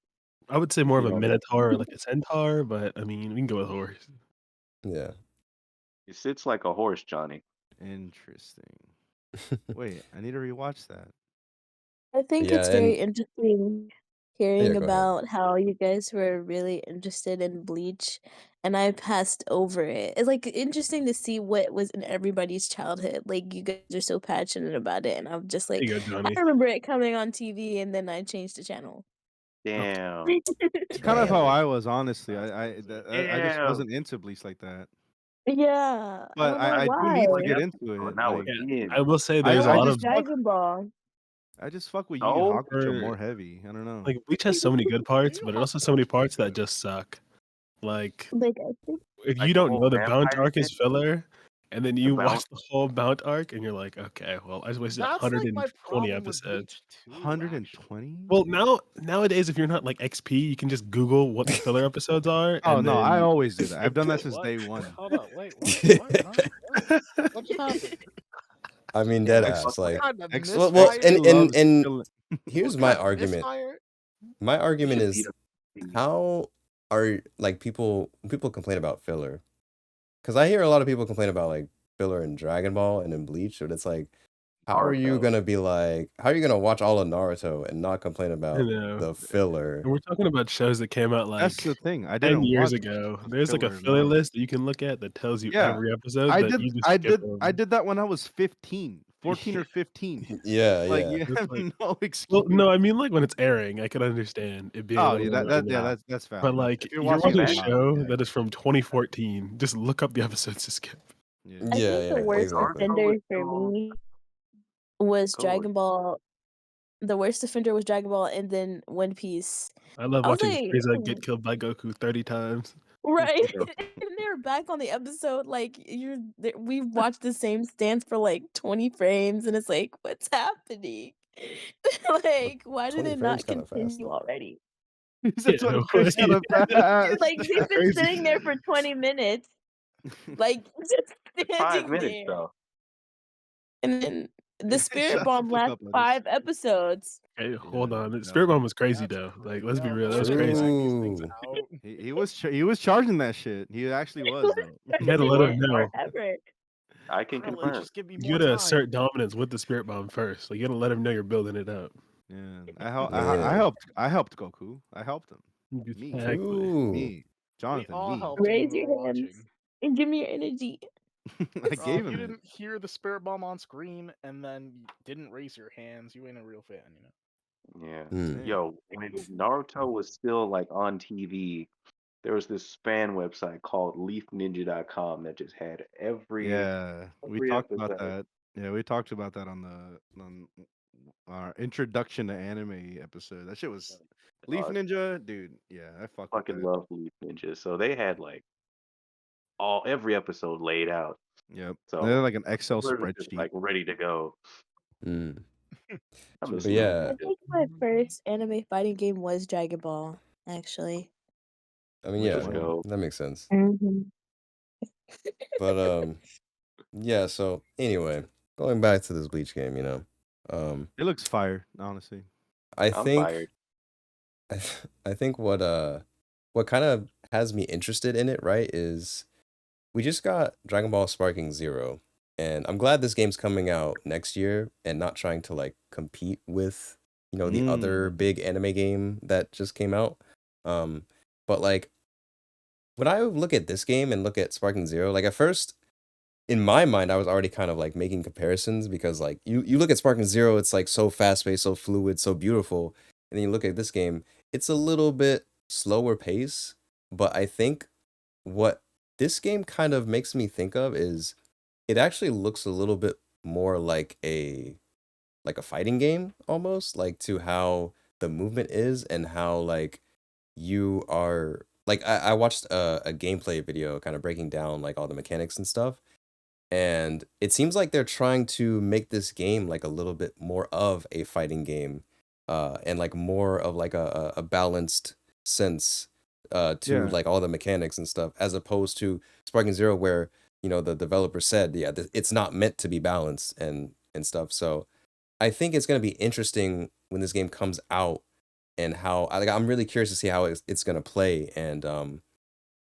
I would say more of You a know, minotaur or like a centaur, but I mean we can go with horse. Yeah. It sits like a horse, Johnny. Interesting. Wait, I need to rewatch that. I think Yeah, it's very and interesting yeah, hearing go ahead. about how you guys were really interested in Bleach, and I passed over it. It's like interesting to see what was in everybody's childhood. Like you guys are so passionate about it, and I'm just There like, you go, I Johnny. remember it coming on TV, and then I changed the channel. Damn. It's kind of Damn. how I was, honestly. I just Damn. wasn't into Bleach like that. Yeah, But I'm like, I do why? need to Like, get that's into cool. it. Now Like, we're in. I will say there's I a lot just of fuck- Dragon Ball. I just fuck with Yu Oh, Yu Hakusho or- more heavy. I don't know. like Bleach has so many good parts, but it also has so many parts that just suck. Like Like I think if Like you the don't whole know the Bount vampire arc is shit? filler, and then you Bount- watch the whole Bount arc, and you're like, okay, well, I just wasted That's like 120 my problem with episodes. Bleach too, 120? Well, nowadays, if you're not like XP, you can just Google what the filler episodes are. Oh and no, I then- always do that. I've done that since What? day one. Hold on, wait, what? Huh? What just happened? I mean, dead Ex- ass. Like, God, the Ex- well, misfire? and Loves here's What my kind of argument. misfire? My argument Should is beat up- how are like people complain about filler? Because I hear a lot of people complain about like filler in Dragon Ball and in Bleach, but it's like, how are you Naruto. gonna be like, how are you gonna watch all of Naruto and not complain about know. the filler? And we're talking about shows that came out like That's the thing. I 10 didn't years watch ago. the There's like a filler filler Naruto. list that you can look at that tells you Yeah, every episode. I that did. You just I skip did. over. I did that when I was 15, 14 or 15. Yeah, Like yeah. you It's have like- no excuse. Well, no, I mean like when it's airing, I can understand it being. a Oh little yeah, bit yeah, like, that's valid. But like, If you're you're watching a watching live, show yeah. that is from 2014. Just look up the episodes to skip. Yeah. I Yeah, think yeah, the worst exactly. offender was for so me was cool. Dragon Ball. The worst offender was Dragon Ball, and then One Piece. I love I was watching like, Frieza get killed by Goku 30 times. right, Yeah. and they were back on the episode. Like we watched the same stance for like 20 frames, and it's like, what's happening? Like, why did 20 it frames not kinda fast. continue already? That's Yeah, what Chris well, had a pass. Like they've been Crazy. sitting there for 20 minutes, like just standing 5 minutes there. though. And then The Spirit Shut the Bomb fuck last up, Lettuce. 5 episodes. Hey, Yeah, hold on. The no. Spirit Bomb was crazy That's though. crazy. Like, let's be Yeah, real, bro, that was they crazy. drag these things True. out. He was charging that shit. He actually was though. You had to let him know. Forever. I can Bro, like, confirm. just give me You more gotta time. assert dominance with the Spirit Bomb first. Like, you gotta let him know you're building it up. Yeah, Yeah. I helped Goku. I helped him. Me, Exactly. True. me, We Jonathan, all me. helped when Raise we were your hands watching. and give me your energy. I Bro, gave if you him it. didn't hear the Spirit Bomb on screen and then you didn't raise your hands, you ain't a real fan, you know? Yeah. Mm. Damn. Yo, when Naruto was still like on TV, there was this fan website called leafninja.com that just had Yeah, we every talked about episode. that. Yeah, we talked about that on our introduction to anime episode. That shit was Leaf Uh, Ninja, dude. Yeah, I fuck with fucking that. love Leaf Ninja. So they had like every episode laid out. Yep, they're So like an Excel we're just spreadsheet. like ready to go. Mm. I miss But Leaf yeah, I Ninja. think my first anime fighting game was Dragon Ball, actually. I mean, Which yeah, Let's one? go. that makes sense. Mm-hmm. But yeah. So anyway, going back to this Bleach game, It looks fire, honestly. I I'm fired. think I think what kind of has me interested in it, right, is we just got Dragon Ball Sparking Zero, and I'm glad this game's coming out next year and not trying to like compete with, the other Mm. big anime game that just came out. But like when I look at this game and look at Sparking Zero, like at first in my mind, I was already kind of like making comparisons because like you look at Sparking Zero, it's like so fast paced, so fluid, so beautiful, and then you look at this game, it's a little bit slower pace. But I think what this game kind of makes me think of is it actually looks a little bit more like a fighting game almost, like to how the movement is and how like you are like I watched a gameplay video kind of breaking down like all the mechanics and stuff, and it seems like they're trying to make this game like a little bit more of a fighting game, and like more of like a balanced sense to Yeah, like all the mechanics and stuff, as opposed to Sparking Zero, where the developer said, yeah, it's not meant to be balanced and stuff. So I think it's gonna be interesting when this game comes out and how like I'm really curious to see how it's gonna play. And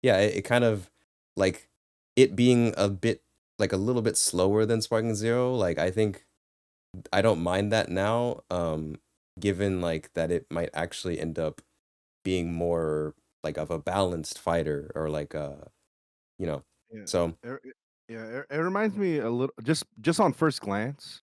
yeah, it kind of like it being a bit like a little bit slower than Sparking Zero. Like I think I don't mind that now, given like that it might actually end up being more like of a balanced fighter or like you know. yeah, So it reminds me a little, just on first glance.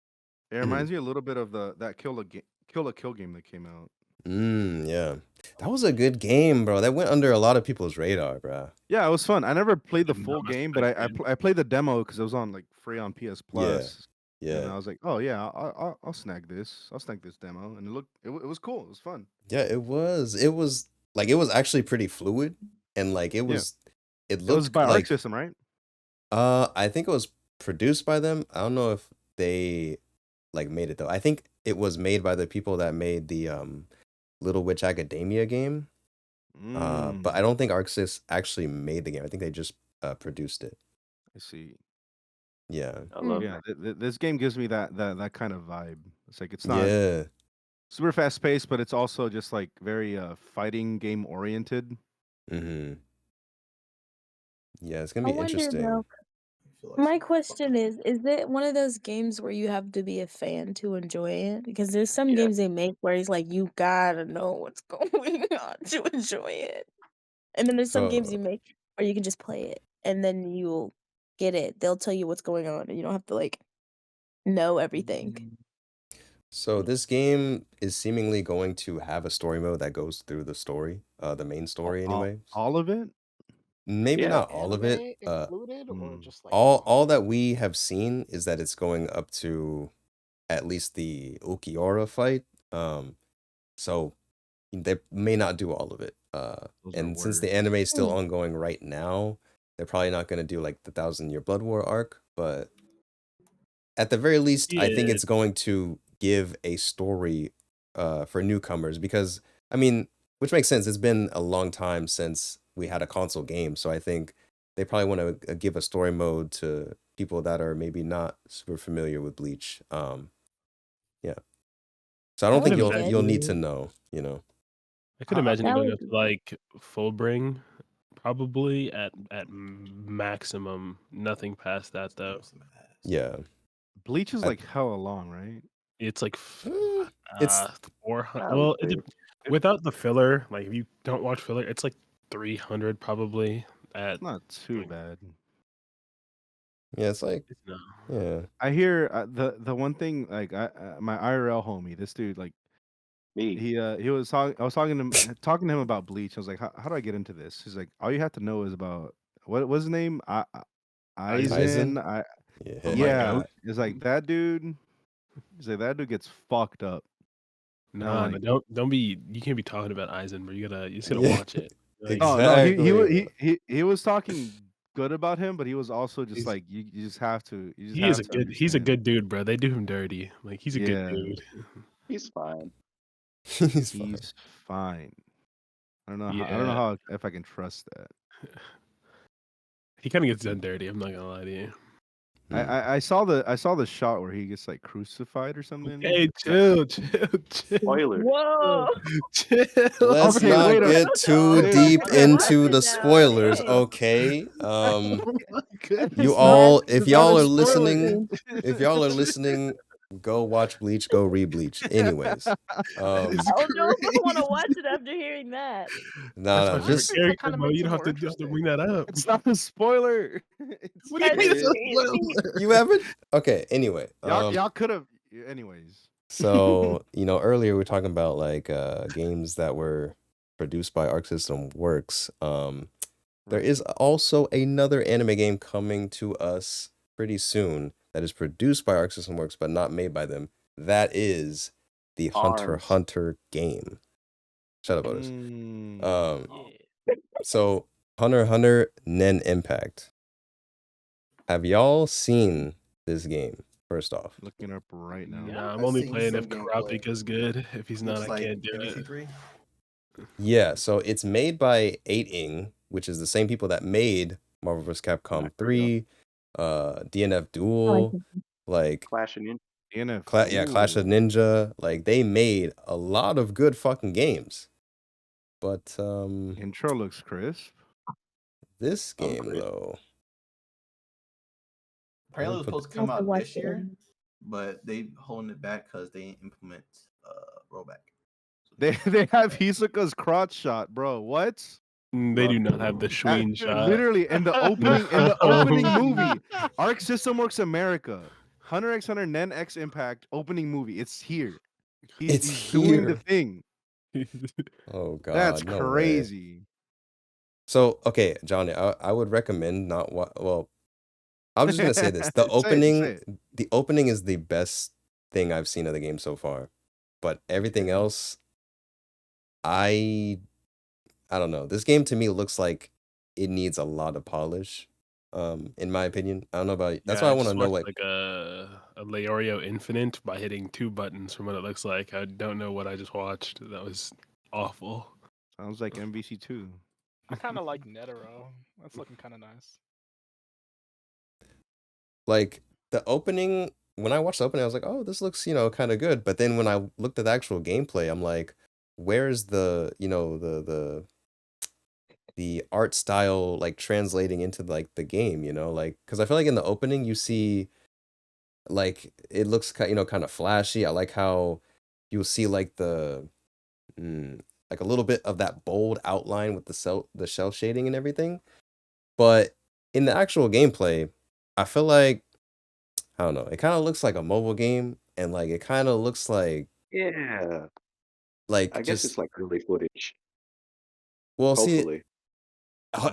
It mhm. reminds me a little bit of that Kill a Kill game that came out. Yeah. That was a good game, bro. That went under a lot of people's radar, bro. Yeah, it was fun. I never played the Not full messing game, with but that game. I played the demo because it was on like free on PS Yeah. Plus, and Yeah. I was like, oh yeah, I'll snag this. I'll snag this demo, and it was cool. It was fun. Yeah, it was. It was like it was actually pretty fluid, and like it Yeah, it it was looked by Arc like System, right? I think it was produced by them. I don't know if they like made it though. I think it was made by the people that made the Little Witch Academia game. But I Mm, don't think ArcSys actually made the game. I think they just produced it. I see. Yeah. I love Yeah, this game gives me that kind of vibe. It's like it's not Yeah. super fast paced, but it's also just like very fighting game oriented. Mm-hmm. Yeah, it's I gonna be wonder though. interesting. I feel like My some question fucking is it one of those games where you have to be a fan to enjoy it? Because there's some Yeah. games they make where it's like you gotta know what's going on to enjoy it. And then there's some games you So make where you can just play it and then you'll get it. They'll tell you what's going on and you don't have to like know everything. So this game is seemingly going to have a story mode that goes through the story, the main story anyway. All of it. Maybe Yeah. not all of Anime it. included or Mm. just like All that we have seen is that it's going up to at least the Ukiora fight. So they may not do all of it. Those are And since the words. anime is still Hmm. ongoing right now, they're probably not gonna do like the 1,000-year Blood War arc, but at the very least, I think Yeah. it's going to give a story for newcomers because I mean, which makes sense. It's been a long time since we had a console game, so I think they probably want to give a story mode to people that are maybe not super familiar with Bleach. Yeah. So I That don't think would be you'll good. need to know, you know. I could imagine it That going would up to be like full bring, probably at maximum. Nothing past that though. Yeah. Bleach is I- like hella long, right? It's like It's 400. I Well, would say without the filler, like if you don't watch filler, it's like 300 probably. At It's not too bad. yeah, it's like no. yeah. I hear the one thing like my IRL homie, this dude like me. he was talking. I was talking to him about Bleach. I was like, how do I get into this? He's like, all you have to know is about what was his name? Aizen? Aizen. Yeah. Yeah, goat? it's like that dude. He's like that dude gets fucked up. Nah, like- don't be. You can't be talking about Aizen, bro. You just gotta Yeah. watch it. Like, Exactly. No, Exactly. he was talking good about him, but he was also just He's- like you just have to. You just he have is a to good. He's a understand. good dude, bro. They do him dirty. Like he's a good Yeah. dude. He's fine. He's fine. He's fine. I don't know. Yeah. I don't know how if I can trust that. He kind of gets done dirty. I'm not gonna lie to you. I saw the shot where he gets like crucified or something. Hey, chill. Spoiler. Whoa. Chill. Let's Okay, not wait a- get too wait a- deep I'm gonna into watch the it now, spoilers, dang. okay? Oh my goodness. You It's all, not- if it's not y'all a are spoiler. listening, if y'all are listening, go watch Bleach, go re-bleach. Anyways, I don't know if I want to watch it after hearing that. no, That's my favorite just That character, kinda bro. makes You it don't have more to interesting. bring that up. It's not a spoiler. What do you mean it's a spoiler? you haven't. Okay. Anyway, Y'all could have. Anyways. so earlier we were talking about like games that were produced by Arc System Works. There is also another anime game coming to us pretty soon that is produced by Arc System Works but not made by them. That is the Hunter x Arms. Hunter game. Shut up, Otis. Mm. So Hunter x Hunter Nen Impact. Have y'all seen this game? First off, Looking up right now. Yeah. Nah, I'm I've only seen playing some if gameplay. Karapika's good. If he's not, Looks I like can't do it. MVC3. yeah. So it's made by 8ing, which is the same people that made Marvel vs. Capcom 3, DNF Duel, like Clash of Ninja. DNF. Clash of Ninja. Like they made a lot of good fucking games. But Intro looks crisp. this Oh, game great. though, Apparently, it was put supposed to I'll come have to out watch this it. year, but they holding it back because they didn't implement rollback. They have Hisoka's crotch shot, bro. What? They do not have the Schween shot. Literally in the opening movie, Arc System Works America, Hunter x Hunter Nen X Impact opening movie. It's here. He's doing the here. thing. Oh god, That's no way. crazy. So okay, Johnny, I would recommend not well. I'm just gonna say this: the Say it, opening, say it. the opening is the best thing I've seen of the game so far. But everything else, I don't know. This game to me looks like it needs a lot of polish. In my opinion, I don't know about. That's why I want to know watched, like a Leorio Infinite by hitting 2 buttons from what it looks like. I don't know what I just watched. That was awful. Sounds like MVC2. I kind of like Netero. That's looking kind of nice. like the opening. When I watched the opening, I was like, oh, this looks kind of good. But then when I looked at the actual gameplay, I'm like, where's the the art style like translating into like the game, like because I feel like in the opening you see like it looks kind of flashy. I like how you'll see like the like a little bit of that bold outline with the shell shading and everything. But in the actual gameplay, I feel like I don't know, it kind of looks like a mobile game and like it kind of looks like Yeah. like I guess just it's like early footage. well see Hopefully.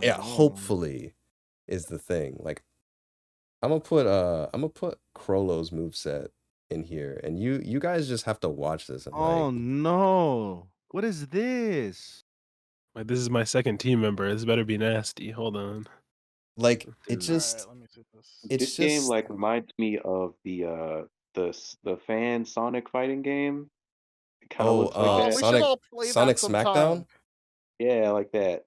yeah, Oh. hopefully is the thing. Like I'm gonna put Krollo's moveset in here, and you guys just have to watch this and Oh like no! What is this? Like this is my second team member. This better be nasty. Hold on. it Alright, just let me see this. it's This game just like reminds me of the fan Sonic fighting game. It kind of looks like Oh, that. we should Sonic all play Sonic that sometime. Smackdown. Yeah, like that.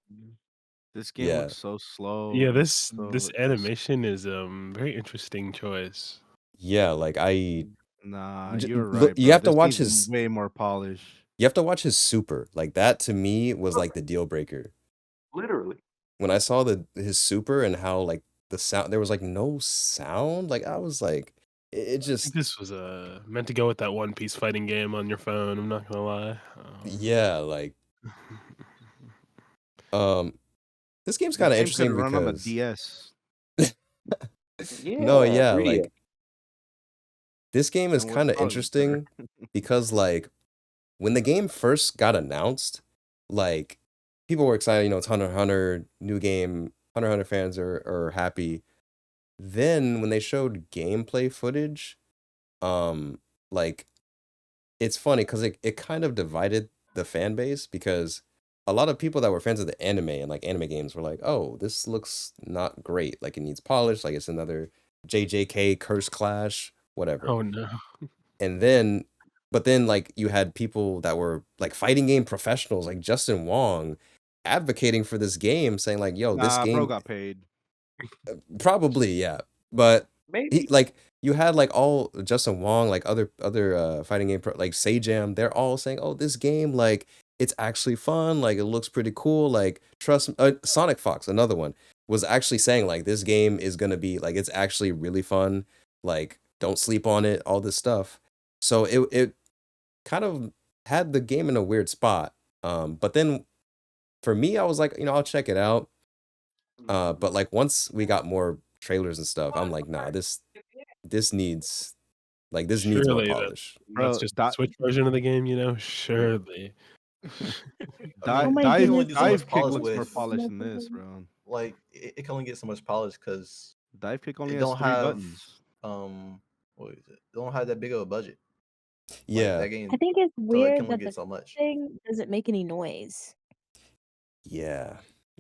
This game Yeah. looks so slow. Yeah, and this so- this animation is very interesting choice. Yeah, like I Nah, J- you're look, right, you bro. have to This watch needs his. way more polish. You have to watch his super. Like that to me was like the deal breaker. Literally. When I saw his super and how like the sound, there was like no sound. Like I was like, it I think just this was meant to go with that One Piece fighting game on your phone. I'm not gonna lie. yeah, like um, this game's This kind of game could interesting run on a because DS. no, Yeah, yeah, for real. like this game is And with kind of polish, sir. interesting because like when the game first got announced, like people were excited, you know, it's Hunter x Hunter, new game, Hunter x Hunter fans are happy. Then when they showed gameplay footage, like it's funny because it kind of divided the fan base because a lot of people that were fans of the anime and like anime games were like, oh, this looks not great. Like it needs polish, like it's another JJK Curse Clash, whatever. Oh no. And then, but then like you had people that were like fighting game professionals like Justin Wong advocating for this game, saying like, yo, this Nah, bro game got paid. probably, yeah. But he Maybe. like you had like all Justin Wong, like other fighting game like Sajam, they're all saying, "Oh, this game like it's actually fun, like it looks pretty cool." Like trust Sonic Fox, another one, was actually saying like this game is gonna be like it's actually really fun. Like don't sleep on it, all this stuff. So it kind of had the game in a weird spot. But then for me, I was like, you know, I'll check it out. But like once we got more trailers and stuff, I'm like, nah, this needs this needs more Surely polish. that's Bro, just the Switch version of the game, you know? Surely. I mean, Oh my you can Dive only goodness, do so much Dive Kick polish looks more with polished than this, bro. like it can only get so much polish because Dive Kick only it has don't 3 have buttons. what is it? It don't have that big of a budget. Like Yeah, that I game, think it's so it can weird only that get the so much. thing doesn't make any noise. yeah,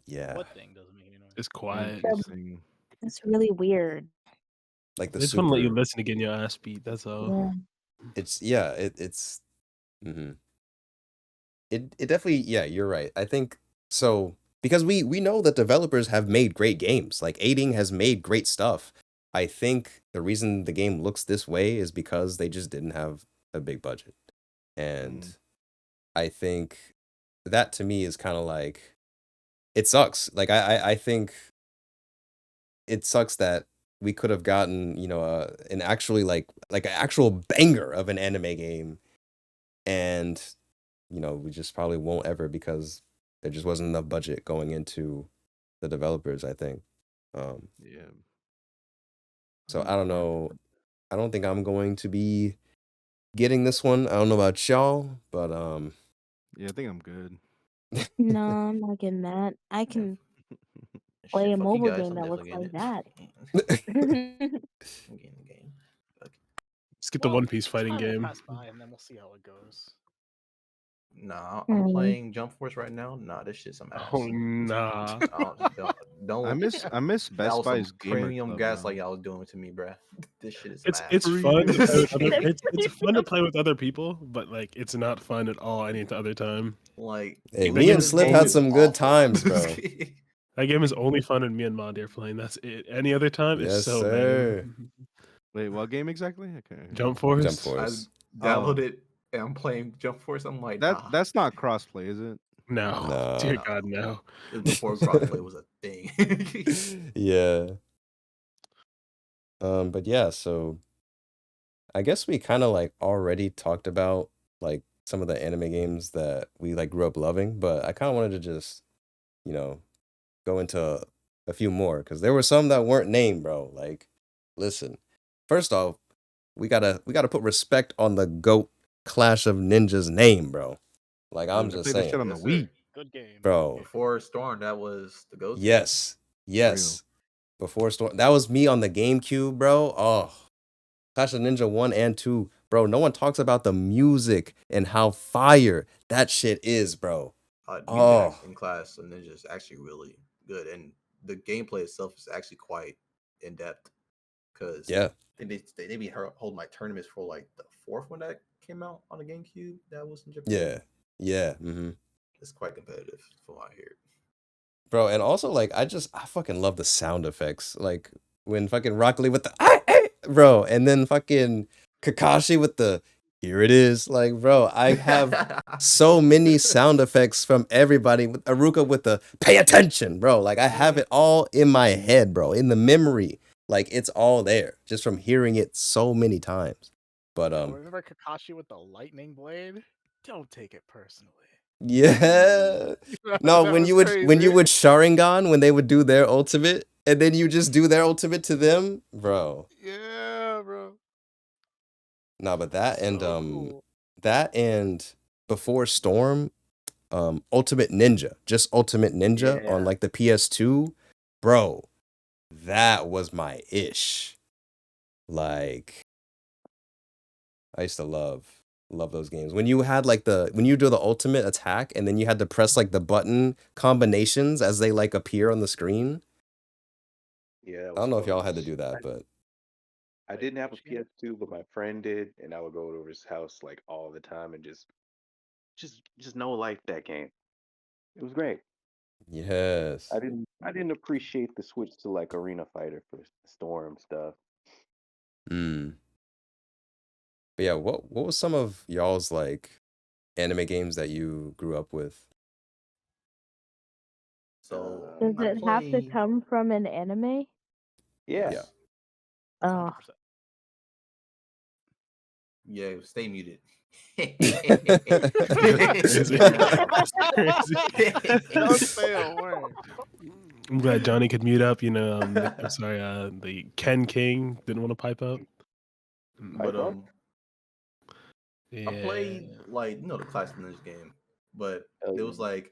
yeah. What thing doesn't make any noise? It's quiet. Interesting. It's really weird. Like the They just want to let you super, listen to getting your ass beat. That's all. Yeah. it's mhm. It definitely, yeah, you're right. I think so because we know that developers have made great games. Like Aiding has made great stuff. I think the reason the game looks this way is because they just didn't have a big budget. And I think that to me is kind of like it sucks. Like I think it sucks that we could have gotten, you know, an actually like an actual banger of an anime game and you know, we just probably won't ever because there just wasn't enough budget going into the developers, I think. Yeah. So I don't know. I don't think I'm going to be getting this one. I don't know about y'all, but Yeah, I think I'm good. No, I'm not getting that. I can play Shit, a fuck you mobile guys. game I'm that looks definitely like getting that. it. I'm getting the game. Fuck. Let's get the One Piece fighting time will game. pass by and then we'll see how it goes. Nah, I'm Mm. playing Jump Force right now. Nah, this shit's some ass. Oh nah. Don't I miss that Best was some Buy's gamer premium club, gaslight bro. y'all was doing to me, bruh. This shit is some ass. It's fun to play with other it's fun to play with other people, but like it's not fun at all any other time. Like hey, That me game and is Slip only- had some good times, bro. That game is only fun when me and Mondy are playing. That's it. Any other time Yes, is so sir. lame. Wait, what game exactly? Okay. Jump Force. Jump I Force. downloaded and I'm playing Jump Force. I'm like, nah. That's not crossplay, is it? No. No. Dear No. God, no. It was before crossplay was a thing. Yeah. But yeah, so I guess we kind of like already talked about like some of the anime games that we like grew up loving, but I kind of wanted to just, you know, go into a few more because there were some that weren't named, bro. Like, listen, first off, we gotta put respect on the GOAT Clash of Ninjas name, bro. Like, I'm I just played that shit saying, on the Yes, Wii. sir. Good game. bro. Before Storm, that was the go-to. Yes, yes. Before Storm, that was me on the GameCube, bro. Oh, Clash of Ninja 1 and 2, bro. No one talks about the music and how fire that shit is, bro. Music in Clash of Ninja is actually really good, and the gameplay itself is actually quite in depth. Because Yeah, they be holding like tournaments for like the fourth one that came out on the GameCube. That was in Japan. yeah, yeah. Mm-hmm. It's quite competitive from what I hear. Bro, and also like I fucking love the sound effects. Like when fucking Rock Lee with the bro, and then fucking Kakashi with the here it is. Like, bro, I have so many sound effects from everybody. With Aruka with the pay attention, bro. Like, I have it all in my head, bro, in the memory. Like, it's all there just from hearing it so many times. But Remember Kakashi with the lightning blade? Don't take it personally. yeah. No, That when was you would crazy. Sharingan, when they would do their ultimate, and then you just do their ultimate to them, bro. Yeah, bro. No, but that and So cool. that and before Storm, Ultimate Ninja, just Ultimate Ninja on Yeah. like the PS2, bro, that was my ish. Like, I used to love those games. When you had like when you do the ultimate attack and then you had to press like the button combinations as they like appear on the screen. Yeah, that I was don't know if y'all fun. had to do that, but I Wait, didn't have a which game? PS2, but my friend did, and I would go over his house like all the time and just no life that game. It was great. yes. I didn't appreciate the switch to like Arena Fighter for Storm stuff. Mm. But yeah, what was some of y'all's like anime games that you grew up with? So Does I it have to played. come from an anime? Yeah. Yeah. Oh, 100%. Yeah, stay muted. Crazy. Don't say a word. I'm glad Johnny could mute up. You know, I'm sorry. The Ken King didn't want to pipe up. But Pipe up? Yeah. I played like the classic Ninja game, but Oh, there yeah. was like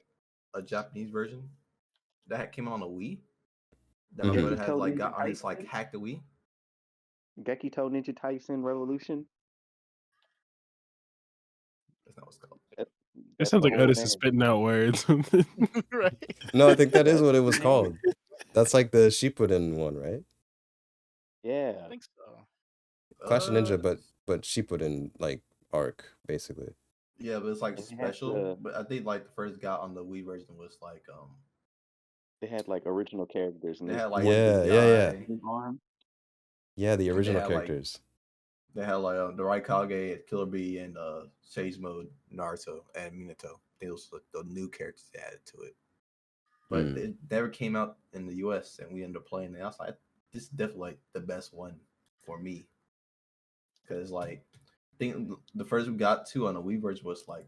a Japanese version that came out on a Wii that Mhm. my brother Gekito had like Ninja got on his like Tyson? hacked the Wii. Gekito Ninja Tyson Revolution? That's not what it's called. It That's sounds the like whole Otis is name. spitting out words. Right. No, I think that is That's what it was the name. called. That's like the Shippuden one, right? I Yeah. think so. Clash of Ninja, It's- but Shippuden like arc basically. yeah, but it's like And they had special. But I think like the first guy on the Wii version was like they had like original characters, and they this had like one Yeah, the yeah. guy arm. Yeah, the and original characters. they had like the Raikage, Killer Bee, and Sage Mode, Naruto, and Minato. Those were the new characters they added to it. But Mm. it never came out in the US, and we ended up playing it. I was like, this is definitely like the best one for me. Because like I think the first we got to on the Wii version was like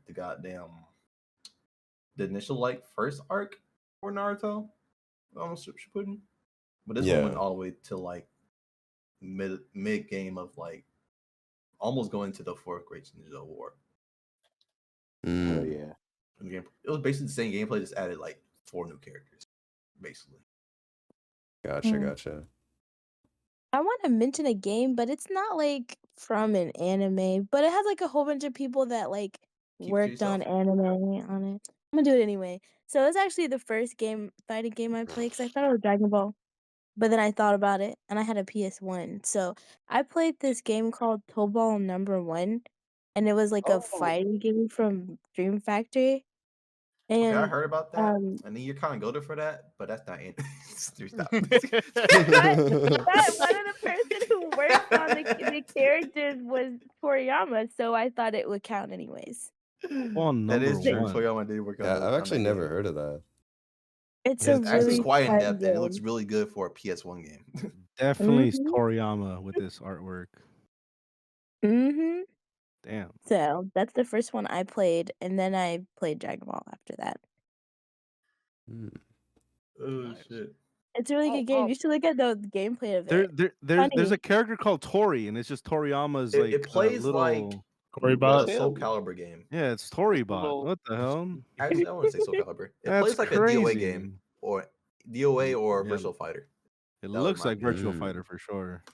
the initial like first arc for Naruto. Almost Shippuden. But this one went Yeah. all the way to like mid game of like almost going to the fourth Great Ninja War. Oh Mm. yeah. It was basically the same gameplay, just added like 4 new characters, basically. Gotcha, Hmm. gotcha. I want to mention a game, but it's not like from an anime, but it has like a whole bunch of people that like Keep it to worked on yourself. anime on it. I'm gonna do it anyway. So it's actually the first fighting game I played because I thought it was Dragon Ball, but then I thought about it and I had a PS1. So I played this game called Tobal Number One, and it was like a Oh, fighting game from Dream Factory. Okay, I And heard about that. And then you're kind of goaded for that, but that's not it. Stop. but one of the person who worked on the characters was Toriyama, so I thought it would count anyways. On That number is true. one. Toriyama did work Yeah, I've on actually that never game. heard of that. It's Yeah, a It's actually really quite in fun depth, and it looks game. really good for a PS1 game. Definitely Mhm. Toriyama with this artwork. Mhm. Damn. So that's the first one I played, and then I played Dragon Ball after that. Mm. Oh Nice. shit! It's a really good game. You should look at the gameplay of it. There's Funny. a character called Tori, and it's just Toriyama's It like plays like little. Corey a Bot. Soul Calibur game. Yeah, it's Toribot. little- What the hell? Actually, I want to say Soul Calibur. It That's plays like a DOA crazy. game or DOA or Yeah. Virtual Fighter. It That was looks my like Virtual Mm. Fighter for sure.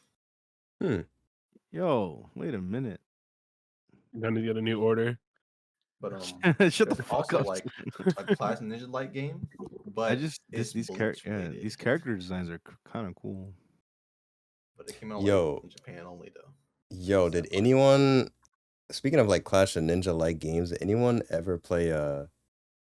Hmm. Yo, wait a minute. Gonna get a new order. But Shut the there's fuck also up. like a Clash Ninja like game, but it's these Bleach these rated. character designs are kind of cool. But it came out Yo. like in Japan only though. Yo, did anyone, speaking of like Clash of Ninja like games, did anyone ever play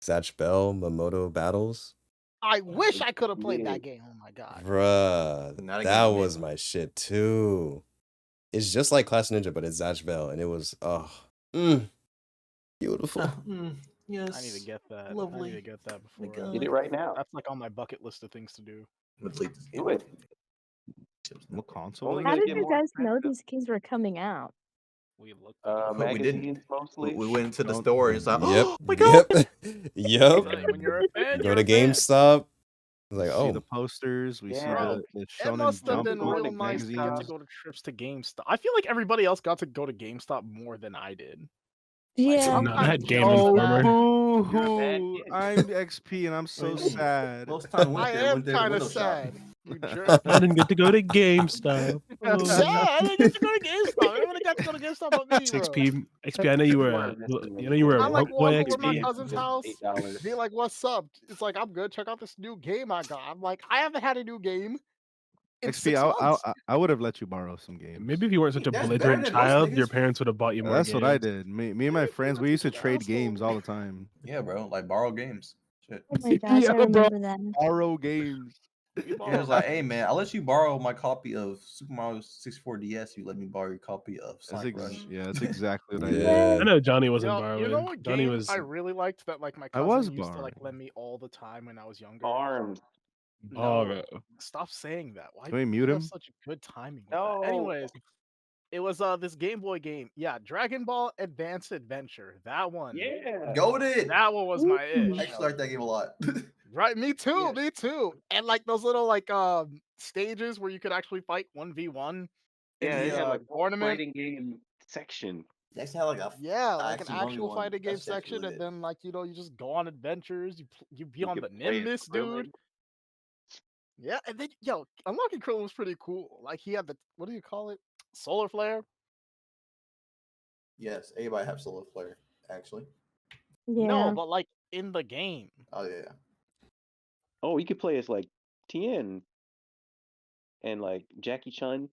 Zatch Bell Mamoto Battles? I wish I could have played Yeah. that game. Oh my god. Bruh, Not a that game, was man. my shit too. it's just like Class Ninja, but it's Zatch Bell, and it was beautiful. Yes. I need to get that. I need Lovely. to get that my before. Get it right now. That's like on my bucket list of things to do. I'm gonna delete this. Do it. What console? Only is How it? gonna did get you more guys know expensive. these games were coming out? We looked. It up. We didn't. Magazines mostly. We went into the Don't- store and it's like, Yep. oh my god. Yep. Hey, when you're a fan, Go you're to a fan. GameStop. It's like, see oh, the posters. We see Yeah. the It Shonen must have Jump been going real to nice to get to GameStop. go to trips to GameStop. I feel like everybody else got to go to GameStop more than I did. Yeah. No, I kinda had Game jealous of Informer. that. Oh, You're a bad boo-hoo! kid. I'm XP and I'm so Wait, sad. Most of the time we I went there, am went there to kind window of shop. sad. You jerk. I didn't get to go to GameStop. I'm sad. I didn't get to go to GameStop. Everybody got to go to GameStop but me, bro. XP, I know you were a I like woke boy, walk over my XP. cousin's house, $8. be like, "What's up?" It's like, "I'm good. Check out this new game I got." I'm like, "I haven't had a new game in XP, 6 months." I would have let you borrow some games. Maybe if you weren't such a That's better belligerent than most child, your niggas. parents would have bought you more That's games. what I did. Me and my Yeah, friends, we you're used to such an trade asshole. games all the time. Yeah, bro. Like borrow games. Shit. Oh my gosh, Yeah, I bro. remember that. Borrow games. We Yeah, it was like, hey man, I'll let you borrow my copy of Super Mario 64 DS. You let me borrow your copy of That's Sonic Rush. yeah, that's exactly what I did. yeah. I know Johnny wasn't you borrowing. know what Johnny game was I really liked that like my I cousin was used to like borrowing. lend me all the time when I was younger? Arms. borrow. Stop saying that. Why Can we do mute you have him? such good timing with No. that? Anyways, it was this Game Boy game. Yeah, Dragon Ball Advance Adventure. That one. Yeah. Go with it. That one was my I ish. actually like that game a lot. Right, me too, Yeah. me too. And like those little like stages where you could actually fight 1v1 in Yeah, they the had like one tournament. fighting game section. They actually had like a Yeah, like an actually actual 1v1. fighting game That's actually section, and lit. then like you just go on adventures. You be You on could the play as Nimbus, Krillin. dude. Yeah, and then unlocking Krillin was pretty cool. Like he had the what do you call it? Solar flare. Yes, everybody have solar flare, actually. Yeah. No, but like in the game. Oh yeah. Oh, you could play as like Tien and like Jackie Chun.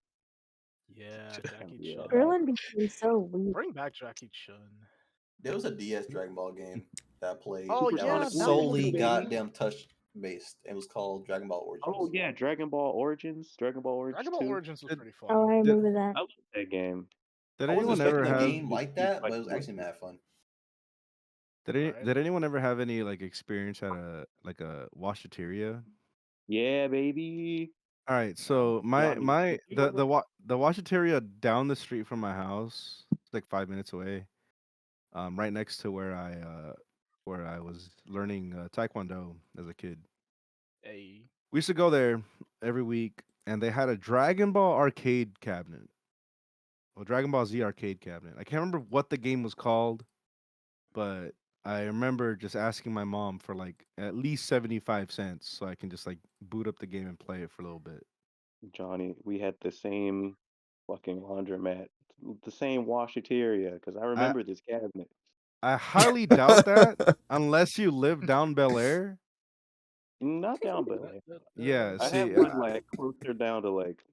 Yeah, Jackie Yeah. Chun. Krillin became so weak. Bring back Jackie Chun. There was a DS Dragon Ball game that I played Oh, that yeah, was that solely was- goddamn touch based. It was called Dragon Ball Origins. Oh yeah, Dragon Ball Origins. Dragon Ball Origins. Dragon Ball 2. Origins was Did- pretty Oh, fun. I remember that. I love that game. Did I wasn't anyone ever expecting a have? game like that, but it was actually mad fun. Alright. Did anyone ever have any like experience at a washateria? Yeah, baby. All right, so my Johnny, my did you the ever- the washateria down the street from my house, it's like 5 minutes away, right next to where I was learning taekwondo as a kid. Hey. We used to go there every week, and they had a Dragon Ball arcade cabinet, or Dragon Ball Z arcade cabinet. I can't remember what the game was called, but I remember just asking my mom for like at least 75 cents so I can just like boot up the game and play it for a little bit. Johnny, we had the same fucking laundromat, the same washateria, because I remember this cabinet. I highly doubt that unless you live down Bel Air. Not down Bel Air. Yeah, I see, have one like closer down to like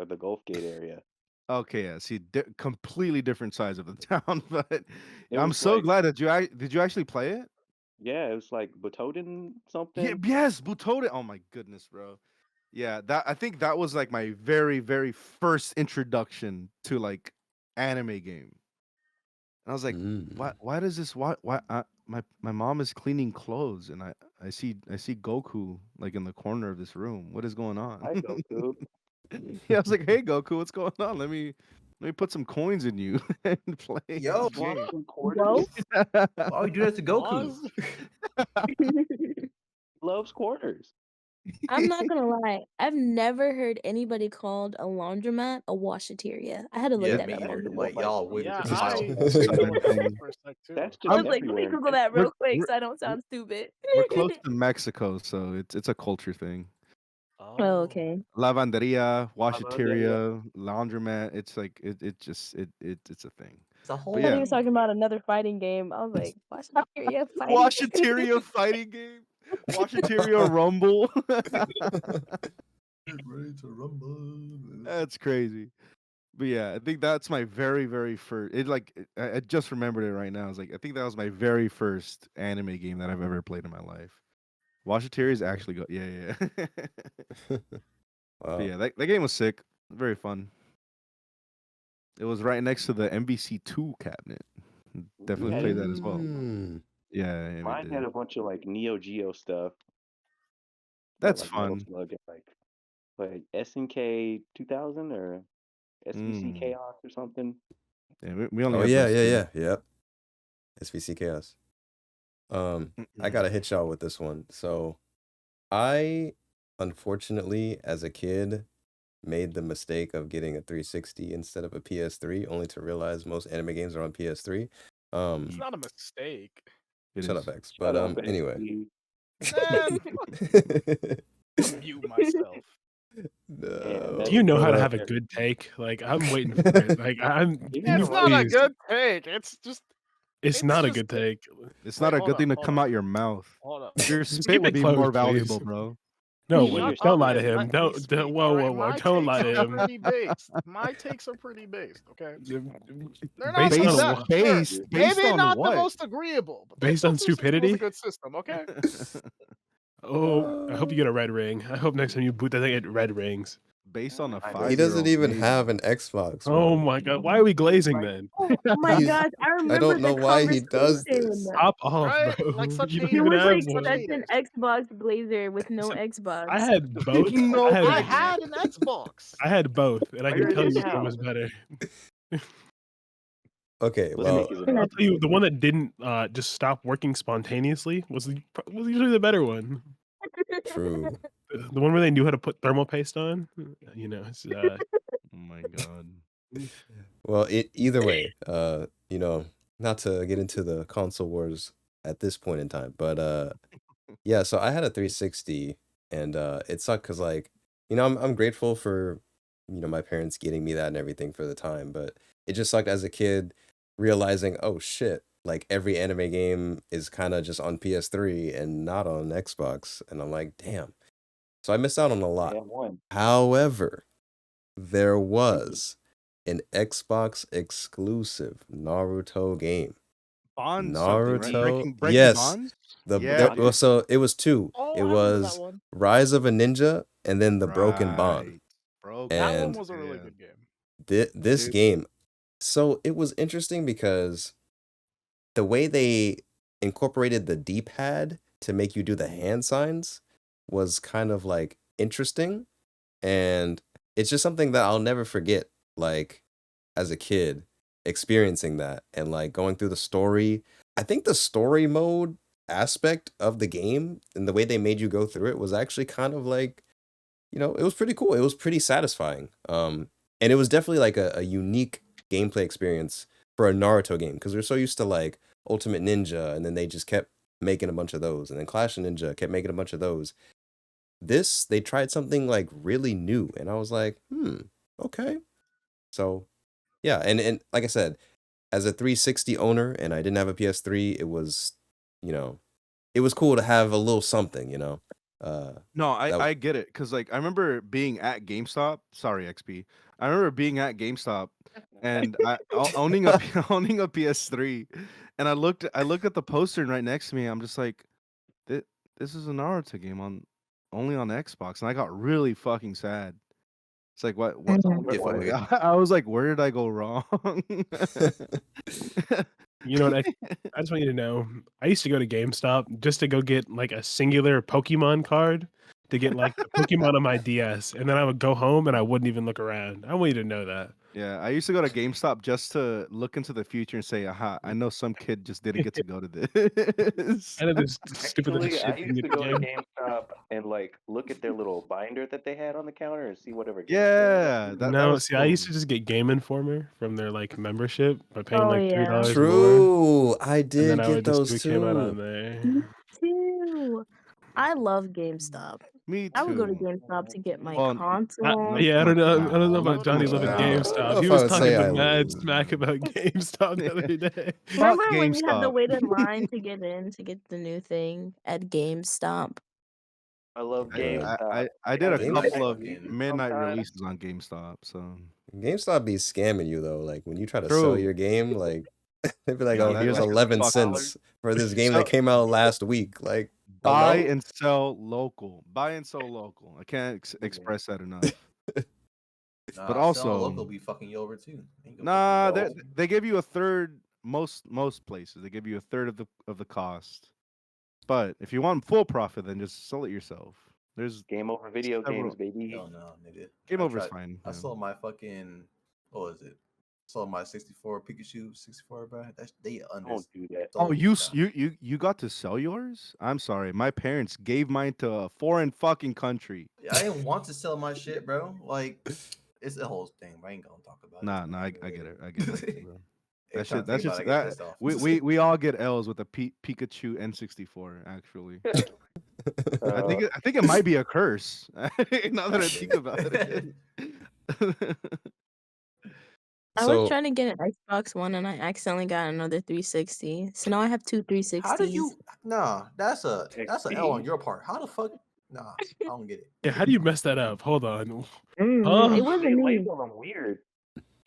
the Gulf Gate area. okay, yeah, see, completely different size of the town, but It I'm was so like- glad that did you actually play it? Yeah, it was like Butoden something. Yeah, yes, Butoden. Oh my goodness, bro. Yeah, I think that was like my very, very first introduction to like anime game. And I was like, why does this my mom is cleaning clothes and I see Goku like in the corner of this room. What is going on? Hi, Goku. Yeah, I was like, hey Goku, what's going on? Let me put some coins in you and play. Yo, this game." Some quarters. Why would you do that to Goku? Loves quarters. I'm not gonna lie. I've never heard anybody called a laundromat a washateria. I had to look Yeah, that me up. either. Like, Like y'all would Yeah, It's I a didn't know southern what that was thing. for a sec too. That's I just was like, let me everywhere. Google that real We're- quick we're- so I don't sound stupid. We're close to Mexico, so it's a culture thing. Oh, okay. Lavanderia, washateria, laundromat. It's like it's a thing. It's a whole But I thought yeah. he was talking about another fighting game. I was like, washateria fighting. Washateria fighting game. Washateria Rumble. ready to rumble. That's crazy. But yeah, I think that's my very, very first. I just remembered it right now. I was like, I think that was my very first anime game that I've ever played in my life. Washateria is actually go. Yeah. Wow. But yeah, that game was sick. Very fun. It was right next to the MVC2 cabinet. Definitely had played that as well. Mm. Yeah, we Mine had did. a bunch of like Neo Geo stuff. That's like Metal fun. Slug and like SNK 2000 or SVC Mm. Chaos or something. Yeah, we only Oh had yeah, those yeah, two. yeah, yep. SVC Chaos. I gotta hit y'all with this one. So I, unfortunately, as a kid, made the mistake of getting a 360 instead of a PS3, only to realize most anime games are on PS3. It's not a mistake. It Shut is. up, X. Shut But up, anyway. XP. Man, mute myself. No, Do you know how but to have a good take? Like I'm waiting for it. Like can you It's not a please? good take. It's just. It's not a just good take. It's Wait, not a hold good up, thing to hold come up. out your mouth. Hold up. Your Just spit keep would it be close, more please. valuable, bro. No, Keep wait, your don't lie to secret. him. Let me Don't. speak, Whoa, all whoa, right? whoa! My Don't lie takes to are him. pretty based. My takes are pretty based. Okay. They're not Based the on best. what? Sure. Based Maybe on not what? the most agreeable, but Based their on filter system was a stupidity? good system. Okay. Oh, I hope you get a red ring. I hope next time you boot that thing, it red rings. Based on a He 5-year-old. he doesn't even age, have bro. an Xbox, Oh bro. my god, why are we glazing then? Oh my He's gosh, I I remember don't know the why he does conversation. this. Pop off, Right? bro. Like such You don't He even haters. was have like Such one. such an haters. Xbox blazer with no I Xbox. had both. No I I had, had an Xbox. I had both, and I can Where tell is you it which one now? was better. Okay, Let's make well, his I'll tell you, the one that didn't just stop working spontaneously was usually the better one. true. The one where they knew how to put thermal paste on. You know, it's Oh my god. Well, either way, not to get into the console wars at this point in time, but yeah, so I had a 360 and it sucked because like, I'm grateful for, my parents getting me that and everything for the time, but it just sucked as a kid realizing, oh shit, like every anime game is kind of just on PS3 and not on Xbox. And I'm like, damn. So I missed out on a I lot. have one. However, there was an Xbox exclusive Naruto game. Bonds something, right? Naruto, Breaking yes. bonds? Well, dude. so it was two. Oh, It I remember that was one. Rise of a Ninja and then the Broken Bond. Right. Broken That one And was a really yeah. good game. this Dude. game, so it was interesting because the way they incorporated the D-pad to make you do the hand signs was kind of like interesting. And it's just something that I'll never forget, like as a kid, experiencing that and like going through the story. I think the story mode aspect of the game and the way they made you go through it was actually kind of like, it was pretty cool. It was pretty satisfying. And it was definitely like a unique gameplay experience for a Naruto game because we're so used to like Ultimate Ninja and then they just kept making a bunch of those and then Clash of Ninja kept making a bunch of those. They tried something like really new and I was like, okay. So yeah, and like I said, as a 360 owner and I didn't have a PS3, it was, it was cool to have a little something, No, that I get it because like I remember being at GameStop. Sorry, XP. I remember being at GameStop and owning a owning a PS3, and I looked at the poster and right next to me. I'm just like, this is a Naruto game only on Xbox, and I got really fucking sad. It's like what Yeah, What? I was like, where did I go wrong? You know what? I just want you to know. I used to go to GameStop just to go get like a singular Pokemon card to get like the Pokemon on my DS, and then I would go home and I wouldn't even look around. I want you to know that. Yeah, I used to go to GameStop just to look into the future and say, aha, I know some kid just didn't get to go to this. I know this stupid little Actually, shit. I didn't used get to the go to game. GameStop and like look at their little binder that they had on the counter and see whatever games Yeah, they had. that No, was see, I used cool. to just get Game Informer from their like membership by paying Oh like yeah. $3 more, True. I and did then I get would just those see what came out on too. there. Me too. I love GameStop. Me I would go to too. GameStop to get my Well, console. Yeah, I don't know. I don't know not about Johnny GameStop. loving I don't GameStop. know He if I was would talking say the I mad smack about GameStop the other day. Fuck Remember when you had to GameStop. wait in line to get in to get the new thing at GameStop? I love Bruh. GameStop. I They did a have Games couple of midnight releases midnight sometimes. releases on GameStop, so GameStop be scamming you though. Like when you try to sell true. your game, like they'd be like, Yeah, "Oh, Yeah, here's that like shit's 11 fucked up. cents for this game that So came out last week." Like, buy hello? and sell local. Buy and sell local. I can't yeah. express that enough. Nah, But selling also, local be fucking you over too. Ain't gonna fuck you nah, over. they give you a third. Most places they give you a third of the cost. But if you want full profit, then just sell it yourself. There's Game over video several. games, baby. Hell no, nigga. Game I over is tried. fine. I Yeah. sold my fucking. What was it? Sold my 64 Pikachu 64, bro. That's they Don't do that. Oh, undersold. you got to sell yours? I'm sorry, my parents gave mine to a foreign fucking country. I didn't want to sell my shit, bro. Like, it's a whole thing. But I ain't gonna talk about it. Nah, I get it. I get it, bro. Every time I That's think about just it, I get that pissed off. we all get L's with a Pikachu N64. Actually, I think it might be a curse. Now that I think about it. I was So trying to get an Xbox One and I accidentally got another 360. So now I have two 360s. How did you? Nah, that's a L on XP. your part. How the fuck? Nah, I don't get it. Yeah, how do you mess that up? Hold on. It Huh? wasn't They me. label them weird.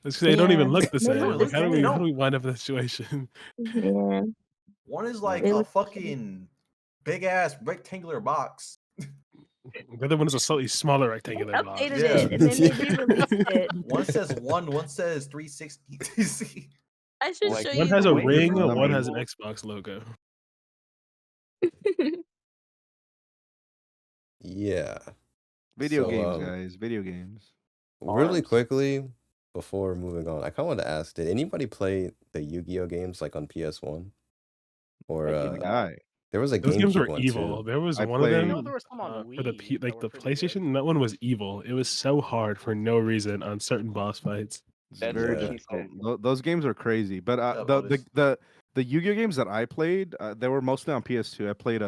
They don't even Yeah. look the They same. look the Like, how do same. we wind up in this situation? Yeah. One is Yeah. like They a look the same. fucking big ass rectangular box. The other one is a slightly smaller They rectangular box. updated Yeah. it and then they re-released it. One says one says 360. I should Like, show One you has the a wait, ring, picture. one has an label. Xbox logo. yeah. Video So games, guys. Video games. really Arms. quickly before moving on, I kind of want to ask: did anybody play the Yu-Gi-Oh games like on PS1? Or I I'm did the not. guy. there was a Those games GameCube were one evil. too. There was I one of I played. know them there was some on for the Wii like that the were pretty good. PlayStation, and that one was evil. It was so hard for no reason on certain boss fights. It's That's very what Yeah. she difficult. said. Those games are crazy. But What's up, the Otis? the Yu-Gi-Oh games that I played, they were mostly on PS2. I played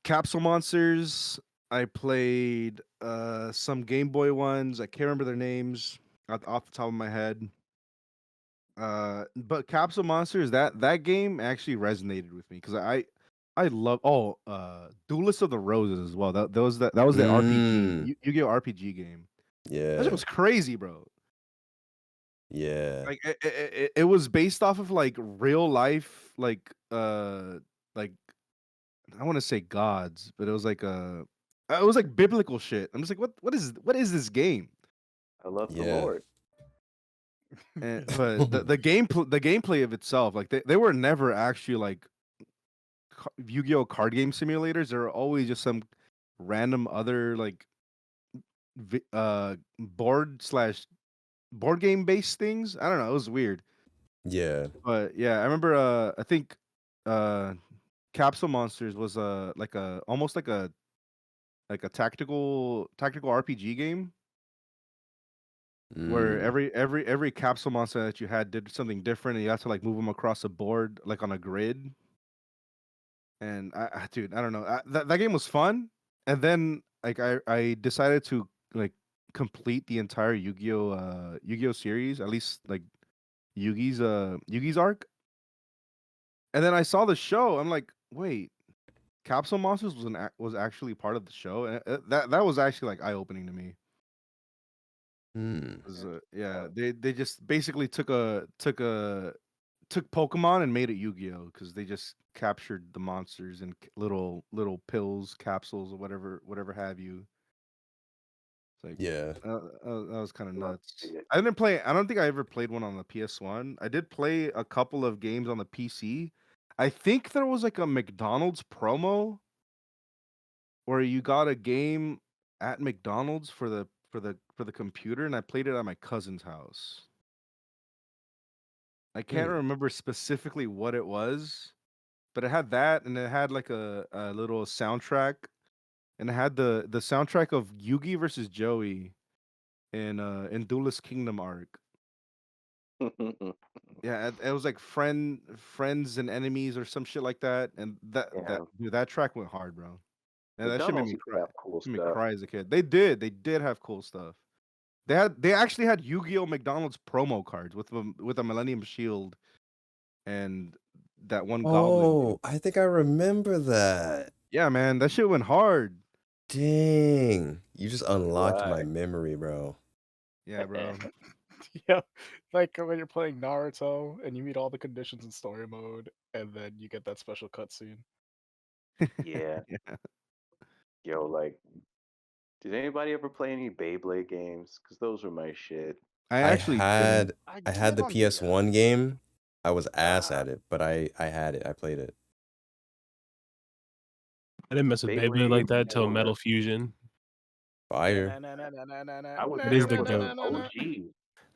Capsule Monsters. I played some Game Boy ones. I can't remember their names off the top of my head. But Capsule Monsters, that game actually resonated with me because I love Duelist of the Roses as well. That was the RPG Yu-Gi-Oh RPG game. That shit Yeah. was crazy, bro. Yeah. Like it was based off of like real life like I want to say gods, but it was like biblical shit. I'm just like what is this game? I love the Yeah. Lord. But the gameplay of itself, like they were never actually like Yu-Gi-Oh card game simulators. They were always just some random other like board game based things. I don't know. It was weird. Yeah. But yeah, I remember. I think Capsule Monsters was almost like a tactical RPG game where Mm. every capsule monster that you had did something different, and you had to like move them across the board like on a grid. And dude, I don't know. That game was fun. And then like I decided to like complete the entire Yu-Gi-Oh series, at least like Yugi's arc. And then I saw the show. I'm like, wait, Capsule Monsters was actually part of the show, and that was actually like eye opening to me. Hmm. 'Cause, yeah, they just basically took Pokemon and made it Yu-Gi-Oh because they just captured the monsters in little pills, capsules, or whatever have you. It's like Yeah. that was kind of Love to nuts. see it. I didn't play. I don't think I ever played one on the PS1. I did play a couple of games on the PC. I think there was like a McDonald's promo where you got a game at McDonald's for the computer, and I played it at my cousin's house. I can't Hmm. remember specifically what it was, but it had that, and it had like a little soundtrack, and it had the soundtrack of Yugi versus Joey in Duelist Kingdom arc. Yeah, it was like friends and enemies or some shit like that, and Yeah. that track went hard, bro. And that shit made McDonald's me used to cry. have cool Made me stuff. cry as a kid. They did have cool stuff. They actually had Yu-Gi-Oh McDonald's promo cards with a Millennium Shield and that one goblin dude. Oh, I think I remember that. Yeah, man, that shit went hard. Dang. You just unlocked my Right. memory, bro. Yeah, bro. Yeah, like when you're playing Naruto and you meet all the conditions in story mode, and then you get that special cutscene. Yeah. Yeah. Yo, like Did anybody ever play any Beyblade games? Because those were my shit. I I actually didn't. had the on PS1 game. I was ass Ah, at it, but I had it. I played it. I didn't mess with Beyblade like Beyblade that till Metal 4. Fusion. Fire. I would It say is that the was the goat. OG.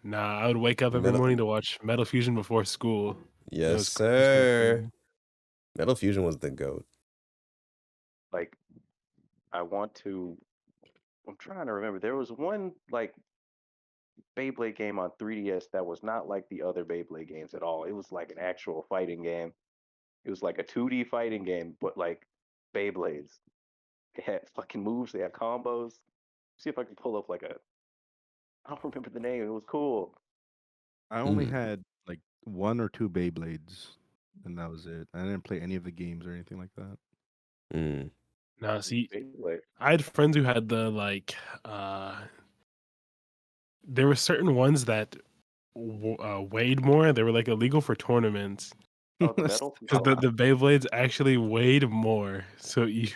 Nah, I would wake up every Metal, morning to watch Metal Fusion before school. It yes, was crazy good sir. thing. Metal Fusion was the GOAT. Like, I want to. I'm trying to remember. There was one like Beyblade game on 3DS that was not like the other Beyblade games at all. It was like an actual fighting game. It was like a 2D fighting game, but like Beyblades. They had fucking moves. They had combos. See if I can pull up like a. I don't remember the name. It was cool. I only Mm, had like 1 or 2 Beyblades, and that was it. I didn't play any of the games or anything like that. mm. Nah, see, Beyblade. I had friends who had the like there were certain ones that weighed more. They were like illegal for tournaments Oh, the metal. because the Beyblades actually weighed more. So you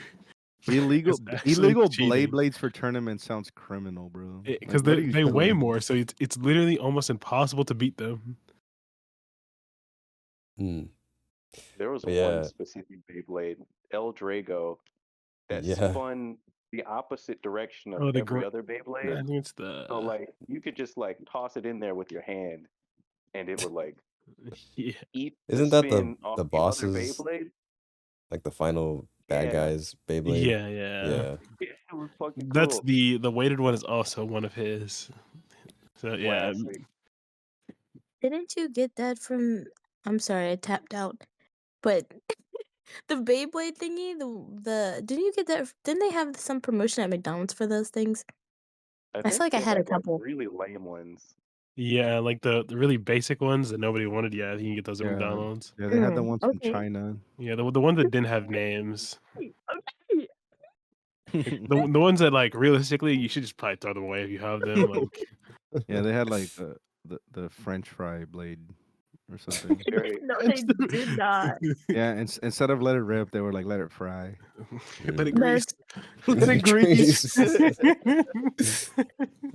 illegal it's actually illegal cheating Blades for tournaments sounds criminal, bro. because Like, what are you they weigh doing? more. So it's literally almost impossible to beat them. Mm. There was But one yeah, specific Beyblade, El Drago, that yeah. spun the opposite direction of Oh, the every other Beyblade. I think it's So the like you could just like toss it in there with your hand, and it would like yeah. eat the Isn't that spin off the the other bosses, Beyblade. like the final bad Yeah, guys Beyblade? Yeah, yeah. Yeah. yeah, it was fucking That's cool. the weighted one is also one of his. So yeah, Classic. Didn't you get that from? I'm sorry, I tapped out. But the Beyblade thingy, the didn't you get that? Didn't they have some promotion at McDonald's for those things? I I feel think like I they had a had like couple. really lame ones. yeah, like the really basic ones that nobody wanted. Yeah, you can get those at Yeah, McDonald's. yeah, they had the Mm, ones from okay. China. Yeah, the ones that didn't have names. Okay. Like, the ones that like realistically you should just probably throw them away if you have them. Like Yeah, they had like the French fry blade or something. Very. No, they did not. Yeah, and instead of let it rip, they were like let it fry. let it Mm. grease. That's. Let it grease.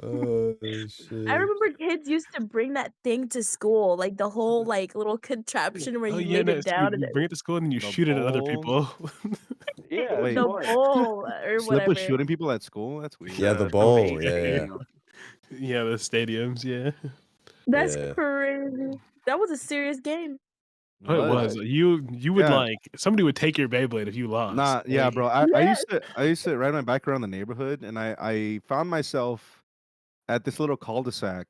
Oh I shit. remember kids used to bring that thing to school, like the whole like little contraption where Oh you yeah, laid no, it so down and you bring it to school and then you The shoot it at other bowl. people. Yeah, it's Wait, the fun. bowl or Slip was whatever. shooting people at school? That's weird. Yeah, the The bowl. Yeah, stadium. Yeah, the stadiums. Yeah, That's yeah. crazy. That was a serious game. oh, it was. What? You would Yeah. like somebody would take your Beyblade if you lost. Nah, yeah, Like, bro. I used to ride my bike around the neighborhood, and I found myself at this little cul-de-sac,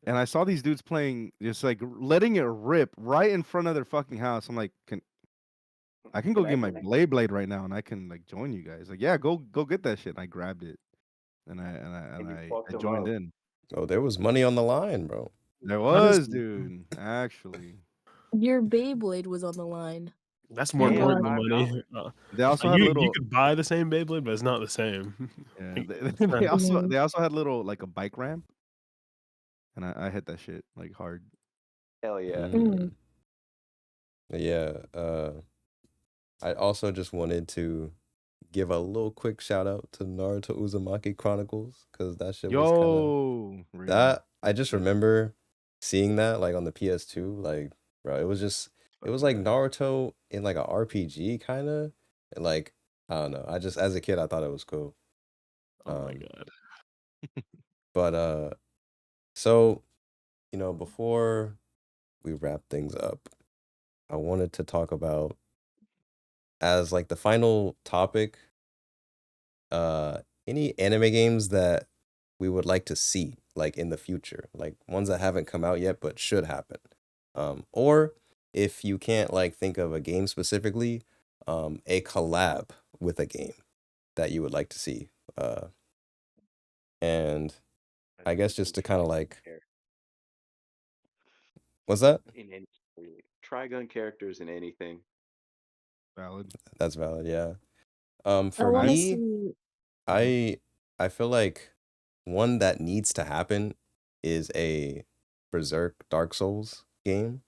and I saw these dudes playing, just like letting it rip right in front of their fucking house. I'm like, I can go get my Blade right now, and I can like join you guys. Like, yeah, go get that shit. And I grabbed it, and And you I fucked them joined up. in. Oh, there was money on the line, bro. There How does- was, dude. Actually, Your Beyblade was on the line. that's more And important than $5. money. they also had You little. could buy the same Beyblade, but it's not the same. Yeah, Like, they also had little like a bike ramp, and I hit that shit like hard. Hell yeah. Mm. Yeah. I also just wanted to give a little quick shout out to Naruto Uzumaki Chronicles because that shit was kind of Yo, that. I just remember seeing that like on the PS2, like bro, it was like Naruto in like a RPG kind of, and like I don't know. I just as a kid I thought it was cool. oh my god. But so before we wrap things up, I wanted to talk about as like the final topic, any anime games that we would like to see like in the future, like ones that haven't come out yet but should happen. Or if you can't like think of a game specifically, a collab with a game that you would like to see. And I guess just to kind of like, what's that? In any really. Trigun characters in anything. Valid. That's valid, yeah. I For want to me, see. I feel like one that needs to happen is a Berserk Dark Souls game.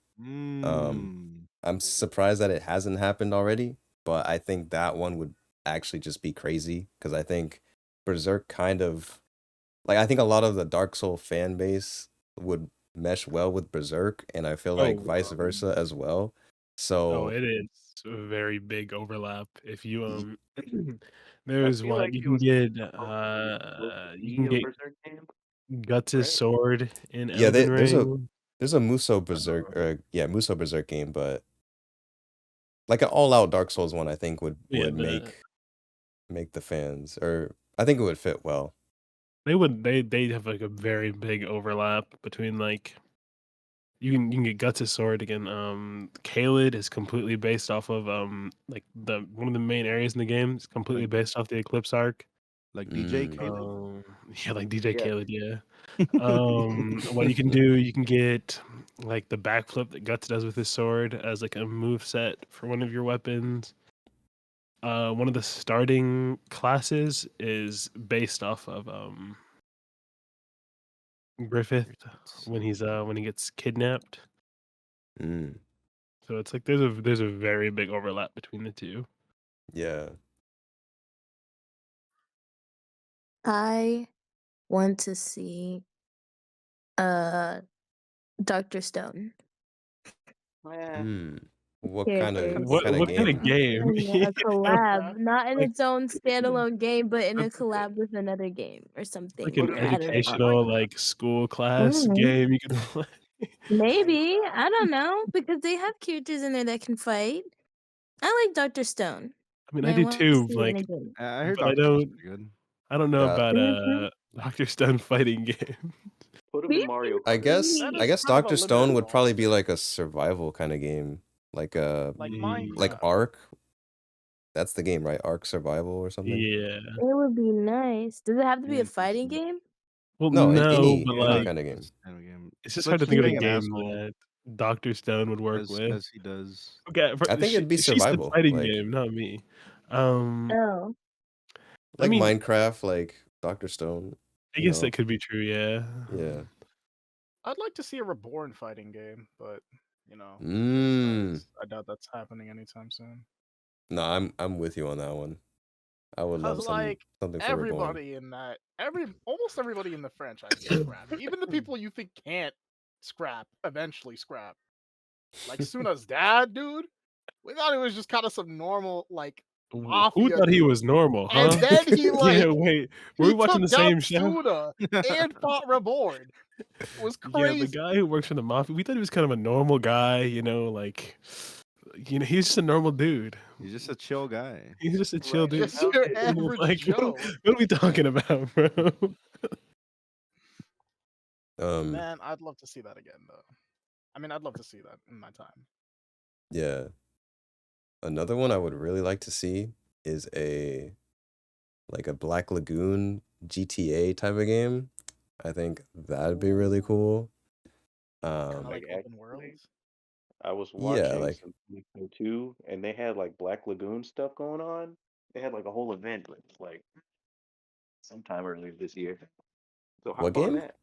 I'm surprised that it hasn't happened already, but I think that one would actually just be crazy because I think Berserk kind of like I think a lot of the Dark Soul fan base would mesh well with Berserk, and I feel like Oh, vice versa as well. So it is a very big overlap. If you y- there's feel what like you it can was get. supposed to You be can a get Berserk game, Guts' right? sword in yeah, Elden there's Ring. a Muso Berserk Um, Muso Berserk game, but like an all out Dark Souls one, I think yeah, would make the fans, or I think it would fit well. they have like a very big overlap between like you can get Guts' sword again. Caelid is completely based off of like the one of the main areas in the game is completely Like based off the Eclipse arc. like DJ Mm. Caleb. Yeah, like DJ Yeah. Khaled, yeah. What you can do, you can get like the backflip that Guts does with his sword as like a move set for one of your weapons. One of the starting classes is based off of Griffith when he gets kidnapped. Mm. So it's like there's a very big overlap between the two. Yeah. I want to see Dr. Stone Hmm. What kind of characters. What kind of game? game? A collab, not in Like its own standalone game, but in a that's collab with another game or like something. an Put him in I don't know. educational like school class Mhm. game you could play. Maybe. I don't know. Because they have characters in there that can fight. I like Dr. Stone. I mean, And I I do want to too, see it in a like, game. I heard but Doctor Stone's pretty good. I don't know Yeah. about Mhm. Dr. Stone fighting game. Put him We in Mario I Kart. guess That I is guess kind of a Dr. limited Stone would probably one. be like a survival kind of game. Like Like like Minecraft. Ark. That's the game, right? Ark Survival or something? Yeah. It would be nice. Does it have to be a Yeah, fighting game? Well, No, no, but any like kind of game. this kind of game. it's just Like hard to he's think of a playing an game asshole that Dr. Stone would work with. as he does. Okay, I think it'd be she said survival. fighting Like game, not me. I Oh. mean, Minecraft, like Dr. Stone, I you guess that know. could be true, yeah. Yeah. I'd like to see a Reborn fighting game, but you know, I doubt that's happening anytime soon. No, I'm with you on that one. I would love Cause like something for Reborn. everybody in that, almost everybody in the franchise is scrappy. Even the people you think can't scrap eventually scrap. Like Suna's dad, dude. We thought it was just kind of some normal like Who mafia thought he dude. was normal, huh? And then he like Yeah, wait. Were we he watching took the down same show? Suna and fought Reborn. It was Yeah, the crazy. guy who works for the mafia, we thought he was kind of a normal guy, like, he's just a normal dude. He's just a chill guy. He's just a chill dude. Just your average Like, Joe. what are we talking about, bro? Man, I'd love to see that again, though. I mean, I'd love to see that in my time. Yeah. Another one I would really like to see is a Black Lagoon GTA type of game. I think that'd be really cool. Kind of Um, like open actually, worlds. I was yeah, watching like some people too, and they had like Black Lagoon stuff going on. They had like a whole event, like sometime earlier this year. So hop what on game? that.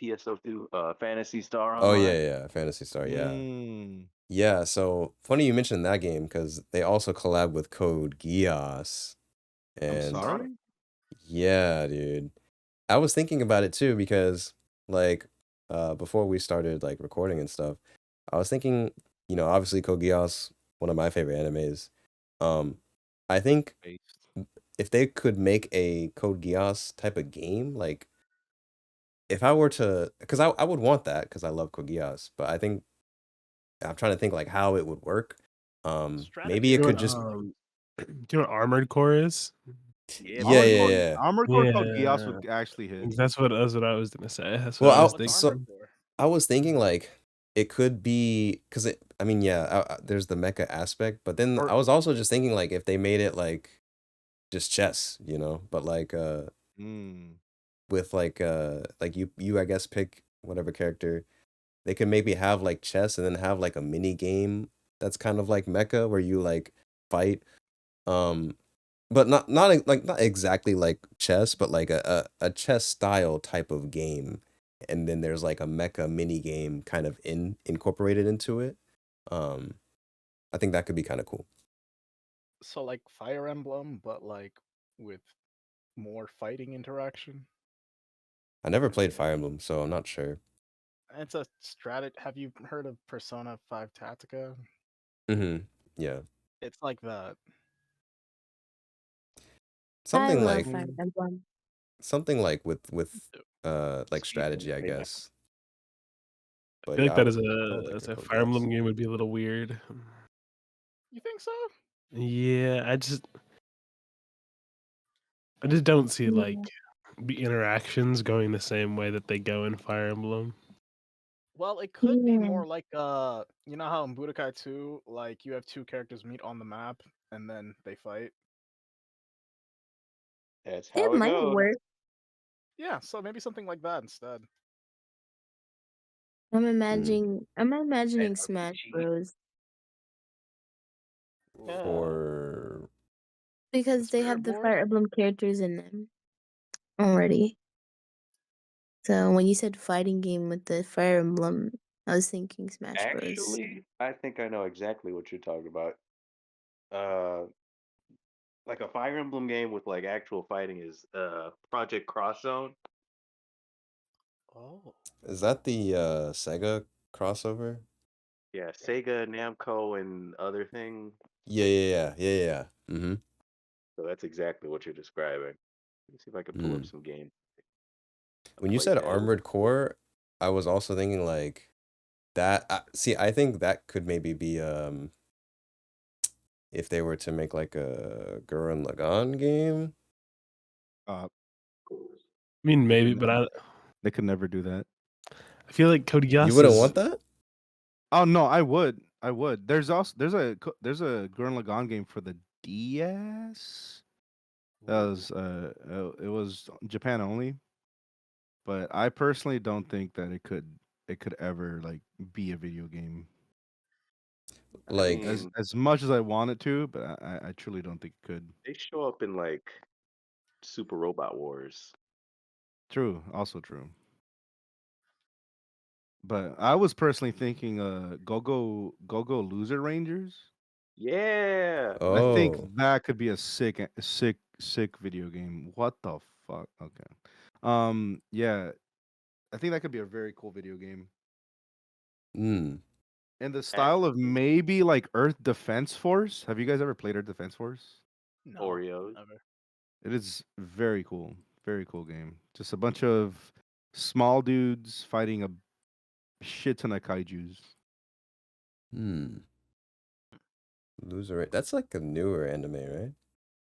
PSO2, Fantasy Star Oh Online. yeah, Phantasy Star, yeah. Mm. Yeah, so funny you mentioned that game because they also collab with Code Geass. I'm And sorry. yeah, dude. I was thinking about it too because like before we started like recording and stuff, I was thinking, obviously Code Geass, one of my favorite animes. I think Based. if they could make a Code Geass type of game, like if I were to, because I would want that because I love Code Geass, but I think I'm trying to think like how it would work. Maybe Strategy. it Do you know could what, just do you know what Armored Core is? Yeah, yeah, man. yeah, yeah. Armored Core Code Geass Yeah. would actually hit. That's what I was gonna say. That's what I Well, was What's thinking. Armored Core? I was thinking like it could be because I mean, yeah, there's the mecha aspect, but then Or I was also just thinking like if they made it like just chess, but like mm, with like you I guess pick whatever character. They could maybe have like chess and then have like a mini game that's kind of like mecha where you like fight. Um but not exactly like chess, but like a chess style type of game. And then there's like a mecha mini game kind of incorporated into it. I think that could be kind of cool. So like Fire Emblem, but like with more fighting interaction. I never played Fire Emblem, so I'm not sure. It's a strategy. Have you heard of Persona 5 Tactica? Yeah. It's like that. I Something love like Fire Emblem. like Speed strategy, I gaming. guess. I But feel yeah, like that I is would like as to a go Fire Emblem guess. game would be a little weird. You think so? Yeah, I just don't see like Yeah. the interactions going the same way that they go in Fire Emblem. Well, it could be Yeah. more like you know how in Budokai 2, like you have two characters meet on the map and then they fight. That's It how it might goes. work. Yeah, so maybe something like that instead. I'm Hmm. imagining Smash RPG. Bros. Yeah. For Because they Spirit have the Board? Fire Emblem characters in them already. So when you said fighting game with the Fire Emblem, I was thinking Smash Bros. Actually, I think I know exactly what you're talking about. Uh, like a Fire Emblem game with like actual fighting is Project Cross Zone. Oh. is that the Sega crossover? Yeah, Sega, Namco, and other thing. Yeah. Mm-hmm. So that's exactly what you're describing. Let me see if I can pull up some games. I When you played said that. Armored Core, I was also thinking like that. See, I think that could maybe be if they were to make like a Gurren Lagann game. Uh, I mean, they maybe, could but they could never do that. I feel like Code You Geass wouldn't is want that? Oh no, I would. There's also there's a Gurren Lagann game for the DS. That was it was Japan only, but I personally don't think that it could ever like be a video game I Like, mean, as much as I want it to, but I truly don't think it could. they show up in like Super Robot Wars. True, also true. But I was personally thinking Go Loser Rangers. Yeah. I think oh, that could be a sick video game. What the fuck? Okay. Yeah, I think that could be a very cool video game. mm. In the style of Actually, maybe like Earth Defense Force. Have you guys ever played Earth Defense Force? No. Oreos. Never. It is very cool. Very cool game. Just a bunch of small dudes fighting a shit ton of kaijus. Hmm. Loser. That's like a newer anime, right?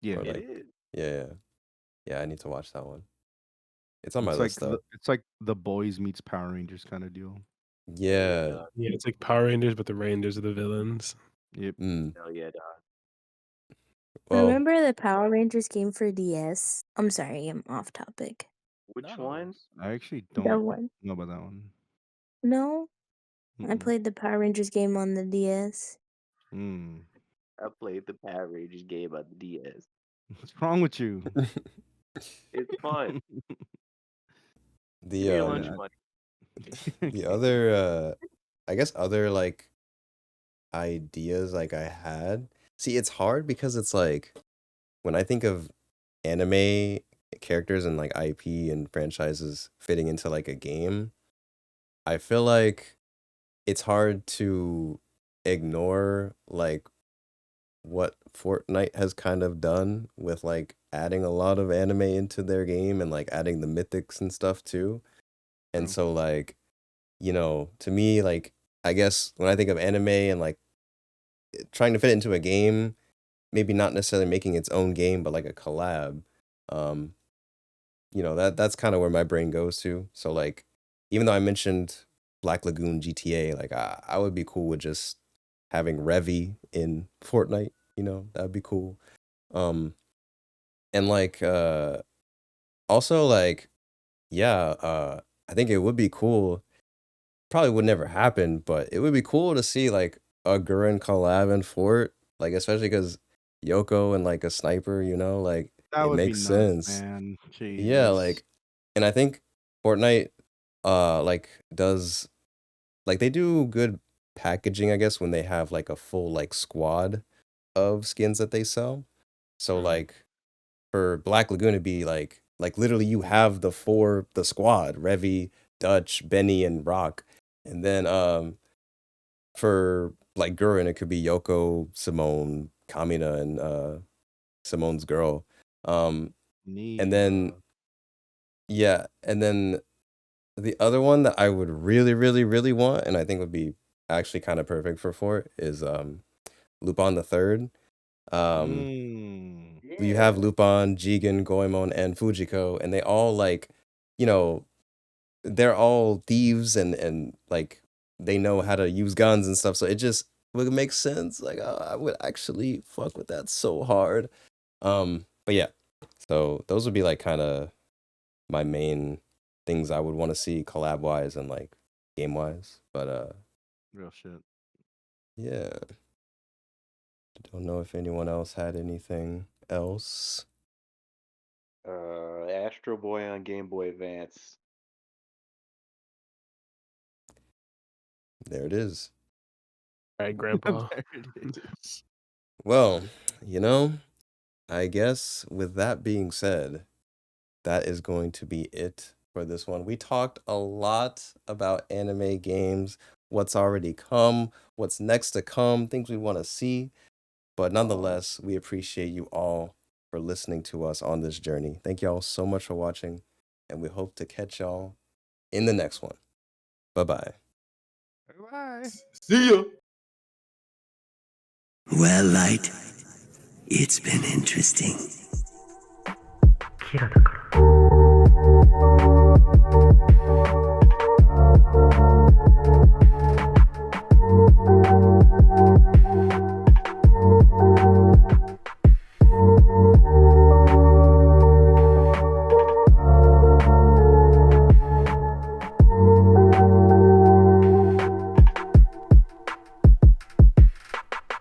Yeah. Or It like, is. yeah. I need to watch that one. It's on my It's like list though. it's like the boys meets Power Rangers kind of deal. Hell yeah, Yeah. dog. yeah, it's like Power Rangers, but the Rangers are the villains. Yep. Mm. Hell yeah, dog. Well, Remember the Power Rangers game for DS? I'm sorry, I'm off topic. Which No one? worries. I actually That don't one. know about that one. No, I Mm-mm. played the Power Rangers game on the DS. Mm. I played the Power Rangers game on the DS. What's wrong with you? It's fun. Give the me your lunch Yeah. money. the other I guess other like ideas like I had. See, it's hard because it's like when I think of anime characters and like IP and franchises fitting into like a game, I feel like it's hard to ignore like what Fortnite has kind of done with like adding a lot of anime into their game and like adding the mythics and stuff too. And True. so like, to me like I guess when I think of anime and like trying to fit it into a game, maybe not necessarily making its own game, but like a collab. Um, that's kind of where my brain goes to. So like, even though I mentioned Black Lagoon GTA, like I would be cool with just having Revy in Fortnite. That would be cool. Um, and like also like yeah, I think it would be cool. Probably would never happen, but it would be cool to see like a Gurren collab in Fort, like especially because Yoko and like a sniper, like That it would be makes nuts, sense. man. Yeah, Jesus. like, and I think Fortnite, like does like they do good packaging, I guess, when they have like a full like squad of skins that they sell. So True. like, for Black Lagoon to be like literally you have the squad, Revy, Dutch, Benny, and Rock. And then for like Gurren, it could be Yoko, Simone, Kamina, and Simone's girl. And then yeah, and then the other one that I would really, really, really want, and I think would be actually kind of perfect for Fort, is Lupin the Third. You have Lupin, Jigen, Goemon, and Fujiko, and they all like, you know, they're all thieves and like they know how to use guns and stuff. So it just would make sense. Like I would actually fuck with that so hard. But yeah, so those would be like kind of my main things I would want to see collab wise and like game wise. But Real shit. yeah. Don't know if anyone else had anything else. Astro Boy on Game Boy Advance. There it is. All right, Grandpa. There it is. Well, you know, I guess with that being said, that is going to be it for this one. We talked a lot about anime games, what's already come, what's next to come, things we want to see. But nonetheless, we appreciate you all for listening to us on this journey. Thank y'all so much for watching, and we hope to catch y'all in the next one. Bye-bye. Bye. See ya. Well, Light, it's been interesting. キラだから